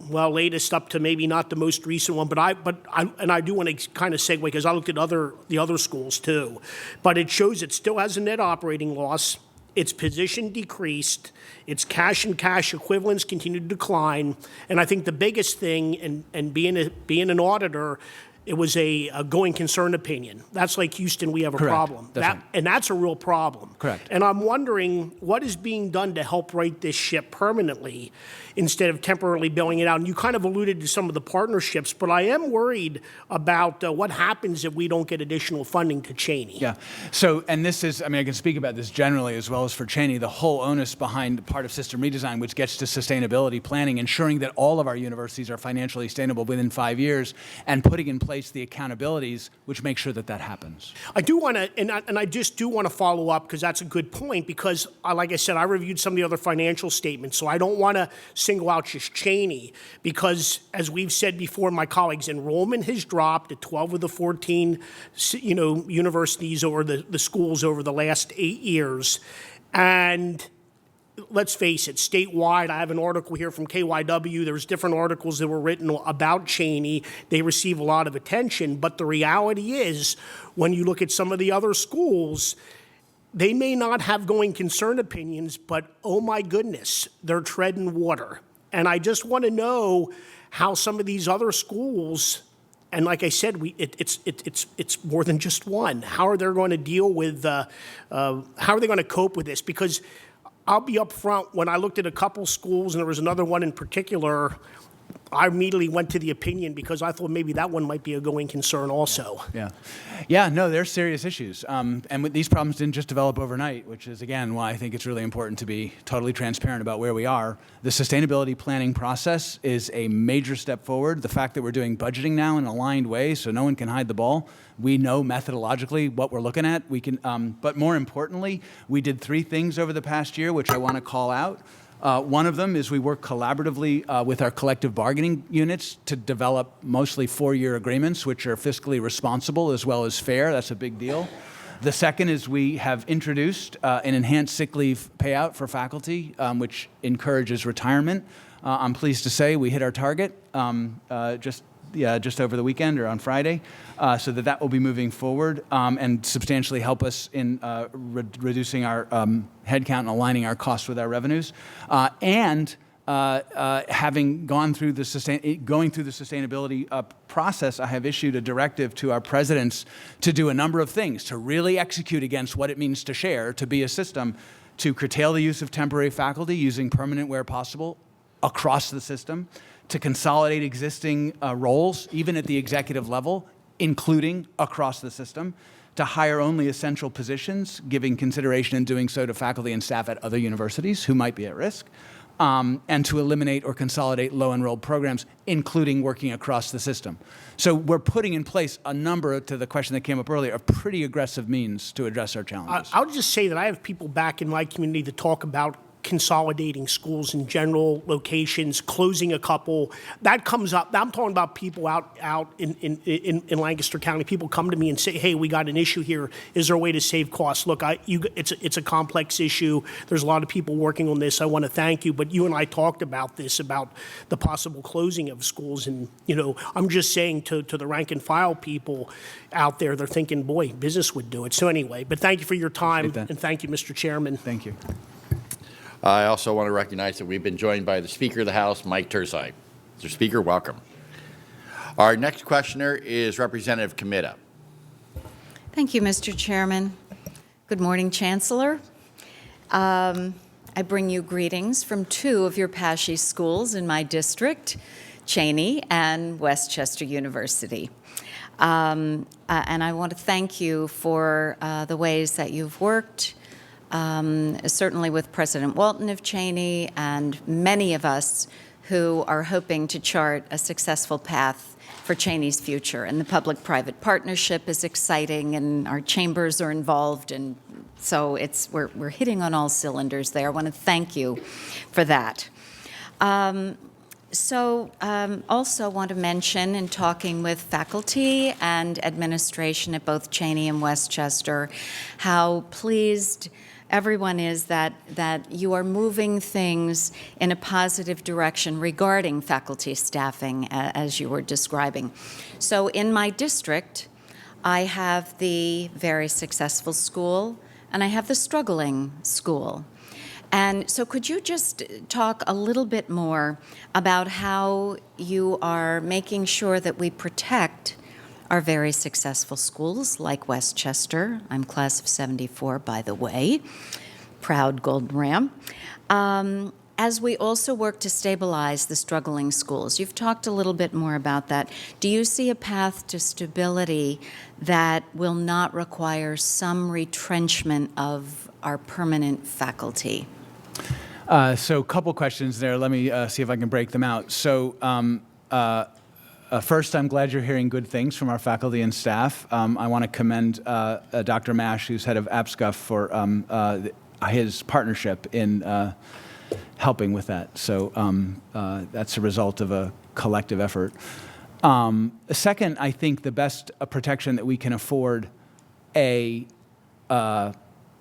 well, latest up to maybe not the most recent one, but I do want to kind of segue because I looked at the other schools too. But it shows it still has a net operating loss. Its position decreased. Its cash and cash equivalents continue to decline. And I think the biggest thing, and being an auditor, it was a going concern opinion. That's like Houston, we have a Correct. problem. And that's a real problem. Correct. And I'm wondering what is being done to help right this ship permanently instead of temporarily bailing it out. And you kind of alluded to some of the partnerships, but I am worried about what happens if we don't get additional funding to Cheney. Yeah. So, and this is, I mean, I can speak about this generally as well as for Cheney, the whole onus behind part of system redesign, which gets to sustainability planning, ensuring that all of our universities are financially sustainable within 5 years, and putting in place the accountabilities which make sure that that happens. I do want to, and I just do want to follow up because that's a good point, because like I said, I reviewed some of the other financial statements, so I don't want to single out just Cheney, because as we've said before, my colleagues, enrollment has dropped at 12 of the 14 universities or the schools over the last 8 years. And let's face it, statewide, I have an article here from KYW. There's different articles that were written about Cheney. They receive a lot of attention. But the reality is, when you look at some of the other schools, they may not have going concern opinions, but oh my goodness, they're treading water. And I just want to know how some of these other schools, and like I said, it's more than just one. How are they going to deal with? How are they going to cope with this? Because I'll be up front, when I looked at a couple schools, and there was another one in particular, I immediately went to the opinion because I thought maybe that one might be a going concern also. Yeah, no, they're serious issues. These problems didn't just develop overnight, which is, again, why I think it's really important to be totally transparent about where we are. The sustainability planning process is a major step forward. The fact that we're doing budgeting now in an aligned way so no one can hide the ball. We know methodologically what we're looking at. But more importantly, we did 3 things over the past year, which I want to call out. One of them is we work collaboratively with our collective bargaining units to develop mostly 4-year agreements, which are fiscally responsible as well as fair. That's a big deal. The second is we have introduced an enhanced sick leave payout for faculty, which encourages retirement. I'm pleased to say we hit our target just over the weekend or on Friday, so that will be moving forward and substantially help us in reducing our headcount and aligning our costs with our revenues. Having gone through the sustainability process, I have issued a directive to our presidents to do a number of things, to really execute against what it means to share, to be a system, to curtail the use of temporary faculty using permanent where possible across the system, to consolidate existing roles, even at the executive level, including across the system, to hire only essential positions, giving consideration in doing so to faculty and staff at other universities who might be at risk, and to eliminate or consolidate low-enrolled programs, including working across the system. So we're putting in place a number, to the question that came up earlier, of pretty aggressive means to address our challenges. I'll just say that I have people back in my community that talk about consolidating schools in general locations, closing a couple. That comes up. I'm talking about people out in Lancaster County. People come to me and say, hey, we got an issue here. Is there a way to save costs? Look, it's a complex issue. There's a lot of people working on this. I want to thank you. But you and I talked about this, about the possible closing of schools. And, I'm just saying to the rank and file people out there, they're thinking, boy, business would do it. So anyway, but thank you for your time. And thank you, Mr. Chairman. Thank you. I also want to recognize that we've been joined by the Speaker of the House, Mike Tersey. Mr. Speaker, welcome. Our next questioner is Representative Comita. Thank you, Mr. Chairman. Good morning, Chancellor. I bring you greetings from 2 of your PASHE schools in my district, Cheney and Westchester University. And I want to thank you for the ways that you've worked, certainly with President Walton of Cheney and many of us who are hoping to chart a successful path for Cheney's future. And the public-private partnership is exciting, and our chambers are involved, and so we're hitting on all cylinders there. I want to thank you for that. Also want to mention, in talking with faculty and administration at both Cheney and Westchester, how pleased everyone is that you are moving things in a positive direction regarding faculty staffing, as you were describing. So in my district, I have the very successful school, and I have the struggling school. And so could you just talk a little bit more about how you are making sure that we protect our very successful schools like Westchester? I'm class of 74, by the way, proud Golden Ram. As we also work to stabilize the struggling schools. You've talked a little bit more about that. Do you see a path to stability that will not require some retrenchment of our permanent faculty? So a couple questions there. Let me see if I can break them out. So first, I'm glad you're hearing good things from our faculty and staff. I want to commend Dr. Mash, who's head of APSCUF, for his partnership in helping with that. So that's a result of a collective effort. Second, I think the best protection that we can afford a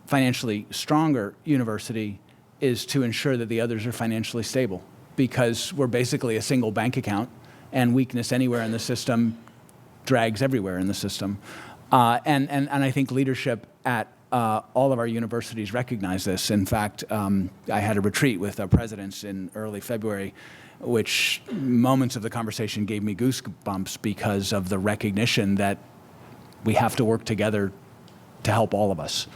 financially stronger university is to ensure that the others are financially stable, because we're basically a single bank account, and weakness anywhere in the system drags everywhere in the system. And I think leadership at all of our universities recognize this. In fact, I had a retreat with our presidents in early February, which moments of the conversation gave me goosebumps because of the recognition that we have to work together to help all of us,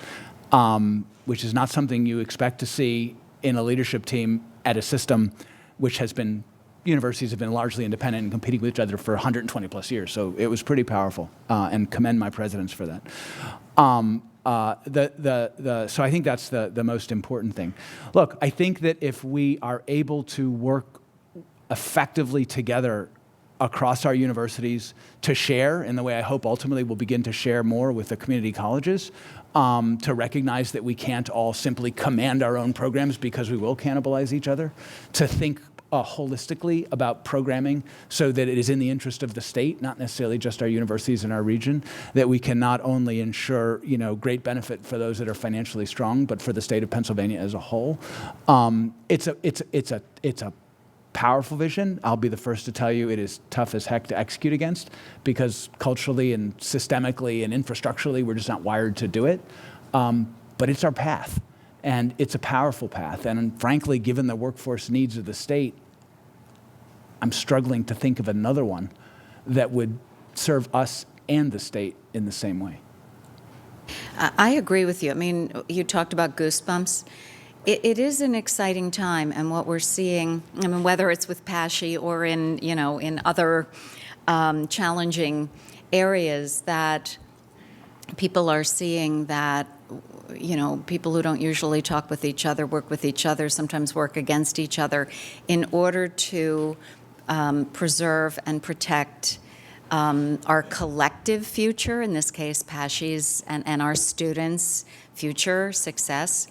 which is not something you expect to see in a leadership team at a system which has been universities have been largely independent and competing with each other for 120 plus years. So it was pretty powerful, and commend my presidents for that. So I think that's the most important thing. Look, I think that if we are able to work effectively together across our universities to share in the way I hope ultimately we'll begin to share more with the community colleges, to recognize that we can't all simply command our own programs because we will cannibalize each other, to think holistically about programming so that it is in the interest of the state, not necessarily just our universities in our region, that we can not only ensure, great benefit for those that are financially strong, but for the state of Pennsylvania as a whole. It's a powerful vision. I'll be the first to tell you it is tough as heck to execute against because culturally and systemically and infrastructurally, we're just not wired to do it. But it's our path. And it's a powerful path. And frankly, given the workforce needs of the state, I'm struggling to think of another one that would serve us and the state in the same way. I agree with you. I mean, you talked about goosebumps. It is an exciting time, and what we're seeing, I mean, whether it's with PASHE or in other challenging areas, that people are seeing that, people who don't usually talk with each other, work with each other, sometimes work against each other in order to preserve and protect our collective future, in this case, PASHE's and our students' future success.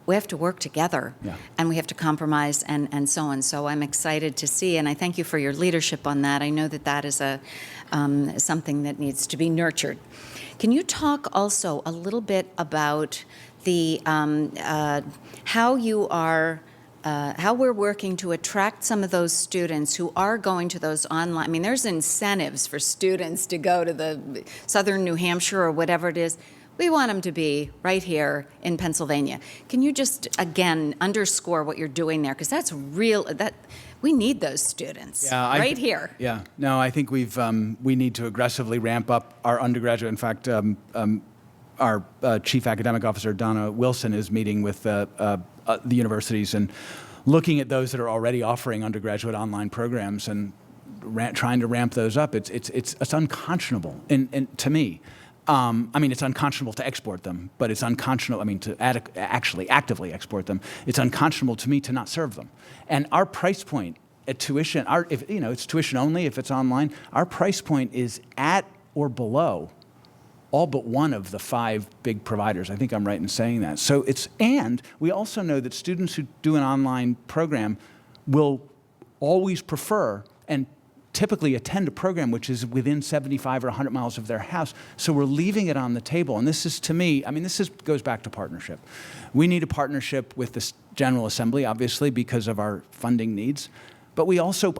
We have to work together, and we have to compromise and so on. So I'm excited to see, and I thank you for your leadership on that. I know that is something that needs to be nurtured. Can you talk also a little bit about the how we're working to attract some of those students who are going to those online? I mean, there's incentives for students to go to the Southern New Hampshire or whatever it is. We want them to be right here in Pennsylvania. Can you just, again, underscore what you're doing there? Because that's real, we need those students right here. Yeah, no, I think we need to aggressively ramp up our undergraduate. In fact, our Chief Academic Officer, Donna Wilson, is meeting with the universities and looking at those that are already offering undergraduate online programs and trying to ramp those up. It's unconscionable, and to me. I mean, it's unconscionable to export them, but it's unconscionable, to actually actively export them. It's unconscionable to me to not serve them. And our price point at tuition, it's tuition only if it's online, our price point is at or below all but one of the 5 big providers. I think I'm right in saying that. So and we also know that students who do an online program will always prefer and typically attend a program which is within 75 or 100 miles of their house. So we're leaving it on the table. And this is, to me, goes back to partnership. We need a partnership with the General Assembly, obviously, because of our funding needs. But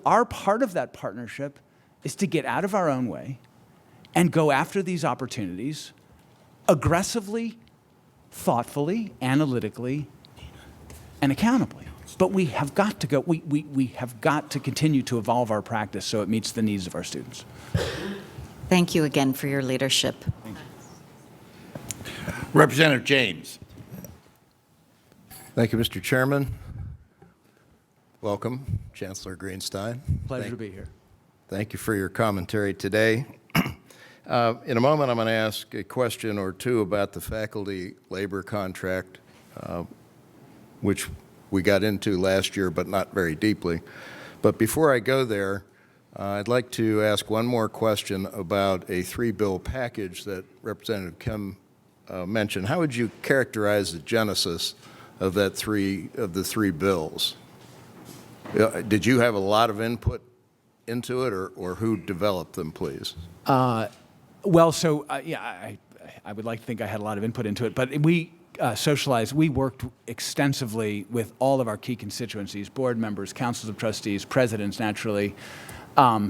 our part of that partnership is to get out of our own way and go after these opportunities aggressively, thoughtfully, analytically, and accountably. But we have got to go. We have got to continue to evolve our practice so it meets the needs of our students. Thank you again for your leadership. Representative James. Thank you, Mr. Chairman. Welcome, Chancellor Greenstein. Pleasure to be here. Thank you for your commentary today. In a moment, I'm going to ask a question or two about the faculty labor contract, which we got into last year, but not very deeply. But before I go there, I'd like to ask one more question about a 3-bill package that Representative Kim mentioned. How would you characterize the genesis of the 3 bills? Did you have a lot of input into it, or who developed them, please? I would like to think I had a lot of input into it, but we socialized. We worked extensively with all of our key constituencies, board members, councils of trustees, presidents, naturally,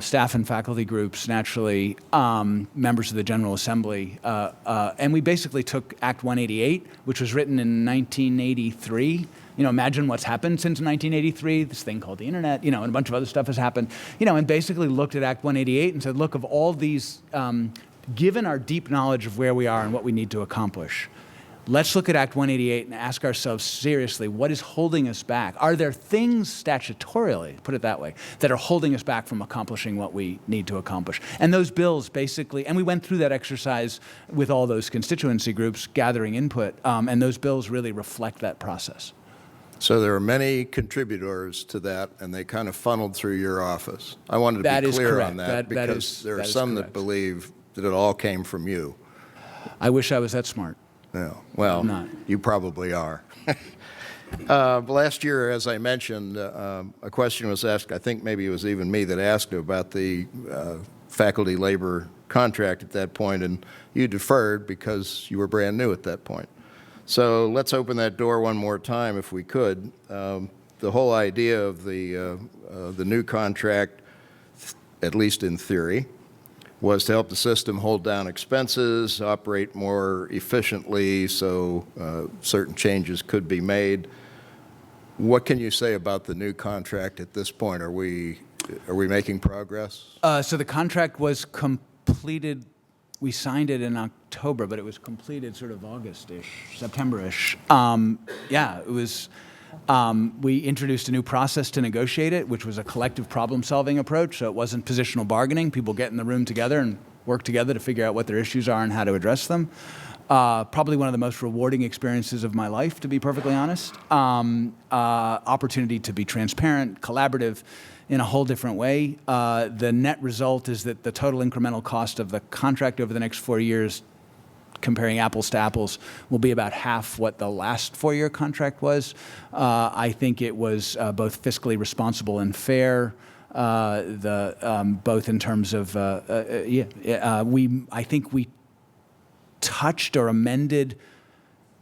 staff and faculty groups, naturally, members of the General Assembly. And we basically took Act 188, which was written in 1983. Imagine what's happened since 1983, this thing called the internet, and a bunch of other stuff has happened, and basically looked at Act 188 and said, look, of all these, given our deep knowledge of where we are and what we need to accomplish, let's look at Act 188 and ask ourselves seriously, what is holding us back? Are there things statutorily, put it that way, that are holding us back from accomplishing what we need to accomplish? And those bills basically, and we went through that exercise with all those constituency groups gathering input, and those bills really reflect that process. So there are many contributors to that, and they kind of funneled through your office. I wanted to be clear on that because there are some that believe that it all came from you. I wish I was that smart. No, well, I'm not. You probably are. Last year, as I mentioned, a question was asked, I think maybe it was even me that asked about the faculty labor contract at that point, and you deferred because you were brand new at that point. So let's open that door one more time if we could. The whole idea of the new contract, at least in theory, was to help the system hold down expenses, operate more efficiently so certain changes could be made. What can you say about the new contract at this point? Are we making progress? So the contract was completed. We signed it in October, but it was completed sort of August-ish, September-ish. Yeah, it was. We introduced a new process to negotiate it, which was a collective problem-solving approach. So it wasn't positional bargaining. People get in the room together and work together to figure out what their issues are and how to address them. Probably one of the most rewarding experiences of my life, to be perfectly honest. Opportunity to be transparent, collaborative in a whole different way. The net result is that the total incremental cost of the contract over the next 4 years, comparing apples to apples, will be about half what the last 4-year contract was. I think it was both fiscally responsible and fair. Both in terms of, I think we touched or amended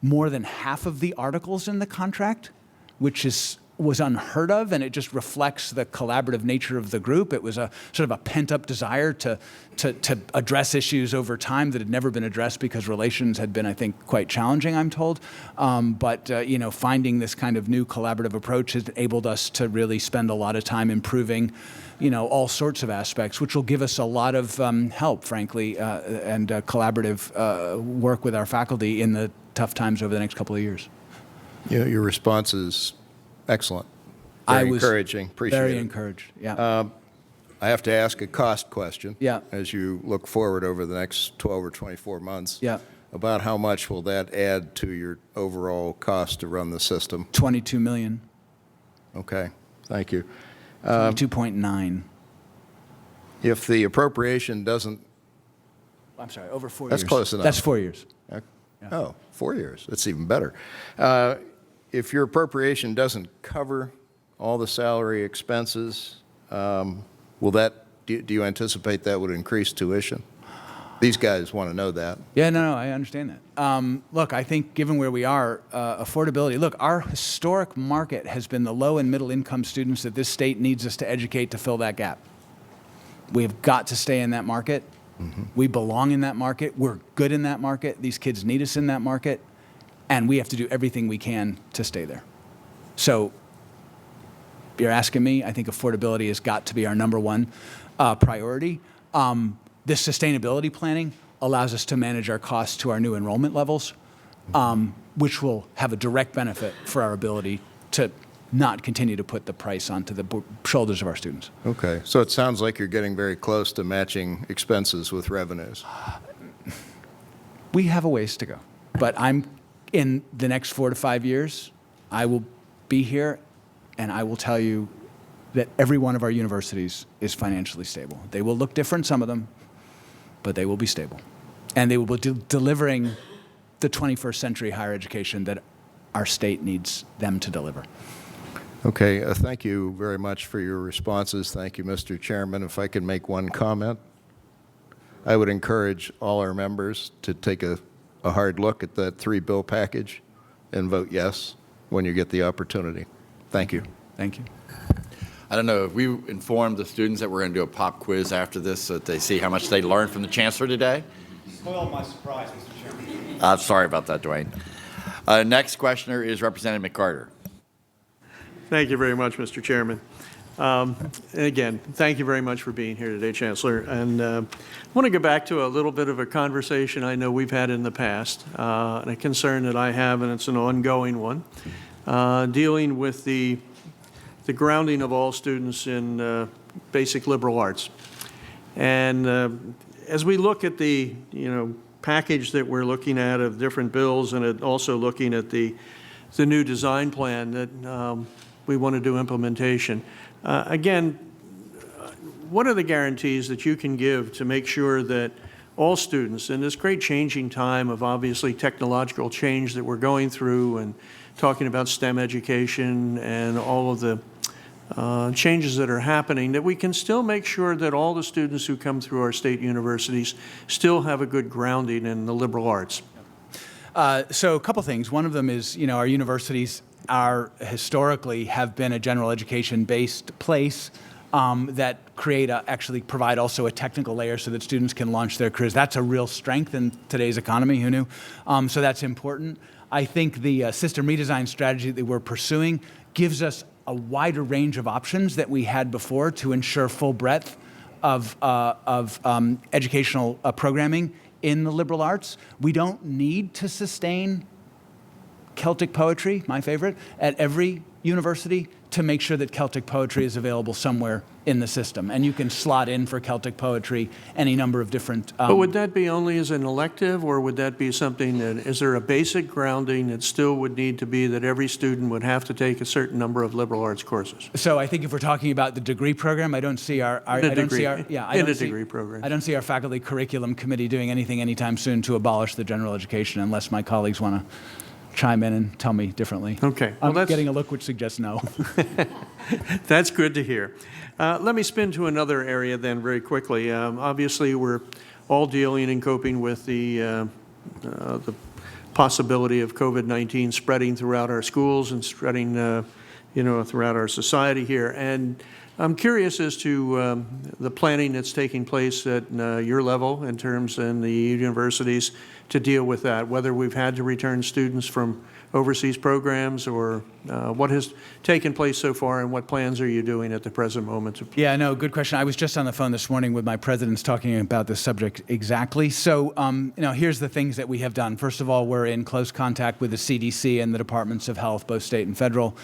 more than half of the articles in the contract, which was unheard of, and it just reflects the collaborative nature of the group. It was a sort of a pent-up desire to address issues over time that had never been addressed because relations had been, I think, quite challenging, I'm told. But finding this kind of new collaborative approach has enabled us to really spend a lot of time improving, all sorts of aspects, which will give us a lot of help, frankly, and collaborative work with our faculty in the tough times over the next couple of years. Your response is excellent. Very encouraging. Appreciate it. Very encouraged, yeah. I have to ask a cost question. Yeah. As you look forward over the next 12 or 24 months. Yeah. About how much will that add to your overall cost to run the system? $22 million. Okay, thank you. 22.9. If the appropriation doesn't... I'm sorry, over 4 years. That's close enough. That's 4 years. Oh, 4 years. That's even better. If your appropriation doesn't cover all the salary expenses, will that, do you anticipate that would increase tuition? These guys want to know that. Yeah, no, I understand that. Look, I think given where we are, affordability, look, our historic market has been the low and middle income students that this state needs us to educate to fill that gap. We've got to stay in that market. Mm-hmm. We belong in that market. We're good in that market. These kids need us in that market. And we have to do everything we can to stay there. So you're asking me, I think affordability has got to be our number one priority. This sustainability planning allows us to manage our costs to our new enrollment levels, which will have a direct benefit for our ability to not continue to put the price onto the shoulders of our students. Okay, so it sounds like you're getting very close to matching expenses with revenues. We have a ways to go, but in the next 4 to 5 years, I will be here and I will tell you that every one of our universities is financially stable. They will look different, some of them, but they will be stable. And they will be delivering the 21st century higher education that our state needs them to deliver. Okay, thank you very much for your responses. Thank you, Mr. Chairman. If I could make one comment, I would encourage all our members to take a hard look at that 3-bill package and vote yes when you get the opportunity. Thank you. Thank you. I don't know if we informed the students that we're going to do a pop quiz after this so that they see how much they learned from the chancellor today. Spoiled my surprise, Mr. Chairman. I'm sorry about that, Dwayne. Next questioner is Representative McCarter. Thank you very much, Mr. Chairman. Again, thank you very much for being here today, Chancellor. And I want to go back to a little bit of a conversation I know we've had in the past, and a concern that I have, and it's an ongoing one, dealing with the grounding of all students in basic liberal arts. And as we look at the package that we're looking at of different bills, and also looking at the new design plan that we want to do implementation, again, what are the guarantees that you can give to make sure that all students, in this great changing time of obviously technological change that we're going through, and talking about STEM education and all of the changes that are happening, that we can still make sure that all the students who come through our state universities still have a good grounding in the liberal arts? So a couple things. One of them is, our universities historically have been a general education-based place that actually provide also a technical layer so that students can launch their careers. That's a real strength in today's economy, who knew? So that's important. I think the system redesign strategy that we're pursuing gives us a wider range of options that we had before to ensure full breadth of educational programming in the liberal arts. We don't need to sustain Celtic poetry, my favorite, at every university to make sure that Celtic poetry is available somewhere in the system. And you can slot in for Celtic poetry any number of different... But would that be only as an elective, or would that be something that, is there a basic grounding that still would need to be that every student would have to take a certain number of liberal arts courses? So I think if we're talking about the degree program, I don't see our degree program. I don't see our faculty curriculum committee doing anything anytime soon to abolish the general education, unless my colleagues want to chime in and tell me differently. Okay. Well, I'm getting a look which suggests no. That's good to hear. Let me spin to another area then very quickly. Obviously, we're all dealing and coping with the possibility of COVID-19 spreading throughout our schools and spreading throughout our society here. And I'm curious as to the planning that's taking place at your level in terms in the universities to deal with that, whether we've had to return students from overseas programs, or what has taken place so far, and what plans are you doing at the present moment? Yeah, no, good question. I was just on the phone this morning with my presidents talking about this subject exactly. So, here's the things that we have done. First of all, we're in close contact with the CDC and the Departments of Health, both state and federal,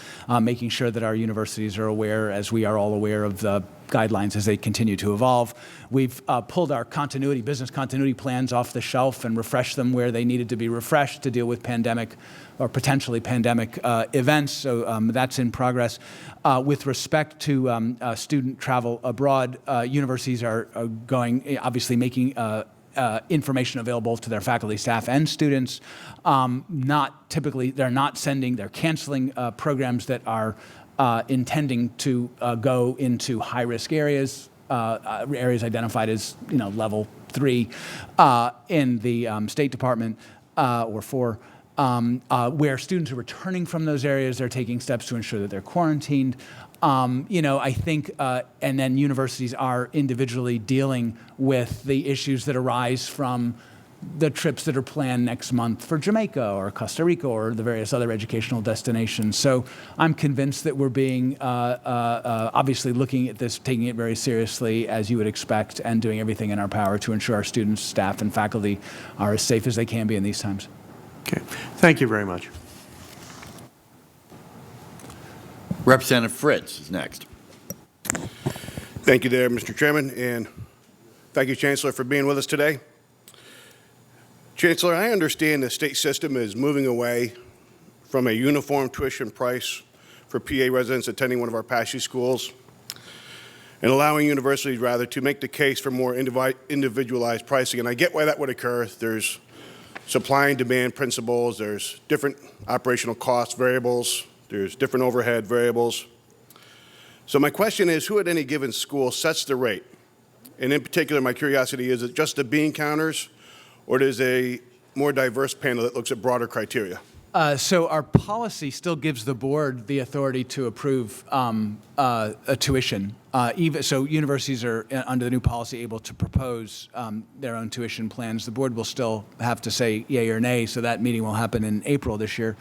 making sure that our universities are aware, as we are all aware of the guidelines as they continue to evolve. We've pulled our business continuity plans off the shelf and refreshed them where they needed to be refreshed to deal with pandemic or potentially pandemic events. So that's in progress. With respect to student travel abroad, universities are obviously making information available to their faculty, staff, and students. They're canceling programs that are intending to go into high-risk areas, areas identified as level 3 in the State Department or 4. Where students are returning from those areas, they're taking steps to ensure that they're quarantined. I think, and then universities are individually dealing with the issues that arise from the trips that are planned next month for Jamaica or Costa Rica or the various other educational destinations. So I'm convinced that we're being, obviously looking at this, taking it very seriously, as you would expect, and doing everything in our power to ensure our students, staff, and faculty are as safe as they can be in these times. Okay. Thank you very much. Representative Fritz is next. Thank you there, Mr. Chairman, and thank you, Chancellor, for being with us today. Chancellor, I understand the state system is moving away from a uniform tuition price for PA residents attending one of our PASHE schools and allowing universities, rather, to make the case for more individualized pricing. And I get why that would occur. There's supply and demand principles, there's different operational cost variables, there's different overhead variables. So my question is, who at any given school sets the rate? And in particular, my curiosity is it just the bean counters, or there's a more diverse panel that looks at broader criteria? So our policy still gives the board the authority to approve a tuition. So universities are, under the new policy, able to propose their own tuition plans. The board will still have to say yay or nay, so that meeting will happen in April this year.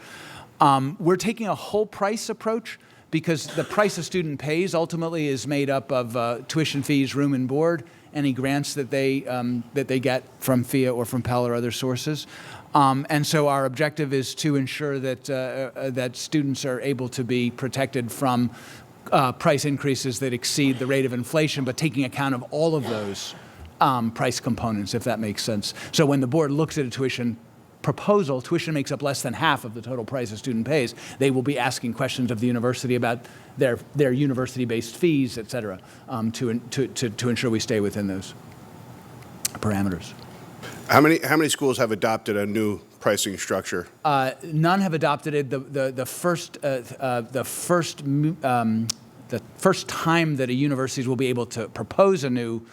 We're taking a whole price approach because the price a student pays ultimately is made up of tuition fees, room and board, any grants that they get from FIA or from Pell or other sources. And so our objective is to ensure that, that students are able to be protected from price increases that exceed the rate of inflation, but taking account of all of those price components, if that makes sense. So when the board looks at a tuition proposal, tuition makes up less than half of the total price a student pays. They will be asking questions of the university about their university-based fees, et cetera, to ensure we stay within those parameters. How many schools have adopted a new pricing structure? None have adopted it. The first time that a universities will be able to propose a new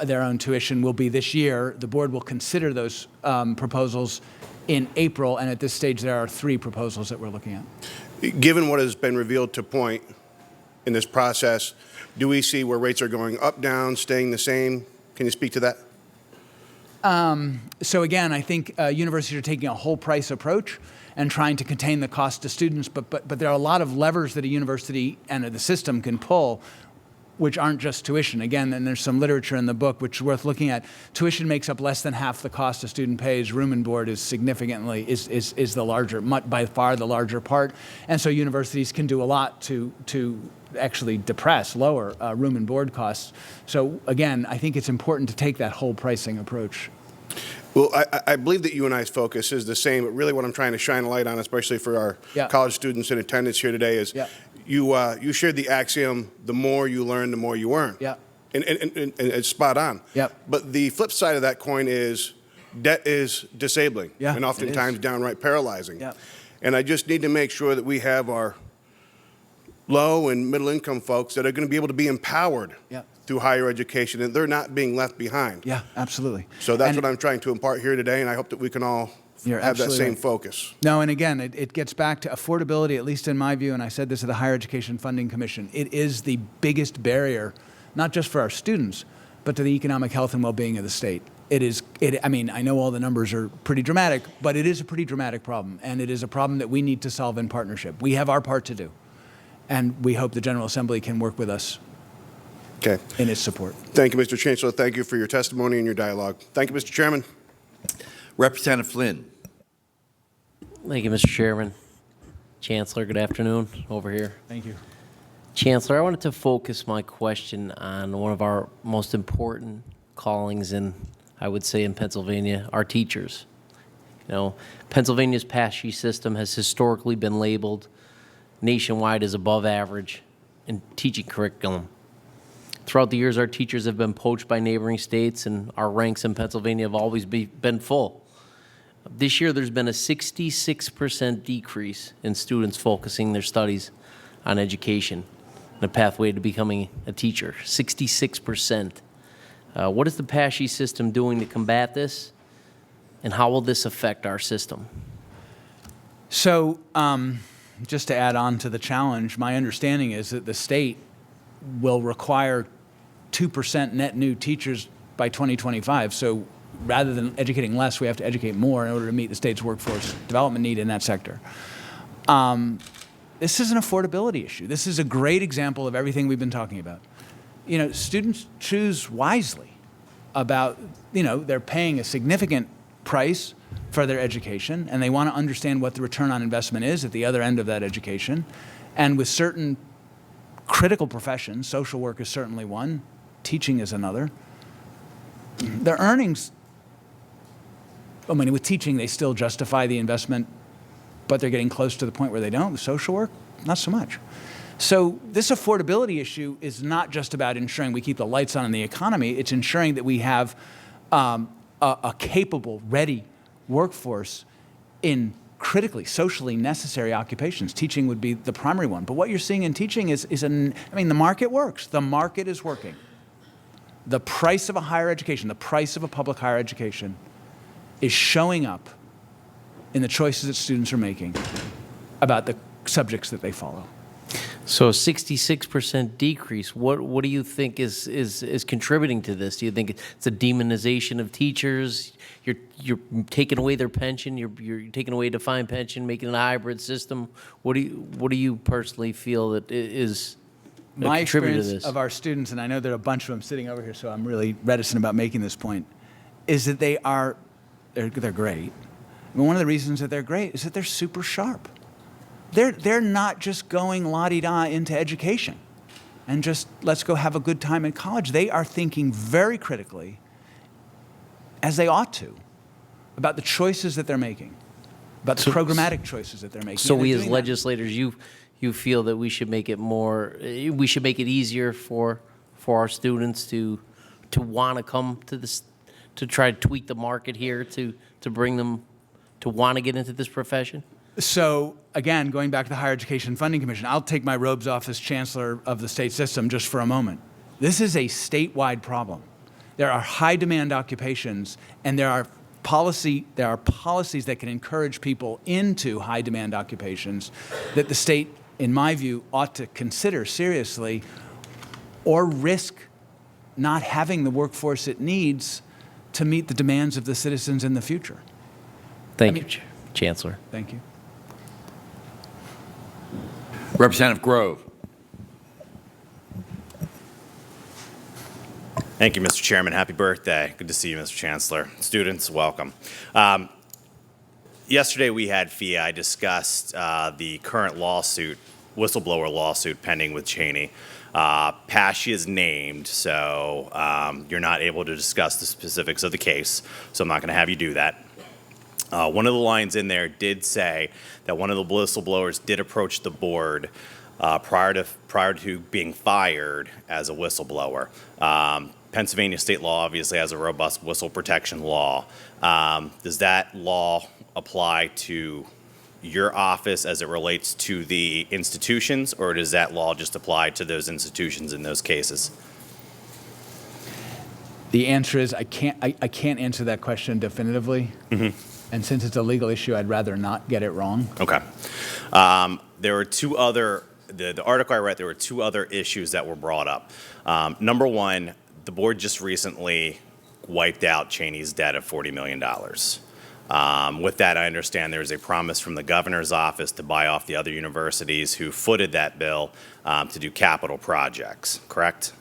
their own tuition will be this year. The board will consider those proposals in April, and at this stage there are 3 proposals that we're looking at. Given what has been revealed to point in this process, do we see where rates are going up, down, staying the same? Can you speak to that? So again, I think universities are taking a whole price approach and trying to contain the cost to students, but there are a lot of levers that a university and the system can pull, which aren't just tuition. Again, and there's some literature in the book which is worth looking at. Tuition makes up less than half the cost a student pays. Room and board is significantly, is the larger, by far the larger part. And so universities can do a lot to actually lower room and board costs. So again, I think it's important to take that whole pricing approach. Well, I believe that you and I's focus is the same, but really what I'm trying to shine a light on, especially for our college students in attendance here today, is you shared the axiom, the more you learn, the more you earn. Yeah. And it's spot on. Yep. But the flip side of that coin is debt is disabling and oftentimes downright paralyzing. Yep. And I just need to make sure that we have our low and middle income folks that are going to be able to be empowered through higher education, and they're not being left behind. Yeah, absolutely. So that's what I'm trying to impart here today, and I hope that we can all have that same focus. No, and again, it gets back to affordability, at least in my view, and I said this at the Higher Education Funding Commission. It is the biggest barrier, not just for our students, but to the economic health and well-being of the state. I mean, I know all the numbers are pretty dramatic, but it is a pretty dramatic problem, and it is a problem that we need to solve in partnership. We have our part to do, and we hope the General Assembly can work with us in its support. Thank you, Mr. Chancellor. Thank you for your testimony and your dialogue. Thank you, Mr. Chairman. Representative Flynn. Thank you, Mr. Chairman. Chancellor, good afternoon over here. Thank you. Chancellor, I wanted to focus my question on one of our most important callings in, I would say, in Pennsylvania, our teachers. You know, Pennsylvania's PASHE system has historically been labeled nationwide as above average in teaching curriculum. Throughout the years, our teachers have been poached by neighboring states, and our ranks in Pennsylvania have always been full. This year, there's been a 66% decrease in students focusing their studies on education and a pathway to becoming a teacher. 66%. What is the PASHE system doing to combat this, and how will this affect our system? So, just to add on to the challenge, my understanding is that the state will require 2% net new teachers by 2025. So rather than educating less, we have to educate more in order to meet the state's workforce development need in that sector. This is an affordability issue. This is a great example of everything we've been talking about. You know, students choose wisely about, you know, they're paying a significant price for their education, and they want to understand what the return on investment is at the other end of that education. And with certain critical professions, social work is certainly one, teaching is another, their earnings, I mean, with teaching, they still justify the investment, but they're getting close to the point where they don't. With social work, not so much. So this affordability issue is not just about ensuring we keep the lights on in the economy. It's ensuring that we have a capable, ready workforce in critically, socially necessary occupations. Teaching would be the primary one. But what you're seeing in teaching is I mean, the market works. The market is working. The price of a higher education, the price of a public higher education is showing up in the choices that students are making about the subjects that they follow. So a 66% decrease, what do you think is contributing to this? Do you think it's a demonization of teachers? You're taking away their pension, you're taking away defined pension, making it a hybrid system? What do you personally feel that is My contributing to experience this? of our students, and I know there are a bunch of them sitting over here, so I'm really reticent about making this point, is that they're great. And one of the reasons that they're great is that they're super sharp. They're not just going la-di-da into education and just let's go have a good time in college. They are thinking very critically, as they ought to, about the choices that they're making, about the programmatic choices that they're making. So And we they're as doing that. legislators, you feel that we should make it we should make it easier for our students to want to come to this, to try to tweak the market here, to bring them to want to get into this profession? So again, going back to the Higher Education Funding Commission, I'll take my robes off as chancellor of the state system just for a moment. This is a statewide problem. There are high demand occupations, and there are policies that can encourage people into high demand occupations that the state, in my view, ought to consider seriously, or risk not having the workforce it needs to meet the demands of the citizens in the future. Thank you, Chancellor. Thank you. Representative Grove. Thank you, Mr. Chairman. Happy birthday. Good to see you, Mr. Chancellor. Students, welcome. Yesterday we had FIA. I discussed the current lawsuit, whistleblower lawsuit pending with Cheney. PASHE is named, so you're not able to discuss the specifics of the case, so I'm not going to have you do that. One of the lines in there did say that one of the whistleblowers did approach the board prior to being fired as a whistleblower. Pennsylvania state law obviously has a robust whistle protection law. Does that law apply to your office as it relates to the institutions, or does that law just apply to those institutions in those cases? The answer is I can't answer that question definitively. Mm-hmm. And since it's a legal issue, I'd rather not get it wrong. Okay. There were two other, the article I read, there were two other issues that were brought up. Number one, the board just recently wiped out Cheney's debt of $40 million. With that, I understand there's a promise from the governor's office to buy off the other universities who footed that bill to do capital projects, correct?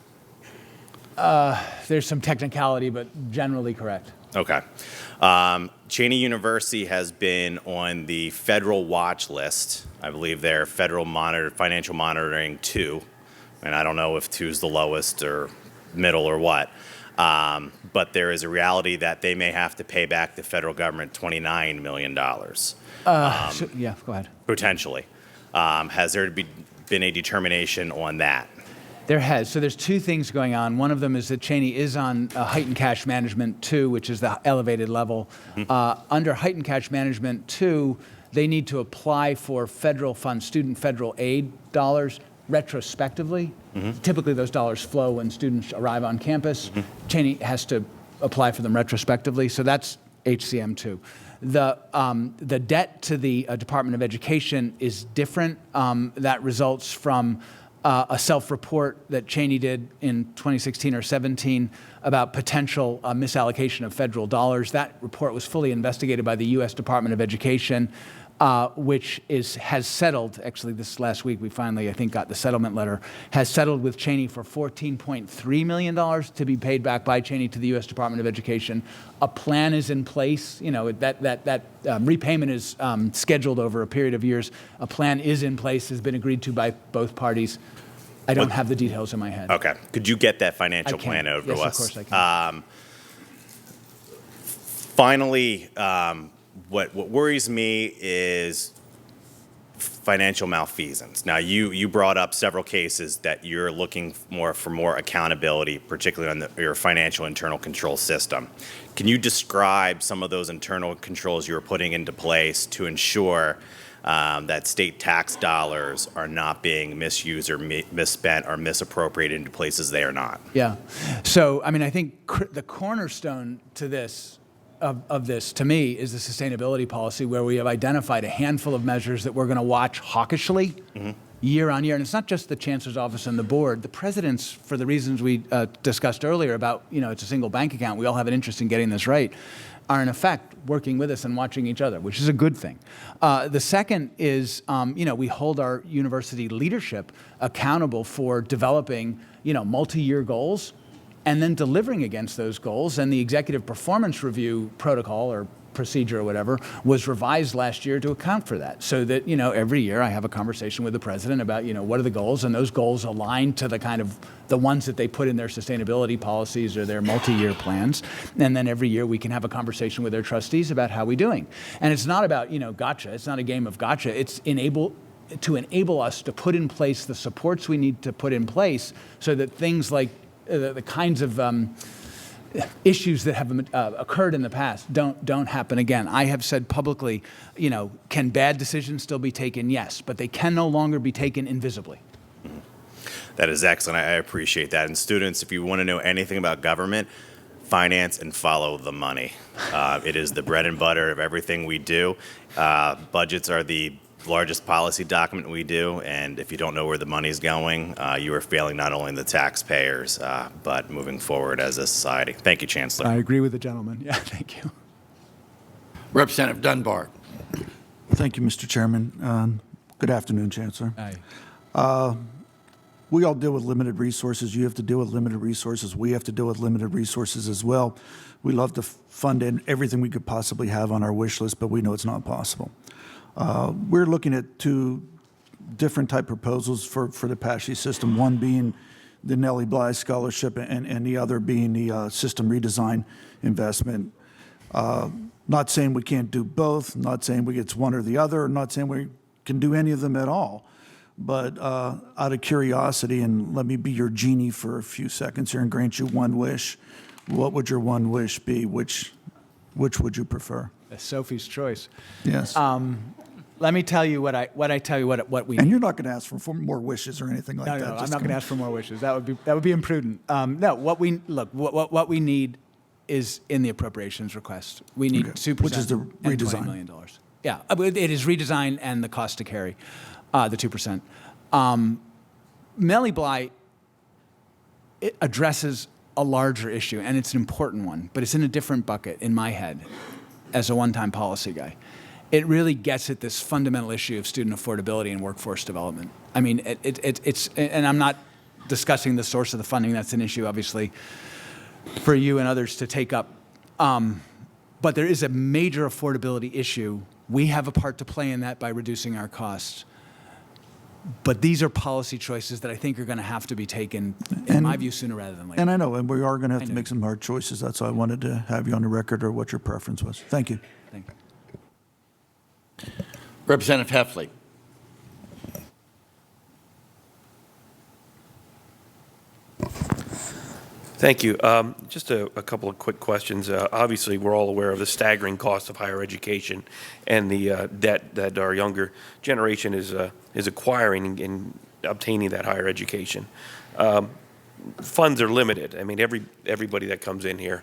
There's some technicality, but generally correct. Okay. Cheney University has been on the federal watch list. I believe they're federal financial monitoring 2. And I don't know if 2 is the lowest or middle or what. But there is a reality that they may have to pay back the federal government $29 million. Yeah, go ahead. Potentially. Has there been a determination on that? There has. So there's two things going on. One of them is that Cheney is on heightened cash management 2, which is the elevated level. Under heightened cash management 2, they need to apply for federal funds, student federal aid dollars, retrospectively. Typically, those dollars flow when students arrive on campus. Cheney has to apply for them retrospectively, so that's HCM 2. The debt to the Department of Education is different. That results from a self-report that Cheney did in 2016 or 17 about potential misallocation of federal dollars. That report was fully investigated by the U.S. Department of Education, which has settled. Actually, this last week we finally, I think, got the settlement letter. Has settled with Cheney for $14.3 million to be paid back by Cheney to the U.S. Department of Education. A plan is in place. You know, that repayment is scheduled over a period of years. A plan is in place, has been agreed to by both parties. I don't have the details in my head. Okay. Could you get that financial plan over to us? Yes, of course I can. Finally, what worries me is financial malfeasance. Now, you brought up several cases that you're looking for more accountability, particularly on your financial internal control system. Can you describe some of those internal controls you're putting into place to ensure that state tax dollars are not being misused or misspent or misappropriated into places they are not? Yeah. So, I mean, I think the cornerstone to this, of this, to me, is the sustainability policy, where we have identified a handful of measures that we're going to watch hawkishly. year on year. And it's not just the chancellor's office and the board. The presidents, for the reasons we discussed earlier about, it's a single bank account, we all have an interest in getting this right, are in effect working with us and watching each other, which is a good thing. The second is, we hold our university leadership accountable for developing, multi-year goals and then delivering against those goals. And the executive performance review protocol or procedure or whatever was revised last year to account for that, so that every year I have a conversation with the president about what are the goals, and those goals align to the ones that they put in their sustainability policies or their multi-year plans. And then every year we can have a conversation with their trustees about how we're doing. And it's not about gotcha. It's not a game of gotcha. It's to enable us to put in place the supports we need to put in place so that things like the kinds of issues that have occurred in the past don't happen again. I have said publicly, can bad decisions still be taken? Yes, but they can no longer be taken invisibly. That is excellent. I appreciate that. And students, if you want to know anything about government, finance and follow the money. It is the bread and butter of everything we do. Budgets are the largest policy document we do, and if you don't know where the money's going, you are failing not only the taxpayers, but moving forward as a society. Thank you, Chancellor. I agree with the gentleman. Yeah, thank you. Representative Dunbar. Thank you, Mr. Chairman. Good afternoon, Chancellor. Aye. We all deal with limited resources. You have to deal with limited resources. We have to deal with limited resources as well. We love to fund everything we could possibly have on our wish list, but we know it's not possible. We're looking at two different type proposals for the PASHE system, one being the Nellie Bly Scholarship and the other being the system redesign investment. Not saying we can't do both, not saying it's one or the other, not saying we can do any of them at all. But out of curiosity, and let me be your genie for a few seconds here and grant you one wish, what would your one wish be? Which would you prefer? Sophie's choice. Yes. Let me tell you what we. And you're not going to ask for more wishes or anything like that. No, I'm not going to ask for more wishes. That would be imprudent. No, what we need is in the appropriations request. We need 2%, which is the redesign. $20 million. Yeah, it is redesign and the cost to carry, the 2%. Nellie Bly, it addresses a larger issue, and it's an important one, but it's in a different bucket in my head as a one-time policy guy. It really gets at this fundamental issue of student affordability and workforce development. I mean, it's, and I'm not discussing the source of the funding. That's an issue, obviously, for you and others to take up. But there is a major affordability issue. We have a part to play in that by reducing our costs. But these are policy choices that I think are going to have to be taken, in my view, sooner rather than later. And I know, and we are going to have to make some hard choices. That's why I wanted to have you on the record or what your preference was. Thank you. Thank you. Representative Heffley. Thank you. Just a couple of quick questions. Obviously, we're all aware of the staggering cost of higher education and the debt that our younger generation is acquiring and obtaining that higher education. Funds are limited. I mean, everybody that comes in here,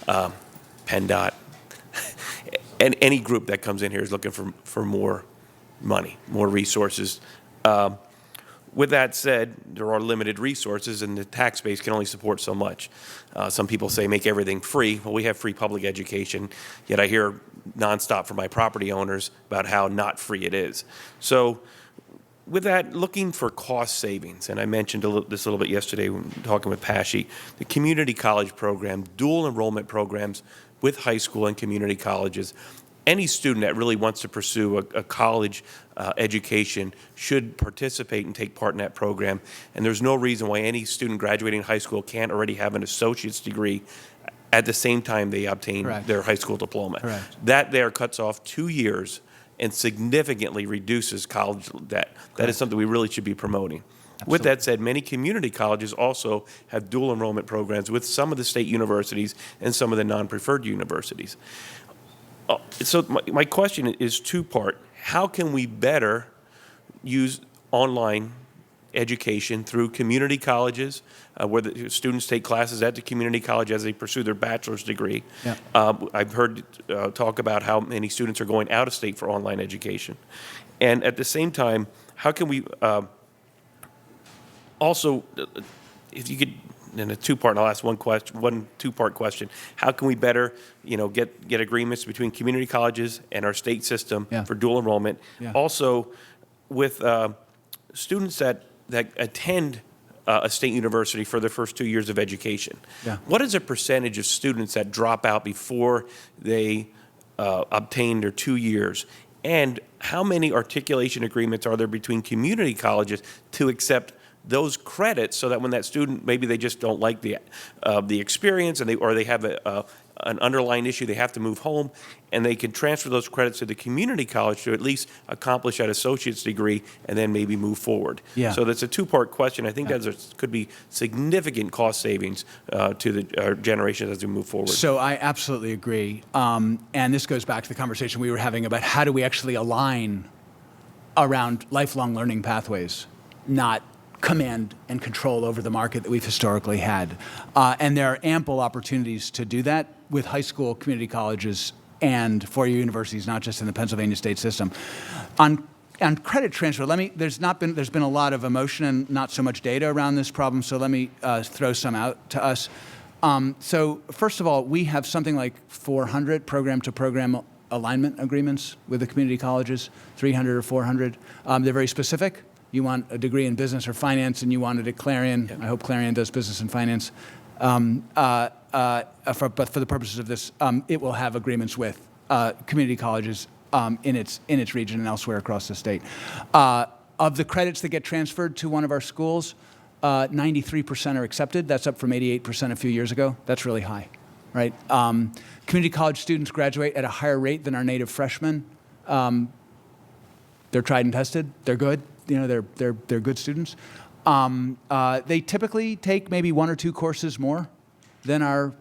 PennDOT, and any group that comes in here is looking for more money, more resources. With that said, there are limited resources, and the tax base can only support so much. Some people say make everything free. Well, we have free public education, yet I hear nonstop from my property owners about how not free it is. So with that, looking for cost savings, and I mentioned this a little bit yesterday when talking with PASHE, the community college program, dual enrollment programs with high school and community colleges. Any student that really wants to pursue a college education should participate and take part in that program. And there's no reason why any student graduating high school can't already have an associate's degree at the same time they obtain their high school diploma. Correct. That there cuts off 2 years and significantly reduces college debt. That is something we really should be promoting. Absolutely. With that said, many community colleges also have dual enrollment programs with some of the state universities and some of the non-preferred universities. So my question is two-part. How can we better use online education through community colleges, where the students take classes at the community college as they pursue their bachelor's degree? Yeah. I've heard talk about how many students are going out of state for online education. And at the same time, how can we Also, if you could, in a two-part, and I'll ask one two-part question. How can we better, get agreements between community colleges and our state system for dual enrollment? Yeah. Also, with students that attend a state university for their first 2 years of education, what is a percentage of students that drop out before they obtain their 2 years? And how many articulation agreements are there between community colleges to accept those credits, so that when that student, maybe they just don't like the experience, and they have an underlying issue, they have to move home, and they can transfer those credits to the community college to at least accomplish that associate's degree and then maybe move forward. Yeah. So that's a two-part question. I think that could be significant cost savings to our generations as we move forward. So I absolutely agree. And this goes back to the conversation we were having about how do we actually align around lifelong learning pathways, not command and control over the market that we've historically had. And there are ample opportunities to do that with high school, community colleges, and four-year universities, not just in the Pennsylvania state system. On credit transfer, there's been a lot of emotion and not so much data around this problem, so let me throw some out to us. So first of all, we have something like 400 program-to-program alignment agreements with the community colleges, 300 or 400. They're very specific. You want a degree in business or finance, and you want it at Clarion. I hope Clarion does business and finance. But for the purposes of this, it will have agreements with community colleges in its region and elsewhere across the state. Of the credits that get transferred to one of our schools, 93% are accepted. That's up from 88% a few years ago. That's really high, right? Community college students graduate at a higher rate than our native freshmen. They're tried and tested. They're good. They're good students. They typically take maybe one or two courses more than our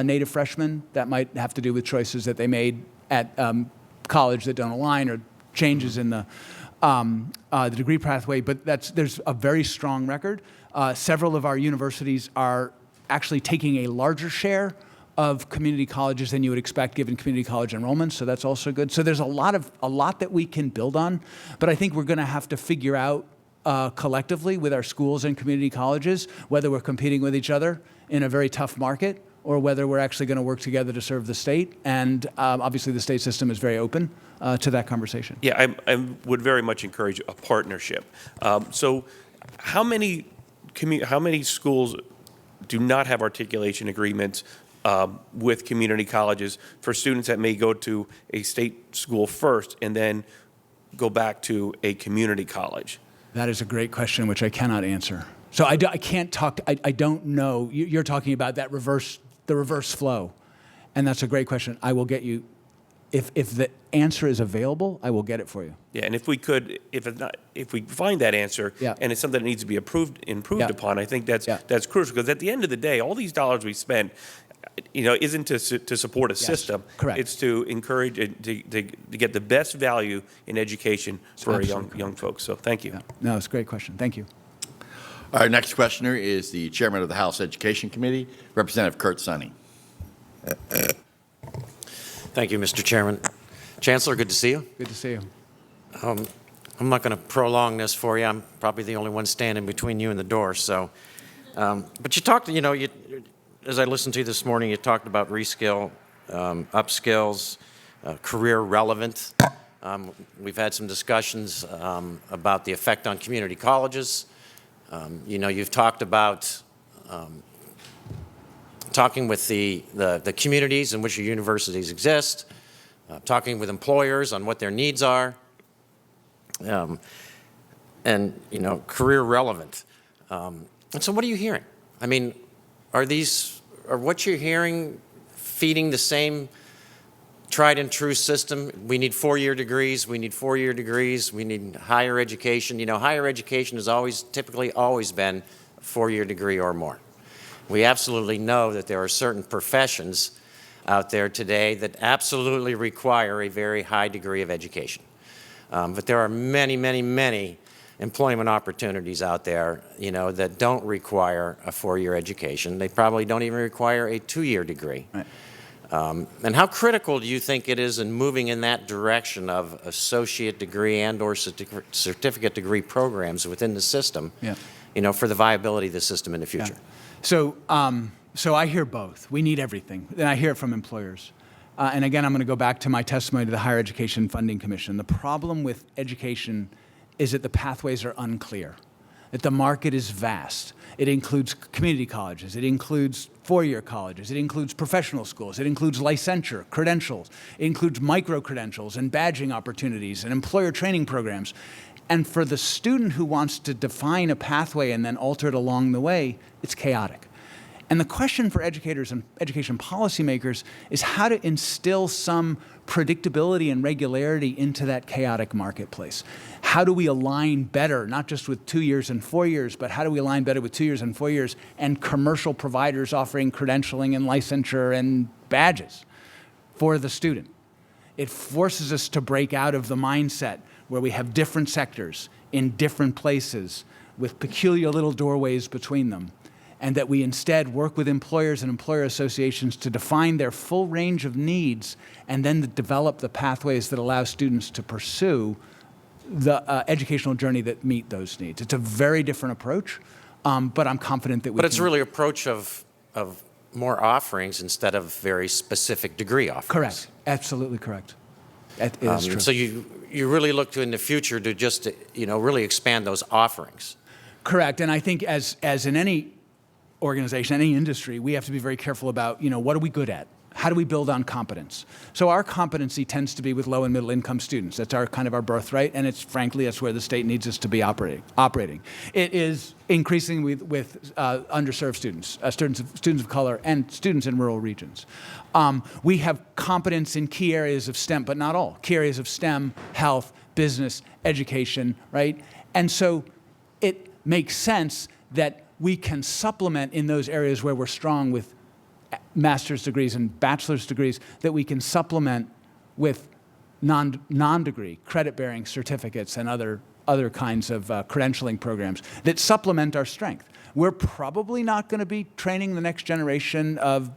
native freshmen. That might have to do with choices that they made at college that don't align, or changes in the degree pathway. But there's a very strong record. Several of our universities are actually taking a larger share of community colleges than you would expect given community college enrollment, so that's also good. So there's a lot that we can build on, but I think we're going to have to figure out collectively with our schools and community colleges whether we're competing with each other in a very tough market or whether we're actually going to work together to serve the state. And obviously the state system is very open to that conversation. Yeah, I would very much encourage a partnership. So how many schools do not have articulation agreements with community colleges for students that may go to a state school first and then go back to a community college? That is a great question, which I cannot answer. So I can't talk. I don't know. You're talking about the reverse flow, and that's a great question. I will get you. If the answer is available, I will get it for you. Yeah, and if we find that answer, and it's something that needs to be improved upon, I think that's crucial, because at the end of the day, all these dollars we spend, isn't to support a system. Correct. It's to encourage to get the best value in education for our young folks. So thank you. Yeah. No, it's a great question. Thank you. Our next questioner is the chairman of the House Education Committee, Representative Kurt Sonny. Thank you, Mr. Chairman. Chancellor, good to see you. Good to see you. I'm not going to prolong this for you. I'm probably the only one standing between you and the door. So, but you talked, as I listened to you this morning, you talked about reskill, upskills, career relevant. We've had some discussions about the effect on community colleges. You've talked about talking with the communities in which your universities exist, talking with employers on what their needs are, and career relevant. And so, what are you hearing? I mean, are what you're hearing feeding the same tried and true system? We need 4-year degrees. We need 4-year degrees. We need higher education. Higher education has typically always been a 4-year degree or more. We absolutely know that there are certain professions out there today that absolutely require a very high degree of education. But there are many, many, many employment opportunities out there, that don't require a 4-year education. They probably don't even require a 2-year degree. Right. And how critical do you think it is in moving in that direction of associate degree and or certificate degree programs within the system? Yeah. for the viability of the system in the future? So, so I hear both. We need everything. And I hear it from employers. And again, I'm going to go back to my testimony to the Higher Education Funding Commission. The problem with education is that the pathways are unclear, that the market is vast. It includes community colleges. It includes four-year colleges. It includes professional schools. It includes licensure, credentials. It includes micro-credentials and badging opportunities and employer training programs. And for the student who wants to define a pathway and then alter it along the way, it's chaotic. And the question for educators and education policymakers is how to instill some predictability and regularity into that chaotic marketplace. How do we align better, not just with 2 years and 4 years, but how do we align better with 2 years and 4 years and commercial providers offering credentialing and licensure and badges for the student? It forces us to break out of the mindset where we have different sectors in different places with peculiar little doorways between them, and that we instead work with employers and employer associations to define their full range of needs and then to develop the pathways that allow students to pursue the educational journey that meet those needs. It's a very different approach, but I'm confident that we But it's really an approach of more offerings instead of very specific degree offerings. Correct. Absolutely correct. It is true. So you really look to in the future to just, really expand those offerings. Correct. And I think as in any organization, any industry, we have to be very careful about, what are we good at? How do we build on competence? So our competency tends to be with low and middle income students. That's our birthright, and frankly, that's where the state needs us to be operating. It is increasing with underserved students, students of color, and students in rural regions. We have competence in key areas of STEM, but not all. Key areas of STEM, health, business, education, right? And so it makes sense that we can supplement in those areas where we're strong with master's degrees and bachelor's degrees, that we can supplement with non-degree, credit-bearing certificates and other kinds of credentialing programs that supplement our strength. We're probably not going to be training the next generation of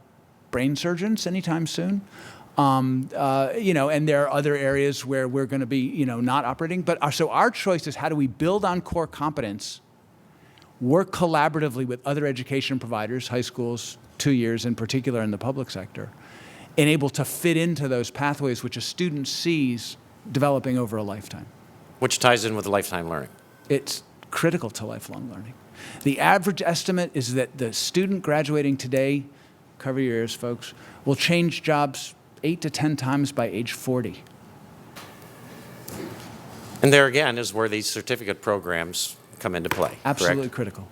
brain surgeons anytime soon. And there are other areas where we're going to be, not operating. But so our choice is how do we build on core competence, work collaboratively with other education providers, high schools, 2 years in particular in the public sector, and able to fit into those pathways which a student sees developing over a lifetime. Which ties in with lifetime learning. It's critical to lifelong learning. The average estimate is that the student graduating today, cover your ears, folks, will change jobs 8 to 10 times by age 40. And there again is where these certificate programs come into play. Absolutely correct? Critical.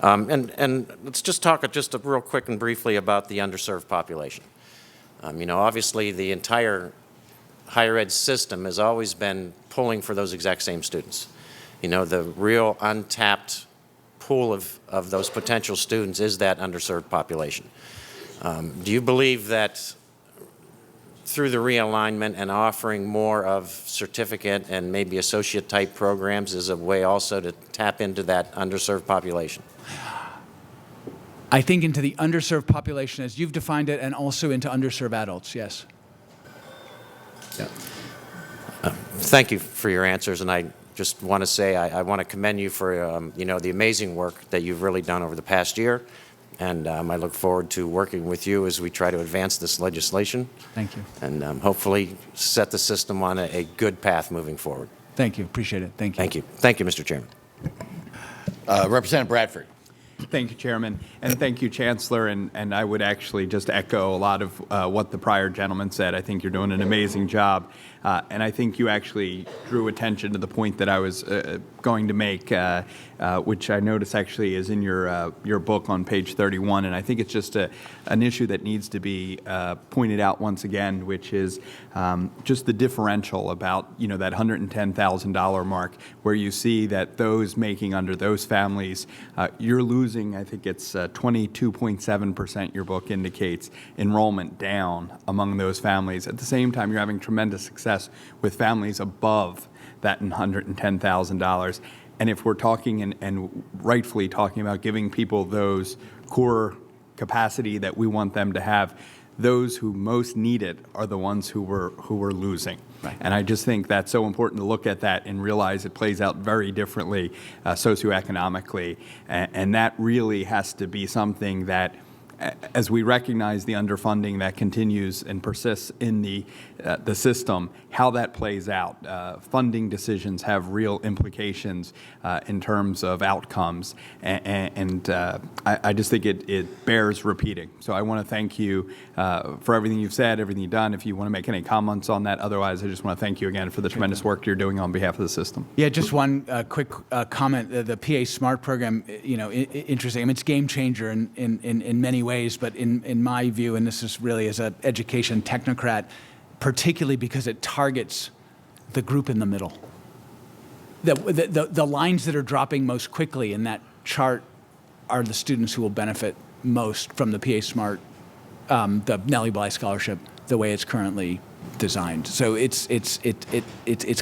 And let's just talk just real quick and briefly about the underserved population. Obviously the entire higher ed system has always been pulling for those exact same students. The real untapped pool of those potential students is that underserved population. Do you believe that through the realignment and offering more of certificate and maybe associate type programs is a way also to tap into that underserved population? I think into the underserved population as you've defined it, and also into underserved adults, yes. Yeah. Thank you for your answers, and I just want to say I want to commend you for the amazing work that you've really done over the past year, and I look forward to working with you as we try to advance this legislation. Thank you. And hopefully set the system on a good path moving forward. Thank you. Appreciate it. Thank you. Thank you. Thank you, Mr. Chairman. Representative Bradford. Thank you, Chairman, and thank you, Chancellor, and I would actually just echo a lot of what the prior gentleman said. I think you're doing an amazing job, and I think you actually drew attention to the point that I was going to make, which I notice actually is in your book on page 31, and I think it's just an issue that needs to be pointed out once again, which is just the differential about that $110,000 mark, where you see that those making under those families, you're losing, I think it's 22.7%, your book indicates, enrollment down among those families. At the same time, you're having tremendous success with families above that $110,000. And if we're talking and rightfully talking about giving people those core capacity that we want them to have, those who most need it are the ones who we're losing. Right. And I just think that's so important to look at that and realize it plays out very differently socioeconomically. And that really has to be something that, as we recognize the underfunding that continues and persists in the system, how that plays out. Funding decisions have real implications in terms of outcomes, and I just think it bears repeating. So I want to thank you for everything you've said, everything you've done. If you want to make any comments on that, otherwise I just want to thank you again for the tremendous work you're doing on behalf of the system. Yeah, just one quick comment. The PA SMART program, interesting. I mean, it's game changer in many ways, but in my view, and this is really as an education technocrat, particularly because it targets the group in the middle. The lines that are dropping most quickly in that chart are the students who will benefit most from the PA SMART, the Nellie Bly Scholarship, the way it's currently designed. So it's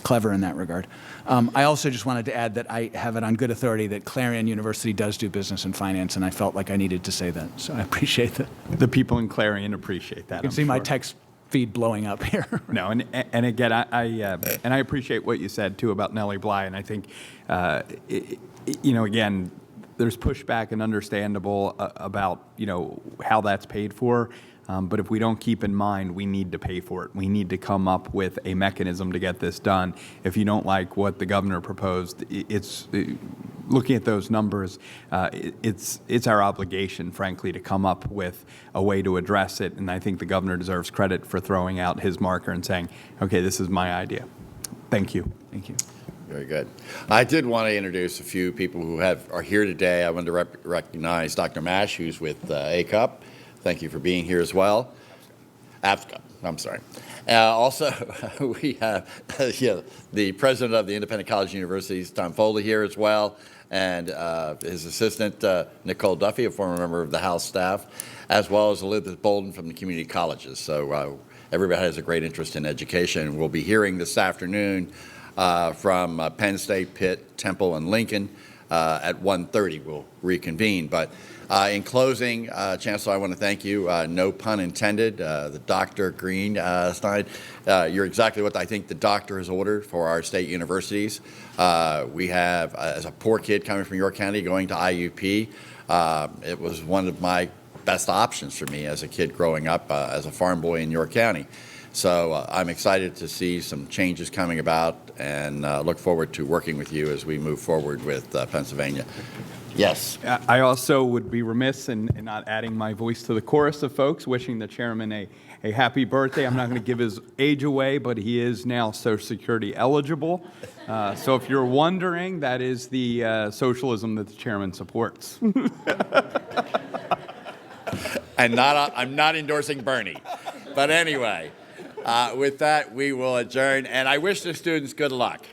clever in that regard. I also just wanted to add that I have it on good authority that Clarion University does do business and finance, and I felt like I needed to say that. So I appreciate that. The people in Clarion appreciate that. You can see my text feed blowing up here. No, and again, I appreciate what you said too about Nellie Bly, and I think, again, there's pushback and understandable about how that's paid for. But if we don't keep in mind, we need to pay for it. We need to come up with a mechanism to get this done. If you don't like what the governor proposed, it's looking at those numbers, it's our obligation, frankly, to come up with a way to address it. And I think the governor deserves credit for throwing out his marker and saying, okay, this is my idea. Thank you. Thank you. Very good. I did want to introduce a few people who are here today. I wanted to recognize Dr. Mash, who's with ACUP. Thank you for being here as well. AFSCA, I'm sorry. Also, we have the president of the Independent College Universities, Tom Foley, here as well, and his assistant, Nicole Duffy, a former member of the House staff, as well as Elizabeth Bolden from the community colleges. So everybody has a great interest in education. We'll be hearing this afternoon from Penn State, Pitt, Temple, and Lincoln. At 1:30, we'll reconvene. But in closing, Chancellor, I want to thank you, no pun intended, the Dr. Greenstein. You're exactly what I think the doctor has ordered for our state universities. We have, as a poor kid coming from York County going to IUP, it was one of my best options for me as a kid growing up as a farm boy in York County. So I'm excited to see some changes coming about and look forward to working with you as we move forward with Pennsylvania. Yes. I also would be remiss in not adding my voice to the chorus of folks wishing the chairman a happy birthday. I'm not going to give his age away, but he is now Social Security eligible. So if you're wondering, that is the socialism that the chairman supports. And I'm not endorsing Bernie. But anyway. With that, we will adjourn, and I wish the students good luck.